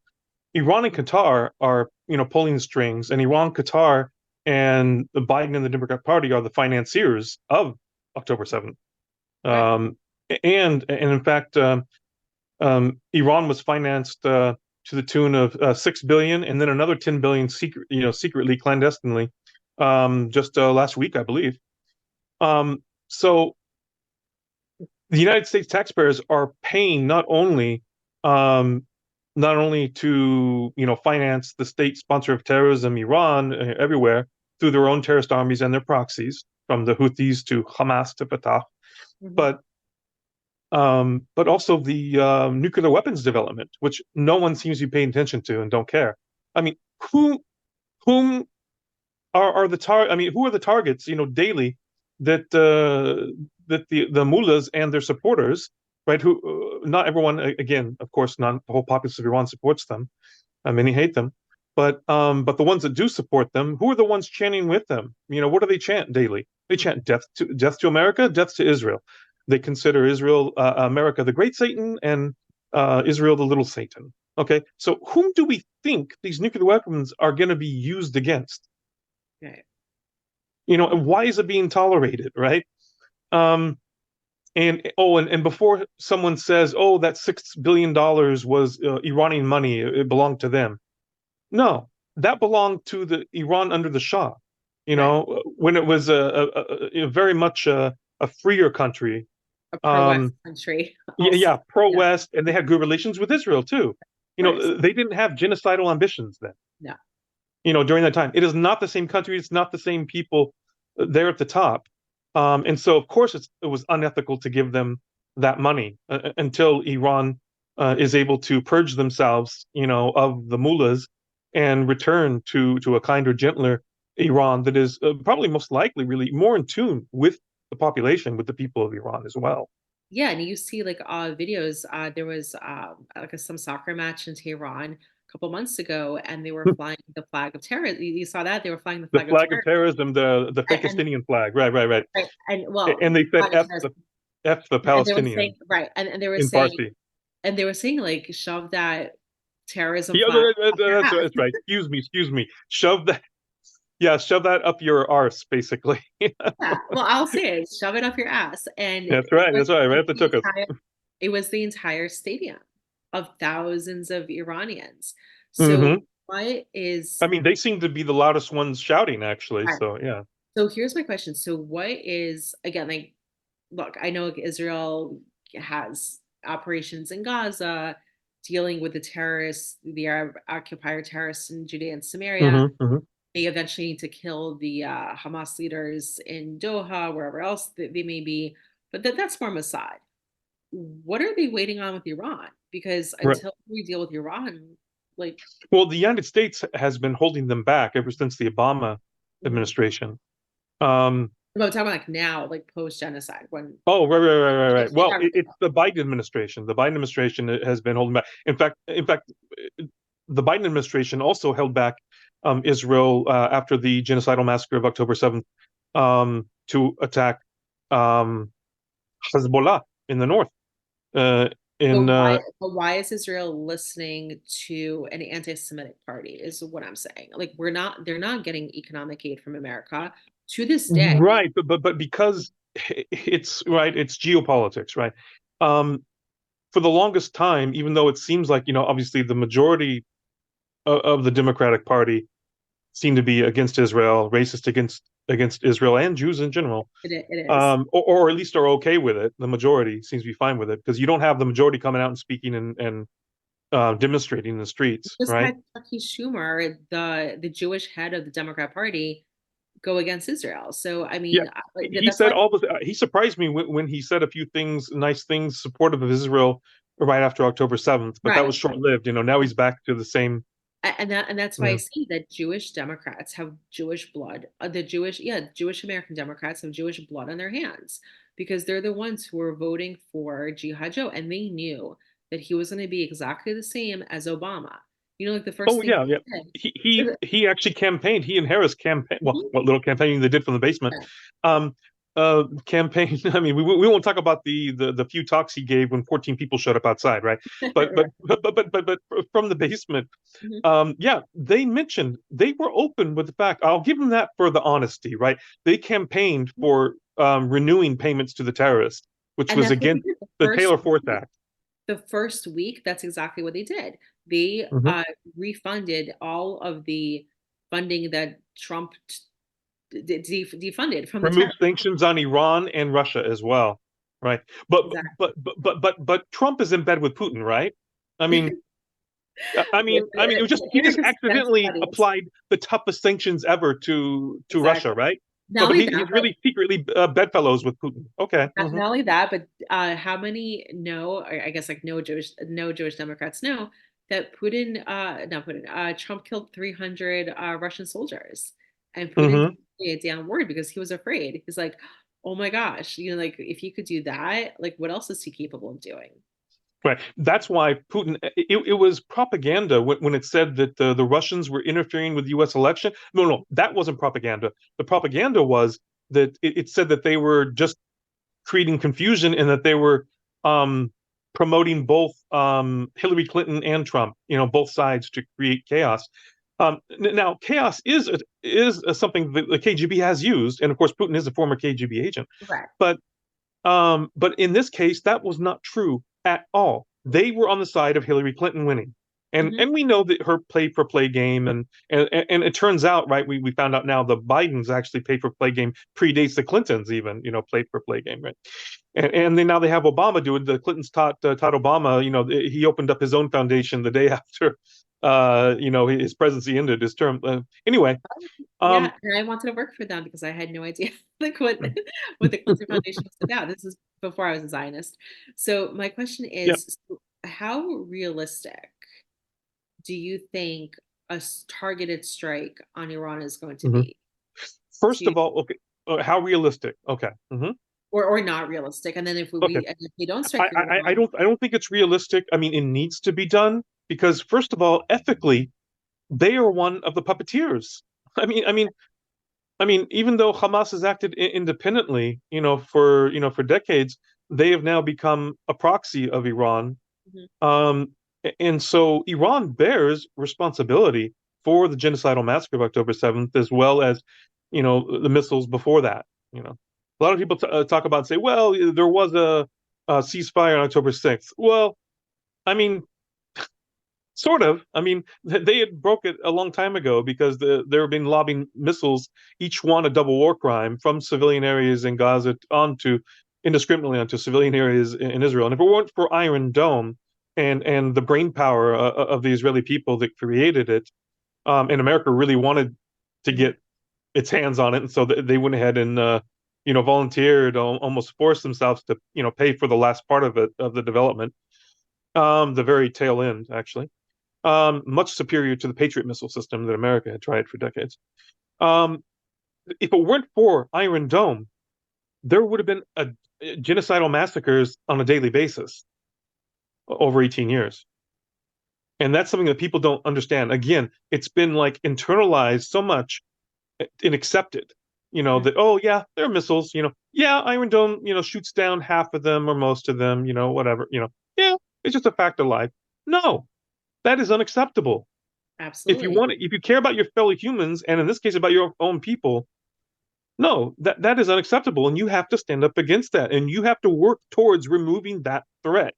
Iran and Qatar are, pulling the strings, and Iran, Qatar, and the Biden and the Democrat Party are the financiers of October 7th. Right. Um, and in fact, Iran was financed to the tune of 6 billion, and then another 10 billion secretly, clandestinely, just last week, I believe. So the United States taxpayers are paying um, not only to finance the state sponsor of terrorism, Iran, everywhere through their own terrorist armies and their proxies, from the Houthis to Hamas to Fatah, Mhm. but but also the nuclear weapons development, which no one seems to be paying attention to and don't care. I mean, whom are the I mean, who are the targets, daily that the mullahs and their supporters, right? Who not everyone, again, of course, not the whole populace of Iran supports them. Many hate them, but the ones that do support them, who are the ones chanting with them? What do they chant daily? They chant death to America, death to Israel. They consider Israel, America, the great Satan, and Israel, the little Satan. Okay, so whom do we think these nuclear weapons are going to be used against? Right. And why is it being tolerated, right? Um, and before someone says, "Oh, that $6 billion was Iranian money; it belonged to them," no, that belonged to the Iran under the Shah. Right. When it was a very much a freer country. A pro-West Um, country yeah, also. yeah, Yeah, of pro-West, and they had good relations with Israel too. course. They didn't have genocidal ambitions then. No. During that time. It is not the same country. It's not the same people there at the top. And so, of course, it was unethical to give them that money until Iran is able to purge themselves, of the mullahs and return to a kinder, gentler Iran that is probably most likely really more in tune with the population, with the people of Iran as well. Yeah, and you see like videos. There was like some soccer match in Tehran a couple months ago, and they were flying the flag of terror. You saw that they were flying the The flag of flag of terror, terrorism, the and Fakistinian flag, right, right, right. right, and well, And they said flag of terror, F the and they were saying Palestinians right, and they were in saying, Farsi. like shove that terrorism Yeah, flag up your that's right. ass. That's right. Excuse me. Shove that. Yeah, shove that up your arse, basically. Yeah, well, I'll say it, shove it up your ass, and That's right. That's right. Right up the tuchus. it was the entire stadium of thousands of Iranians. So Hmm. what I is mean, they seem to be the loudest ones shouting, actually. right, So yeah. so here's my question. So what is again, like, look, I know Israel has operations in Gaza dealing with the terrorists, the Arab occupier terrorists in Judea and Samaria. Hmm. Hmm. They eventually need to kill the Hamas leaders in Doha, wherever else they may be. But that's more Mossad. What are they waiting on with Iran? Because Right. until we deal with Iran, like, Well, the United States has been holding them back ever since the Obama mhm. administration. Um, No, I'm talking about like now, like post genocide, when oh, right, right, right, right, they right. kick Well, everything it's the Biden administration. The Biden administration has been holding back. In fact, the Biden administration also held back Israel after the genocidal massacre of October 7th to attack um, Hezbollah in the north. Uh, in But why is Israel listening to an anti-Semitic party? Is what I'm saying. Like they're not getting economic aid from America to this day. Right, but because it's right, it's geopolitics, right? Um, for the longest time, even though it seems like obviously the majority of the Democratic Party seem to be against Israel, racist against Israel and Jews in general, It is. or at least are okay with it. The majority seems to be fine with it because you don't have the majority coming out and speaking and demonstrating in the streets, Just right? had Chucky Schumer, the Jewish head of the Democrat Party, go against Israel. So I Yeah, mean, like he that's why said all the. He surprised me when he said a few things, nice things, supportive of Israel right after October 7th, but that right. was short lived. Now he's back to the same. And that's why I Mm. see that Jewish Democrats have Jewish blood. The Jewish American Democrats have Jewish blood on their hands because they're the ones who were voting for Jihad Joe, and they knew that he was going to be exactly the same as Obama. Like the first Oh thing yeah, yeah. he did. He actually campaigned. He and Harris campaign. Well, Mhm. what little campaigning they did from the basement. Yeah. Um, campaign. I mean, we won't talk about the few talks he gave when 14 people showed up outside, right? But but Right. but but but, but from the basement, Mhm. yeah, they mentioned they were open with the fact. I'll give them that for the honesty, right? They campaigned for renewing payments to the terrorists, which And was that's what they against did. the Taylor Fourth Act. The first week, that's exactly what they did. They Hmm. refunded all of the funding that Trump defunded from the Remove tariff. sanctions on Iran and Russia as well, right? Exactly. But Trump is in bed with Putin, right? I mean, it was just he Eric just is best accidentally buddies. applied the toughest sanctions ever to Russia, Exactly. right? Not So, but only that, he's but really secretly bedfellows with Putin. Okay. not only that, but how many know, or I guess like no Jewish Democrats know that not Putin, Trump killed 300 Russian soldiers, and Putin didn't Hmm. say a damn word because he was afraid. He's like, oh my gosh, like if you could do that, like what else is he capable of doing? Right. That's why Putin. It was propaganda when it said that the Russians were interfering with the U.S. election. No, no, that wasn't propaganda. The propaganda was that it said that they were just creating confusion and that they were um, promoting both Hillary Clinton and Trump, both sides to create chaos. Now, chaos is something that the KGB has used, and of course, Putin is a former KGB agent. Right. But but in this case, that was not true at all. They were on the side of Hillary Clinton winning. And Hmm. we know that her play for play game and it turns out, right, we found out now the Bidens actually pay for play game predates the Clintons even, play for play game, right? And then now they have Obama do it. The Clintons taught Obama, he opened up his own foundation the day after his presidency ended, his term. Anyway, Yeah, um and I wanted to work for them because I had no idea like what the Clinton Foundation was about. This is before I was a Zionist. So my question yeah. is, how realistic do you think a targeted strike on Iran is going to Mhm. be? First To of all, okay, how realistic? Okay. or not realistic? And then Okay. and if we don't I, strike I I Iran, don't think it's realistic. I mean, it needs to be done because first of all, ethically, they are one of the puppeteers. I mean, I mean, even though Hamas has acted independently, for decades, they have now become a proxy of Iran. mhm, Um, and so Iran bears responsibility for the genocidal massacre of October 7th, as well as, the missiles before that. A lot of people talk about say, well, there was a ceasefire on October 6th. Well, I mean, sort of. I mean, they had broke it a long time ago because there have been lobbing missiles, each one a double war crime, from civilian areas in Gaza onto indiscriminately onto civilian areas in Israel. And if it weren't for Iron Dome and the brain power of the Israeli people that created it, and America really wanted to mhm. get its hands on it, and so they went ahead and volunteered, almost forced themselves to pay for the last part of it of the development, the very tail end actually, much superior to the Patriot missile system that America had tried for decades. Um, if it weren't for Iron Dome, there would have been genocidal massacres on a daily basis over 18 years. And that's something that people don't understand. Again, it's been like internalized so much and accepted, that, oh, yeah, they're missiles, yeah, Iron Dome, shoots down half of them or most of them, whatever, yeah, it's just a fact of life. No, that is unacceptable. Absolutely. If you care about your fellow humans, and in this case about your own people, no, that is unacceptable, and you have to stand up against that, and you have to work towards removing that threat.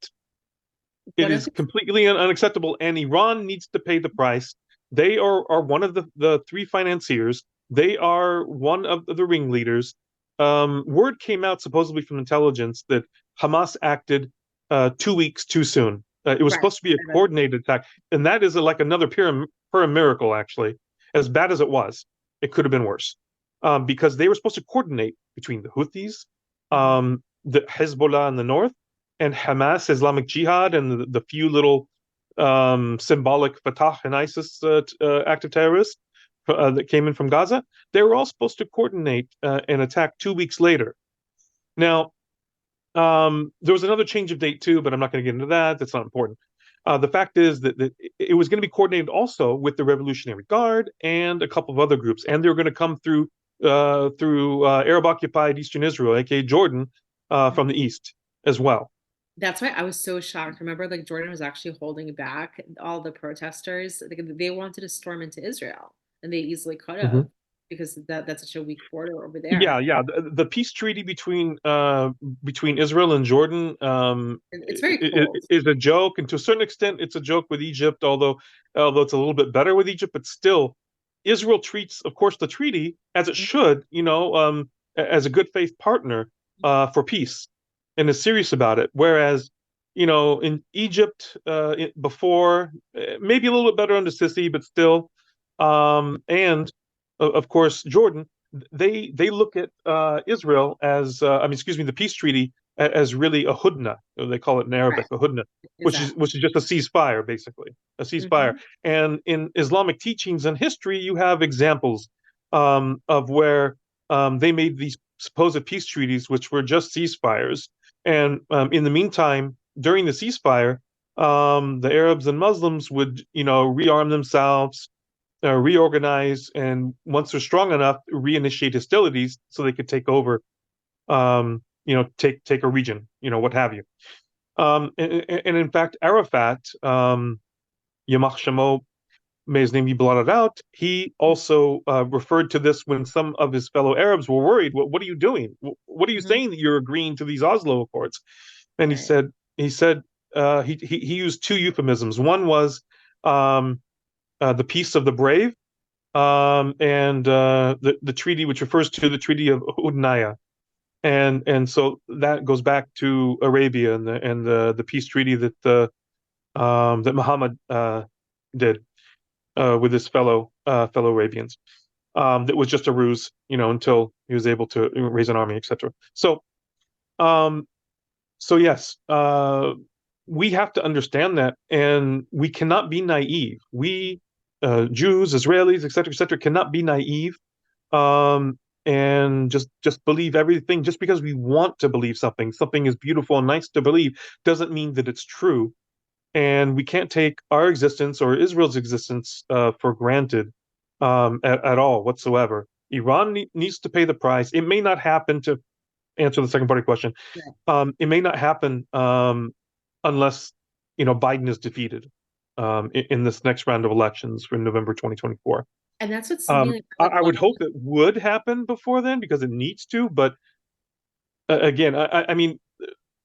It One of is the completely unacceptable, and Iran needs to pay the price. They are one of the three financiers. They are one of the ringleaders. Word came out supposedly from intelligence that Hamas acted 2 weeks too soon. It was right. supposed to be a coordinated attack, and that is like another pure miracle. Actually, as bad as it was, it could have been worse, because they were supposed to coordinate between the Houthis, Mhm. the Hezbollah in the north, and Hamas, Islamic Jihad, and the few little symbolic Fatah and ISIS active terrorists that came in from Gaza. They were all supposed to coordinate an attack 2 weeks later. Now, there was another change of date too, but I'm not going to get into that. That's not important. The fact is that it was going to be coordinated also with the Revolutionary Guard and a couple of other groups, and they were going to come through Arab occupied Eastern Israel, aka Jordan, from the east as well. That's why I was so shocked. Remember, like Jordan was actually holding back all the protesters. Like, they wanted to storm into Israel, and they easily could have Mhm. because that's such a weak border over there. Yeah, yeah. The peace treaty between Israel and Jordan It's very cold. is a joke, and to a certain extent, it's a joke with Egypt. Although it's a little bit better with Egypt, but still, Israel treats, of course, the treaty as it should, as a good faith partner for peace, and is serious about it. Whereas, in Egypt before, maybe a little bit better under Sisi, but still, and of course Jordan, they look at Israel as, excuse me, the peace treaty as really a hudna. They call it in Arabic Right. a hudna, which is Exactly. which is just a ceasefire, basically, a ceasefire. Hmm. And in Islamic teachings and history, you have examples of where they made these supposed peace treaties, which were just ceasefires. And in the meantime, during the ceasefire, the Arabs and Muslims would, rearm themselves, reorganize, and once they're strong enough, reinitiate hostilities so they could take over, take a region, what have you. And in fact, Arafat, Yamach Shamo, may his name be blotted out, he also referred to this when some of his fellow Arabs were worried. What are you doing? What are you Hmm. saying that you're agreeing to these Oslo Accords? And he Right. said, he said, he used two euphemisms. One was the peace of the brave, and the treaty, which refers to the Treaty of Udnaya. And so that goes back to Arabia and the peace treaty that Muhammad did with his fellow Arabians. That was just a ruse, until he was able to raise an army, etc. Um, so yes, we have to understand that, and we cannot be naive. We Jews, Israelis, etc., cannot be naive, and just believe everything just because we want to believe something. Something is beautiful and nice to believe doesn't mean that it's true, and we can't take our existence or Israel's existence for granted at all whatsoever. Iran needs to pay the price. It may not happen, to answer the second part of the question. Right. It may not happen unless Biden is defeated in this next round of elections for November 2024. And that's what's something like I would why. hope it would happen before then because it needs to. But again, I mean,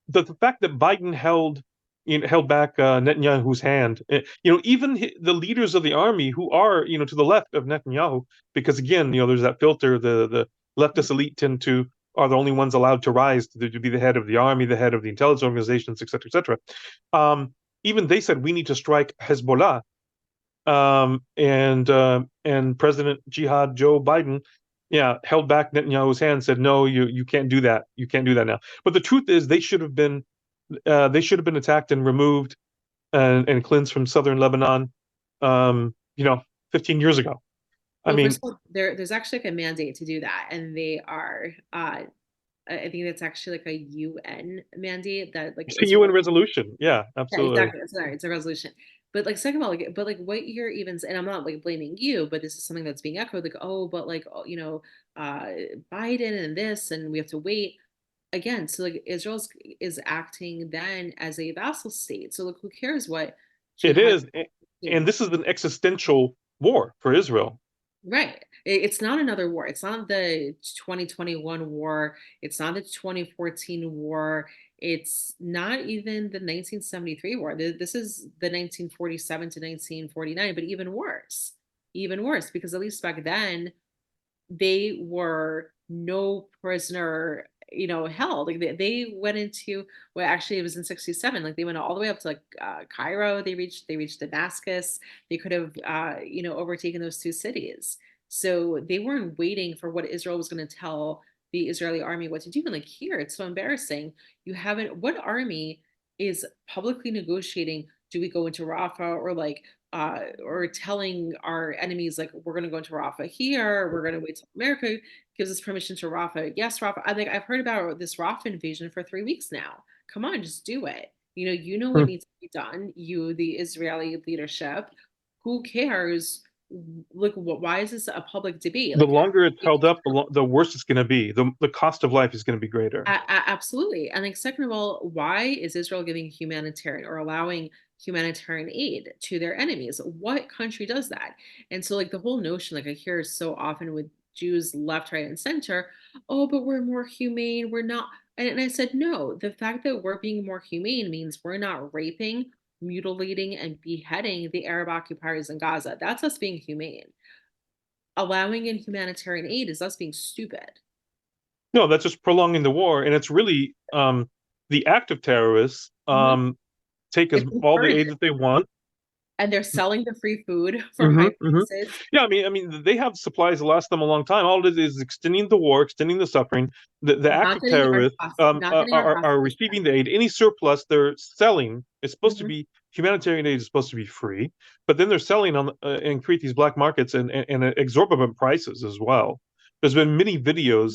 the fact that Biden held back Netanyahu's hand, even the leaders of the army who are to the left of Netanyahu, because again, there's that filter. The leftist elite tend to are the only ones allowed to rise to be the head of the army, the head of the intelligence organizations, etc., etc. Even they said we need to strike Hezbollah, and President Jihad Joe Biden, yeah, held back Netanyahu's hand, said, no, you can't do that. You can't do that now. But the truth is, they should have been attacked and removed and cleansed from southern Lebanon, um, you know, 15 years ago. I Well, first mean, of all, there's actually like a mandate to do that, and they are. I think that's actually like a UN mandate that like it's a UN Israel. resolution. Yeah, Yeah, absolutely. exactly. Sorry, it's a resolution. But like second of all, like but like what you're even and I'm not like blaming you, but this is something that's being echoed, like, oh, but like oh, uh Biden and this and we have to wait. Again, so like Israel's is acting then as a vassal state. So like who cares what It jihad is, and this is an existential war for Israel. right. It's not another war. It's not the 2021 war. It's not the 2014 war. It's not even the 1973 war. This is the 1947 to 1949, but even worse. Even worse, because at least back then they were no prisoner, held. Like they went into, well, actually it was in 67. Like they went all the way up to like Cairo. They reached Damascus. They could have overtaken those two cities. So they weren't waiting for what Israel was going to tell the Israeli army what to do. And like here, it's so embarrassing. You haven't, what army is publicly negotiating, do we go into Rafah, or telling our enemies like we're going to go into Rafah here, we're going to wait till America gives us permission to Rafah. Yes, Rafah. I think I've heard about this Rafah invasion for 3 weeks now. Come on, just do it. You know what Hmm. needs to be done. You, the Israeli leadership, who cares? Like, why is this a public debate? The Like, longer it's held up, the worse it's going to be. The cost of life is going to be greater. Absolutely. And like, second of all, why is Israel giving humanitarian or allowing humanitarian aid to their enemies? What country does that? And so, like, the whole notion, like, I hear so often with Jews left, right, and center, oh, but we're more humane. We're not. And I said, no, the fact that we're being more humane means we're not raping, mutilating, and beheading the Arab occupiers in Gaza. That's us being humane. allowing in humanitarian aid is us being stupid. No, that's just prolonging the war, and it's really the active terrorists Mhm. take as It's all the encouraging, aid that they want. and they're selling the free food for Hmm. high hmm prices, Yeah, I mean, they have supplies that last them a long time. All it is extending the war, extending the suffering. The not active getting our terrorists not getting our are hostages back. receiving the aid. Any surplus they're selling is supposed to Mhm. be humanitarian aid is supposed to be free, but then they're selling on and create these black markets and at exorbitant prices as well. There's been many videos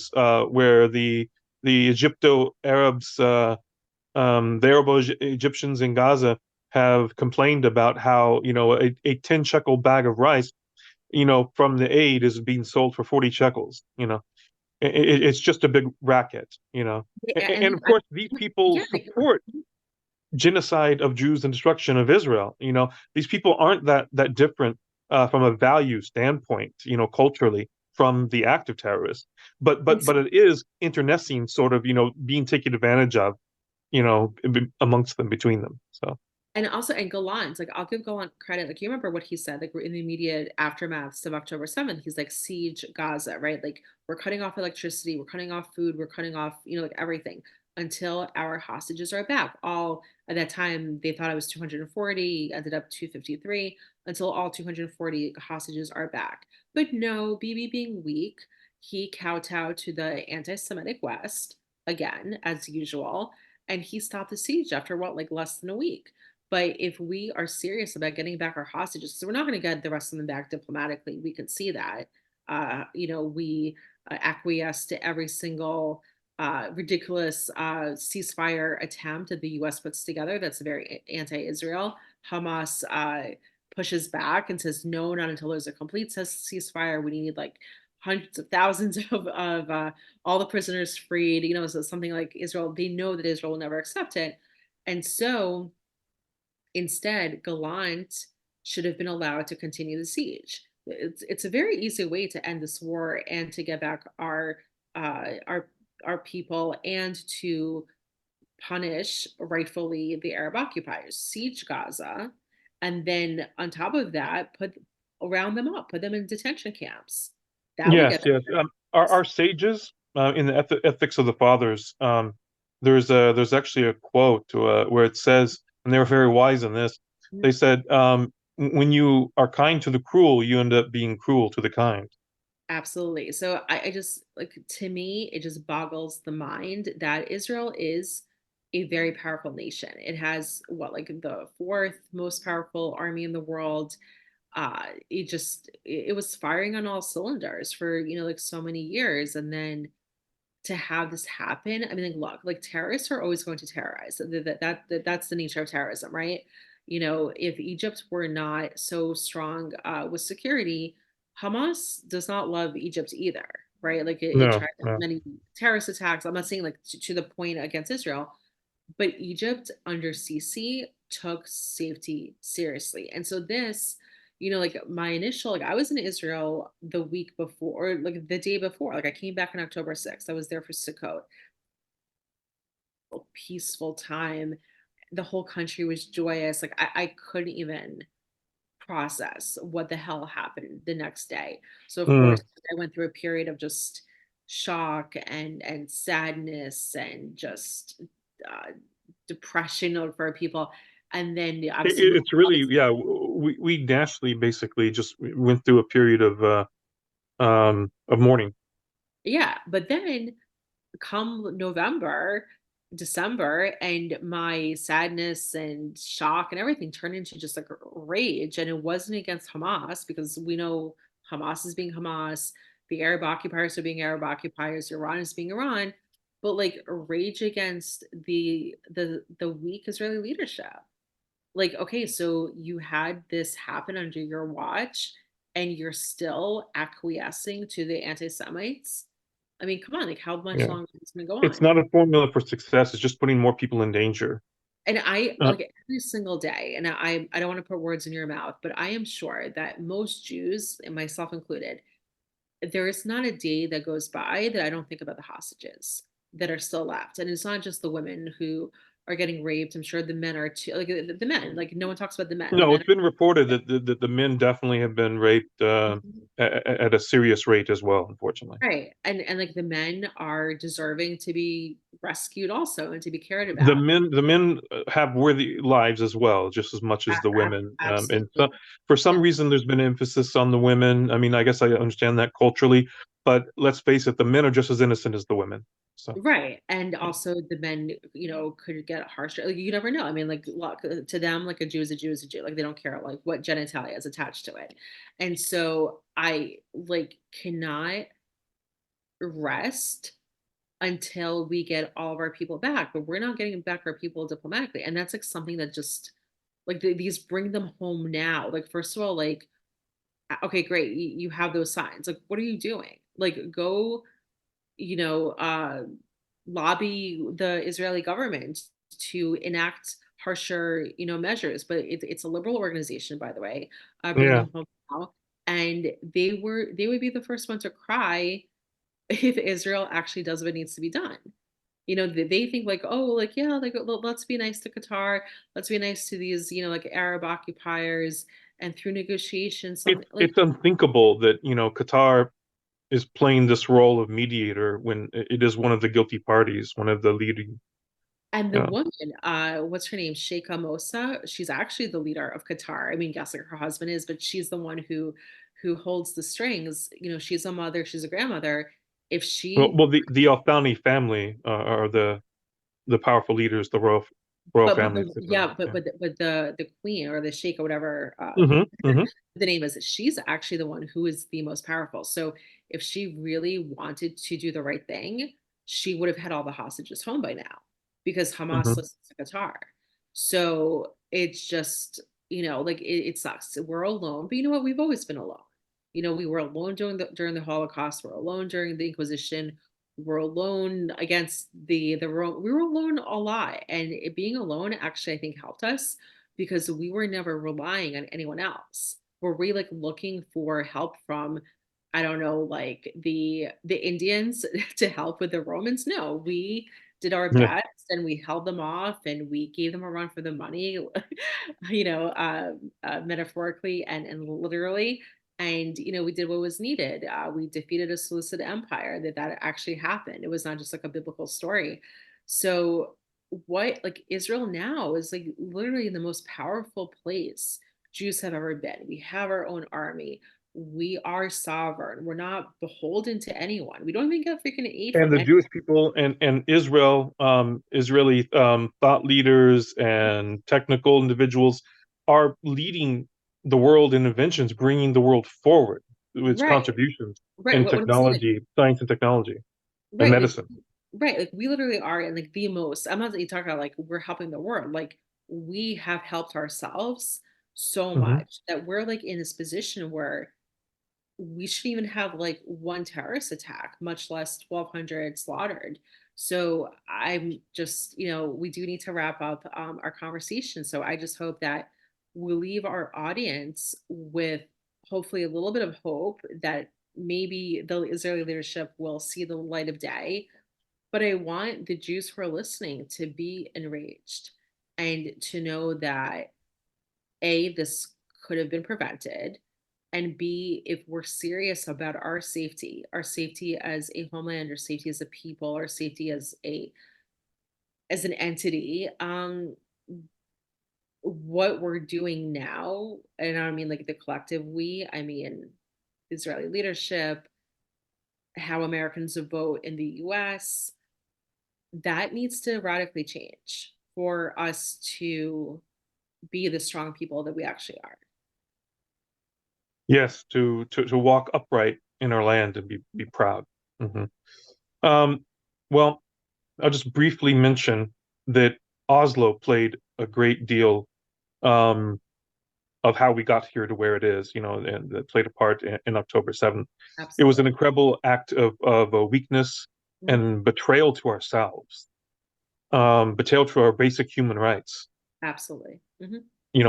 where the Egypto Arabs the Arab Egyptians in Gaza have complained about how a 10 shekel bag of rice from the aid is being sold for 40 shekels. It's just a big racket. And And of course these people yeah, like, support genocide of Jews and destruction of Israel. These people aren't that different from a value standpoint, culturally from the active terrorists. But and but so but it is internecine sort of, being taken advantage of, amongst them, between them. So and also and Gallant, like I'll give Gallant credit. Like you remember what he said, like in the immediate aftermaths of October 7th, he's like siege Gaza, right? Like we're cutting off electricity, we're cutting off food, we're cutting off, like everything until our hostages are back. All at that time they thought it was 240, ended up 253, until all 240 hostages are back. But no, Bibi being weak, he kowtowed to the anti-Semitic West again, as usual, and he stopped the siege after what, like less than a week. But if we are serious about getting back our hostages, so we're not going to get the rest of them back diplomatically, we can see that. We acquiesce to every single ridiculous ceasefire attempt that the U.S. puts together. That's very anti-Israel. Hamas pushes back and says no, not until there's a complete ceasefire. We need like hundreds of thousands of all the prisoners freed. So something like Israel. They know that Israel will never accept it, and so instead, Gallant should have been allowed to continue the siege. It's a very easy way to end this war and to get back uh, our our people and to punish rightfully the Arab occupiers, siege Gaza, and then on top of that, round them up, put them in detention camps. That would yes, get them. yes. Our sages in the ethics of the fathers, there's actually a quote where it says, and they were very wise in this. They said, "When you are kind to the cruel, you end up being cruel to the kind." Absolutely. So I just like to me, it just boggles the mind that Israel is a very powerful nation. It has what, like the fourth most powerful army in the world. It was firing on all cylinders for, like so many years. And then to have this happen, I mean, like, look, like terrorists are always going to terrorize. That's the nature of terrorism, right? If Egypt were not so strong with security, Hamas does not love Egypt either, right? Like it No, tried no. many terrorist attacks. I'm not saying like to the point against Israel, but Egypt under Sisi took safety seriously. And so this, like my initial, like I was in Israel the week before, or like the day before, like I came back on October 6th. I was there for Sukkot, a peaceful time. The whole country was joyous. Like I couldn't even process what the hell happened the next day. So of course Mm. I went through a period of just shock and sadness and just uh, depression for people. And then obviously It's really, yeah. We nationally basically just went through a period of mourning. yeah, but then come November, December, and my sadness and shock and everything turned into just like rage. And it wasn't against Hamas because we know Hamas is being Hamas, the Arab occupiers are being Arab occupiers, Iran is being Iran, but like rage against the weak Israeli leadership. Like, okay, so you had this happen under your watch and you're still acquiescing to the anti-Semites. I mean, come on, like how much Yeah, longer is this gonna go it's on? not a formula for success. It's just putting more people in danger. And I Uh, like every single day, and I don't want to put words in your mouth, but I am sure that most Jews, and myself included, there is not a day that goes by that I don't think about the hostages that are still left. And it's not just the women who are getting raped. I'm sure the men are too. Like the men, like no one talks about the men. The No, men it's been reported that the men definitely have been raped are at a serious rate as well, unfortunately. right, and like the men are deserving to be rescued also and to be cared The about. men, the men have worthy lives as well, just as much as the women. And Absolutely. so, for Yeah. some reason, there's been emphasis on the women. I mean, I guess I understand that culturally, but let's face it, the men are just as innocent as the women. So, Right. And also the men, could get harsher. Like you never know. I mean, like look, to them, like a Jew is a Jew is a Jew. Like they don't care like what genitalia is attached to it. And so I like cannot rest until we get all of our people back. But we're not getting back our people diplomatically. And that's like something that just like these bring them home now. Like, first of all, like, okay, great. You have those signs. Like, what are you doing? Like, go you know, uh, lobby the Israeli government to enact harsher, measures. But it's a liberal organization, by the way, bringing yeah, them home now, and they would be the first one to cry if Israel actually does what needs to be done. They think like, oh, like yeah, like let's be nice to Qatar, let's be nice to these, like Arab occupiers, and through negotiations, something like. it's unthinkable that Qatar is playing this role of mediator when it is one of the guilty parties, one of the leading. And the Yeah. woman, what's her name? Sheikha Mossa. She's actually the leader of Qatar. I mean, yes, like her husband is, but she's the one who holds the strings. She's a mother, she's a grandmother. If she, The Al Thani family are the powerful leaders, the royal but family of the, Qatar. yeah, but Yeah. the queen or the sheikh or whatever Hmm. the name is, she's actually the one who is the most powerful. So if she really wanted to do the right thing, she would have had all the hostages home by now because Hamas Hmm. listens to Qatar. So it's just, like it sucks. We're alone, but you know what? We've always been alone. We were alone during the Holocaust. We're alone during the Inquisition. We're alone against the Rome. We were alone a lot, and being alone actually I think helped us because we were never relying on anyone else. Were we like looking for help from, I don't know, like the Indians to help with the Romans? No, we did our Yeah. best and we held them off and we gave them a run for the money, metaphorically and literally. And we did what was needed. We defeated a Seleucid empire. That actually happened. It was not just like a biblical story. So what like Israel now is like literally in the most powerful place Jews have ever been. We have our own army. We are sovereign. We're not beholden to anyone. We don't even get freaking aid And from the anyone. Jewish people and Israel, Israeli thought leaders and technical individuals are leading the world in inventions, bringing the world forward with its Right, contributions right. in What I'm saying, like, technology, science and technology, and right, like, medicine. right, like we literally are in like the most. I'm not that you talk about like we're helping the world. Like we have helped ourselves so Hmm. much that we're like in this position where we shouldn't even have like one terrorist attack, much less 1,200 slaughtered. So I'm just, we do need to wrap up our conversation. So I just hope that we'll leave our audience with hopefully a little bit of hope that maybe the Israeli leadership will see the light of day. But I want the Jews who are listening to be enraged and to know that A, this could have been prevented, and B, if we're serious about our safety as a homeland, our safety as a people, our safety as an entity, what we're doing now, and I don't mean like the collective we, I mean Israeli leadership, how Americans vote in the US, that needs to radically change for us to be the strong people that we actually are. Yes, to walk upright in our land and be proud. Hmm. Um, well, I'll just briefly mention that Oslo played a great deal um, of how we got here to where it is, and that played a part in October 7th. It was an Absolutely. incredible act of weakness Mhm. and betrayal to ourselves, betrayal to our basic human rights, Absolutely.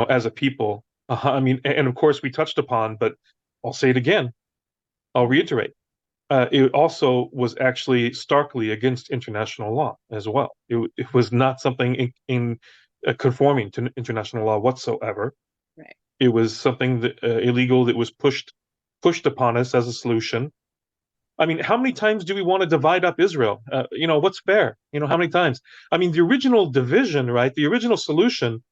as a people. I mean, and of course we touched upon, but I'll say it again. I'll Mhm. reiterate. it also was actually starkly against international law as well. It was not something in conforming to international law whatsoever. Right. It was something that illegal that was pushed upon us as a solution. I mean, how many times do we want to divide up Israel? What's fair? How many times? I mean, the original division, right? The original solution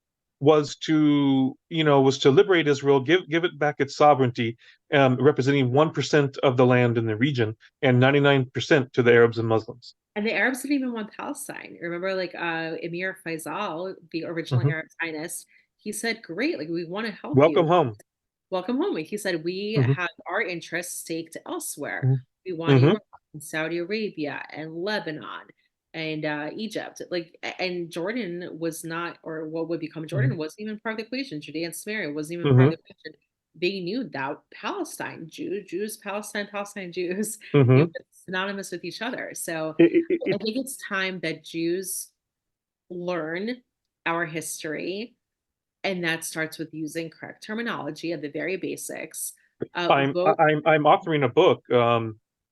was to liberate Israel, give it back its sovereignty, representing 1% of the land in the region and 99% to the Arabs and Muslims. And the Arabs didn't even want Palestine. Remember, like Emir Faisal, the original Hmm. Arab Zionist, he said, "Great, like we want to help Welcome you. home. Welcome home." Like he said, "We Hmm. have our interests staked elsewhere. We want Hmm. Iran, Saudi Arabia, and Lebanon, and Egypt. Like, and Jordan was not, or what would become Hmm. Jordan wasn't even part of the equation. Judea and Samaria wasn't even part Hmm. of the equation. They knew that Palestine, Jews, Palestine, Palestine, Jews, it Hmm. was synonymous with each other. So I It, think it's time that Jews learn our history, and that starts with using correct terminology at the very basics. Vote. I'm authoring a book,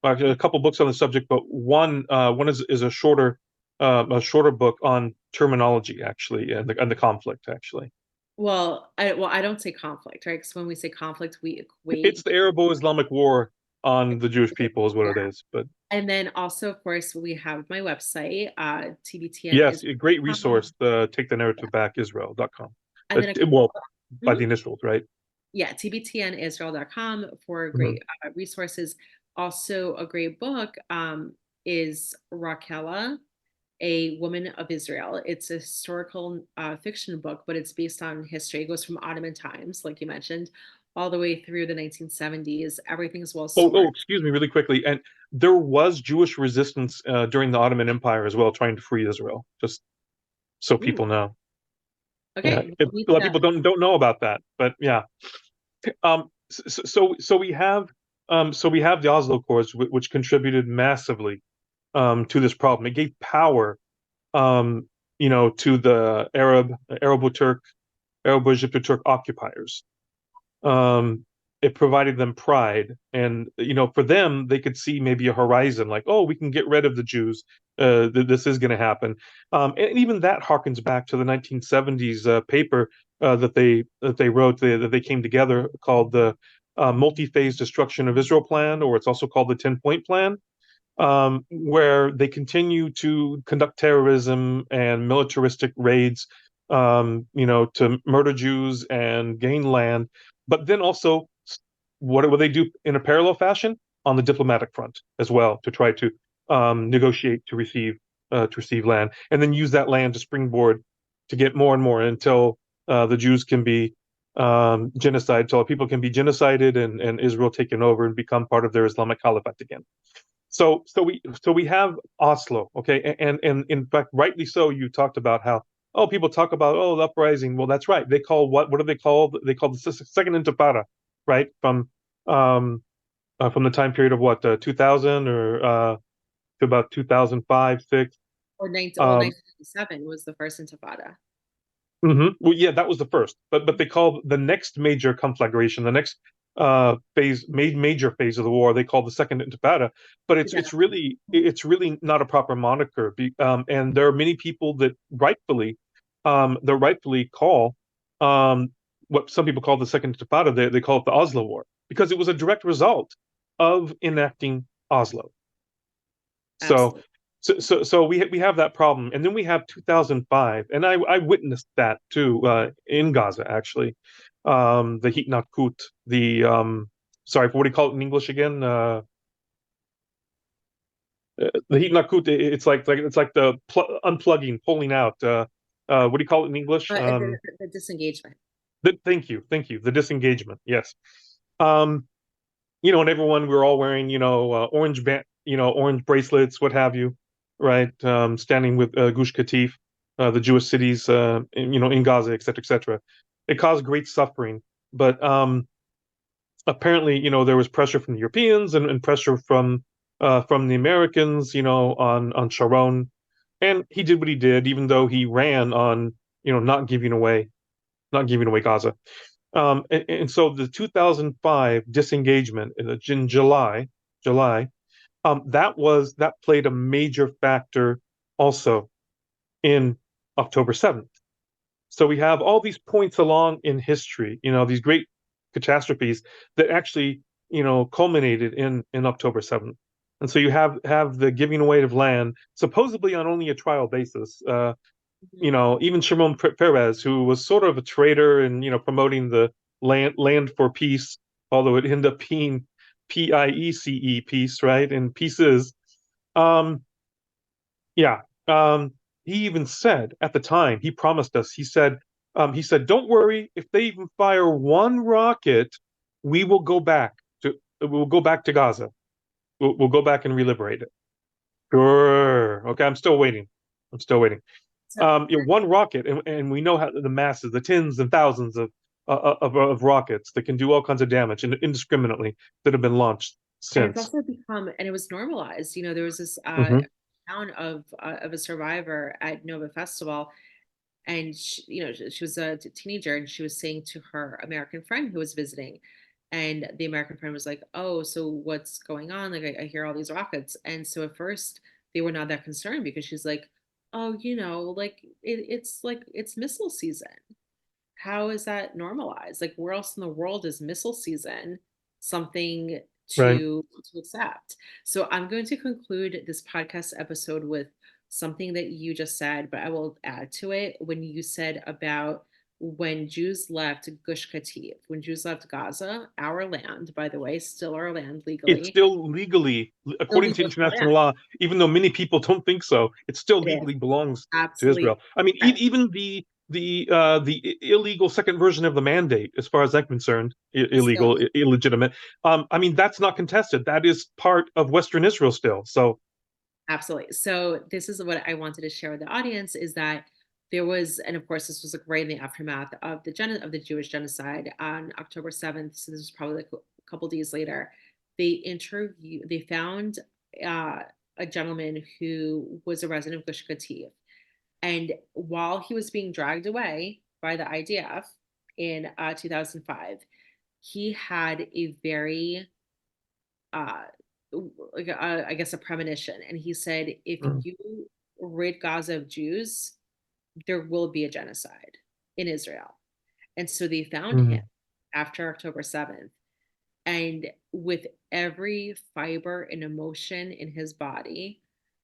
actually a couple books on the subject, but one is a shorter book on terminology actually, and the conflict actually. I don't say conflict, right? Because when we say conflict, we It's equate. the Arabo-Islamic War on the Jewish people is what it Yeah. is. But And then also, of course, we have my website, TBTN yes, is. a great resource, the Take the Narrative Back Israel.com. And then Well, by mhm. the initials, right? Yeah, tbtnisrael.com for Hmm. great resources. Also, a great book is Raquela, A Woman of Israel. It's a historical fiction book, but it's based on history. It goes from Ottoman times, like you mentioned, all the way through the 1970s. Everything's well Oh, sourced. excuse me, really quickly. And there was Jewish resistance during the Ottoman Empire as well, trying to free Israel. Just so Ooh, people know. Yeah, okay, a we'll need lot of to. people don't know about that, but yeah. So we have the Oslo Accords, which contributed massively to this problem. It gave power, to the Arabo-Turk, Arabo-Egypto-Turk occupiers. um, it provided them pride, and for them, they could see maybe a horizon, like, oh, we can get rid of the Jews. This is going to happen, and even that harkens back to the 1970s paper that they wrote, that they came together, called the Multi-Phase Destruction of Israel Plan, or it's also called the 10-point plan, where they continue to conduct terrorism and militaristic raids, to murder Jews and gain land, but then also what will they do in a parallel fashion on the diplomatic front as well, to try to negotiate to receive land, and then use that land to springboard to get more and more until the Jews can be genocide, until people can be genocided, and Israel taken over and become part of their Islamic Caliphate again. So we have Oslo, okay, and in fact, rightly so. You talked about how, oh, people talk about, oh, the uprising. Well, that's right. They call, what do they call? They call the Second Intifada, right? From the time period of what, 2000, or to about 2005, six. Or 19, well, Um, 1997 was the first Intifada. Well, yeah, that was the first, but they call the next major conflagration, the next major phase of the war, they call the Second Intifada. But it's Yeah. it's really it's really not a proper moniker, and there are many people that rightfully call what some people call the Second Intifada. They call it the Oslo War, because it was a direct result of enacting Oslo. So Absolutely. we have that problem, and then we have 2005, and I witnessed that too, in Gaza actually. The Hitnakut, the sorry, what do you call it in English again? The Hitnakut, it's like the unplugging, pulling out. What do you call it in English? The disengagement. Thank you, the disengagement. Yes. Um, and everyone, we're all wearing, orange bracelets, what have you, right? Standing with Gush Katif, the Jewish cities, in Gaza, et cetera, et cetera. It caused great suffering, but apparently, there was pressure from the Europeans, and pressure from the Americans, on Sharon, and he did what he did, even though he ran on, not giving away Gaza. And so the 2005 disengagement in July, That played a major factor also in October 7th. So we have all these points along in history, these great catastrophes that actually, culminated in October 7th. And so you have the giving away of land, supposedly on only a trial basis. Mhm. Even Shimon Peres, who was sort of a traitor and promoting the land for peace, although it ended up being PIECE peace, right? And pieces. Um, yeah. He even said at the time, he promised us, he said, don't worry, if they even fire one rocket, we will go back to Gaza. We'll go back and reliberate it. Sure. Okay, I'm still waiting. I'm still waiting. So One rocket, and we know how the masses, the tens and thousands of rockets that can do all kinds of damage indiscriminately that have been launched and it's since. also become, and it was normalized. There was this Hmm. account of a survivor at Nova Festival, and she was a teenager, and she was saying to her American friend who was visiting, and the American friend was like, "Oh, so what's going on? Like, I hear all these rockets." And so at first they were not that concerned because she's like, "Oh, like it's like it's missile season. How is that normalized? Like, where else in the world is missile season something Right. to accept?" So I'm going to conclude this podcast episode with something that you just said, but I will add to it when you said about when Jews left Gush Katif, when Jews left Gaza, our land, by the way, still our land It's legally, still legally, still according to legal international land. law, even though many people don't think so, it still It is legally belongs to Israel. absolutely I mean, yes, even the illegal second version of the mandate, as far as I'm concerned, still illegal, illegitimate. I mean, that's not contested. That is part of Western Israel still. So, absolutely. So this is what I wanted to share with the audience is that there was, and of course, this was like right in the aftermath of the Jewish genocide on October 7th. So this was probably like a couple days later. They found uh, a gentleman who was a resident of Gush Katif, and while he was being dragged away by the IDF in 2005, he had a very uh, like I guess a premonition, and he said, "If mm, you rid Gaza of Jews, there will be a genocide in Israel." And so they found him mm, after October 7th, and with every fiber and emotion in his body,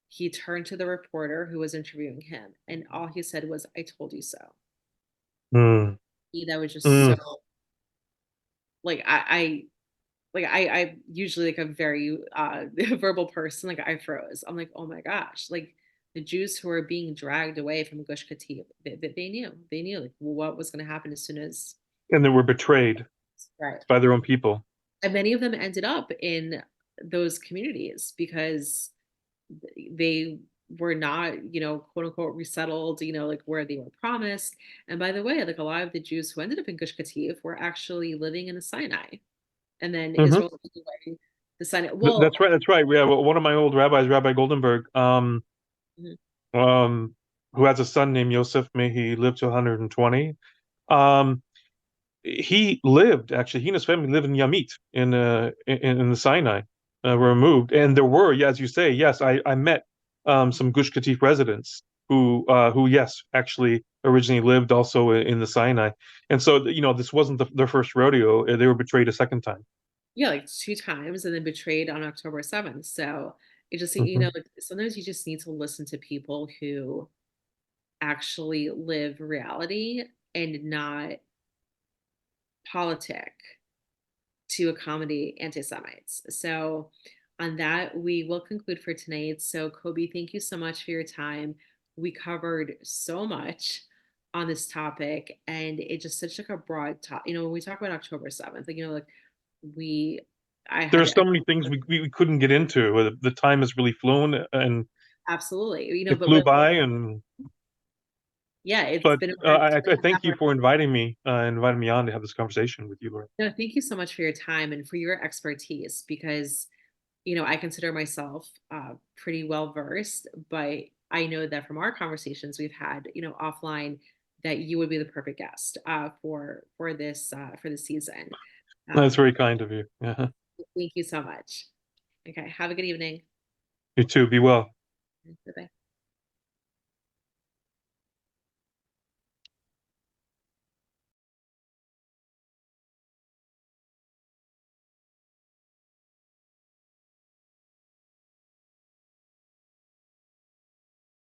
he turned to the reporter who was interviewing him, and all he said was, "I told you so." mm, That was just so mm. like I usually like a very verbal person. Like I froze. I'm like, oh my gosh, like the Jews who are being dragged away from Gush Katif, they knew like what was going to happen as soon as And they were betrayed right. by their own people. And many of them ended up in those communities because they were not, quote unquote, resettled, like where they were promised. And by the way, like a lot of the Jews who ended up in Gush Katif were actually living in the Sinai, and then Hmm. Israel took away the Sinai. Well, That's right. That's right. Yeah, well, one of my old rabbis, Rabbi Goldenberg, mhm. um, who has a son named Yosef, may he live to 120. Um, he lived actually. He and his family lived in Yamit in the Sinai, were removed, and there were, yeah, as you say, yes, I met some Gush Katif residents who yes, actually originally lived also in the Sinai, and so this wasn't their first rodeo. They were betrayed a second time. Yeah, like 2 times and then betrayed on October 7th. So it just, Hmm. like sometimes you just need to listen to people who actually live reality and not politic to accommodate anti-Semites. So on that, we will conclude for tonight. So Kobe, thank you so much for your time. We covered so much on this topic, and it just such like a broad topic. When we talk about October 7th, like like we I There are had so many things we couldn't get into. The time has really flown, and absolutely, it but flew by. And yeah, it's but been a hard I to have thank you our for inviting me on to have this conversation with you, Laura. no, thank you so much for your time and for your expertise because I consider myself pretty well versed, but I know that from our conversations we've had, offline, that you would be the perfect guest for this season. That's Um, very kind of you. Yeah. Thank you so much. Okay, have a good evening. You too. Be well. Bye-bye.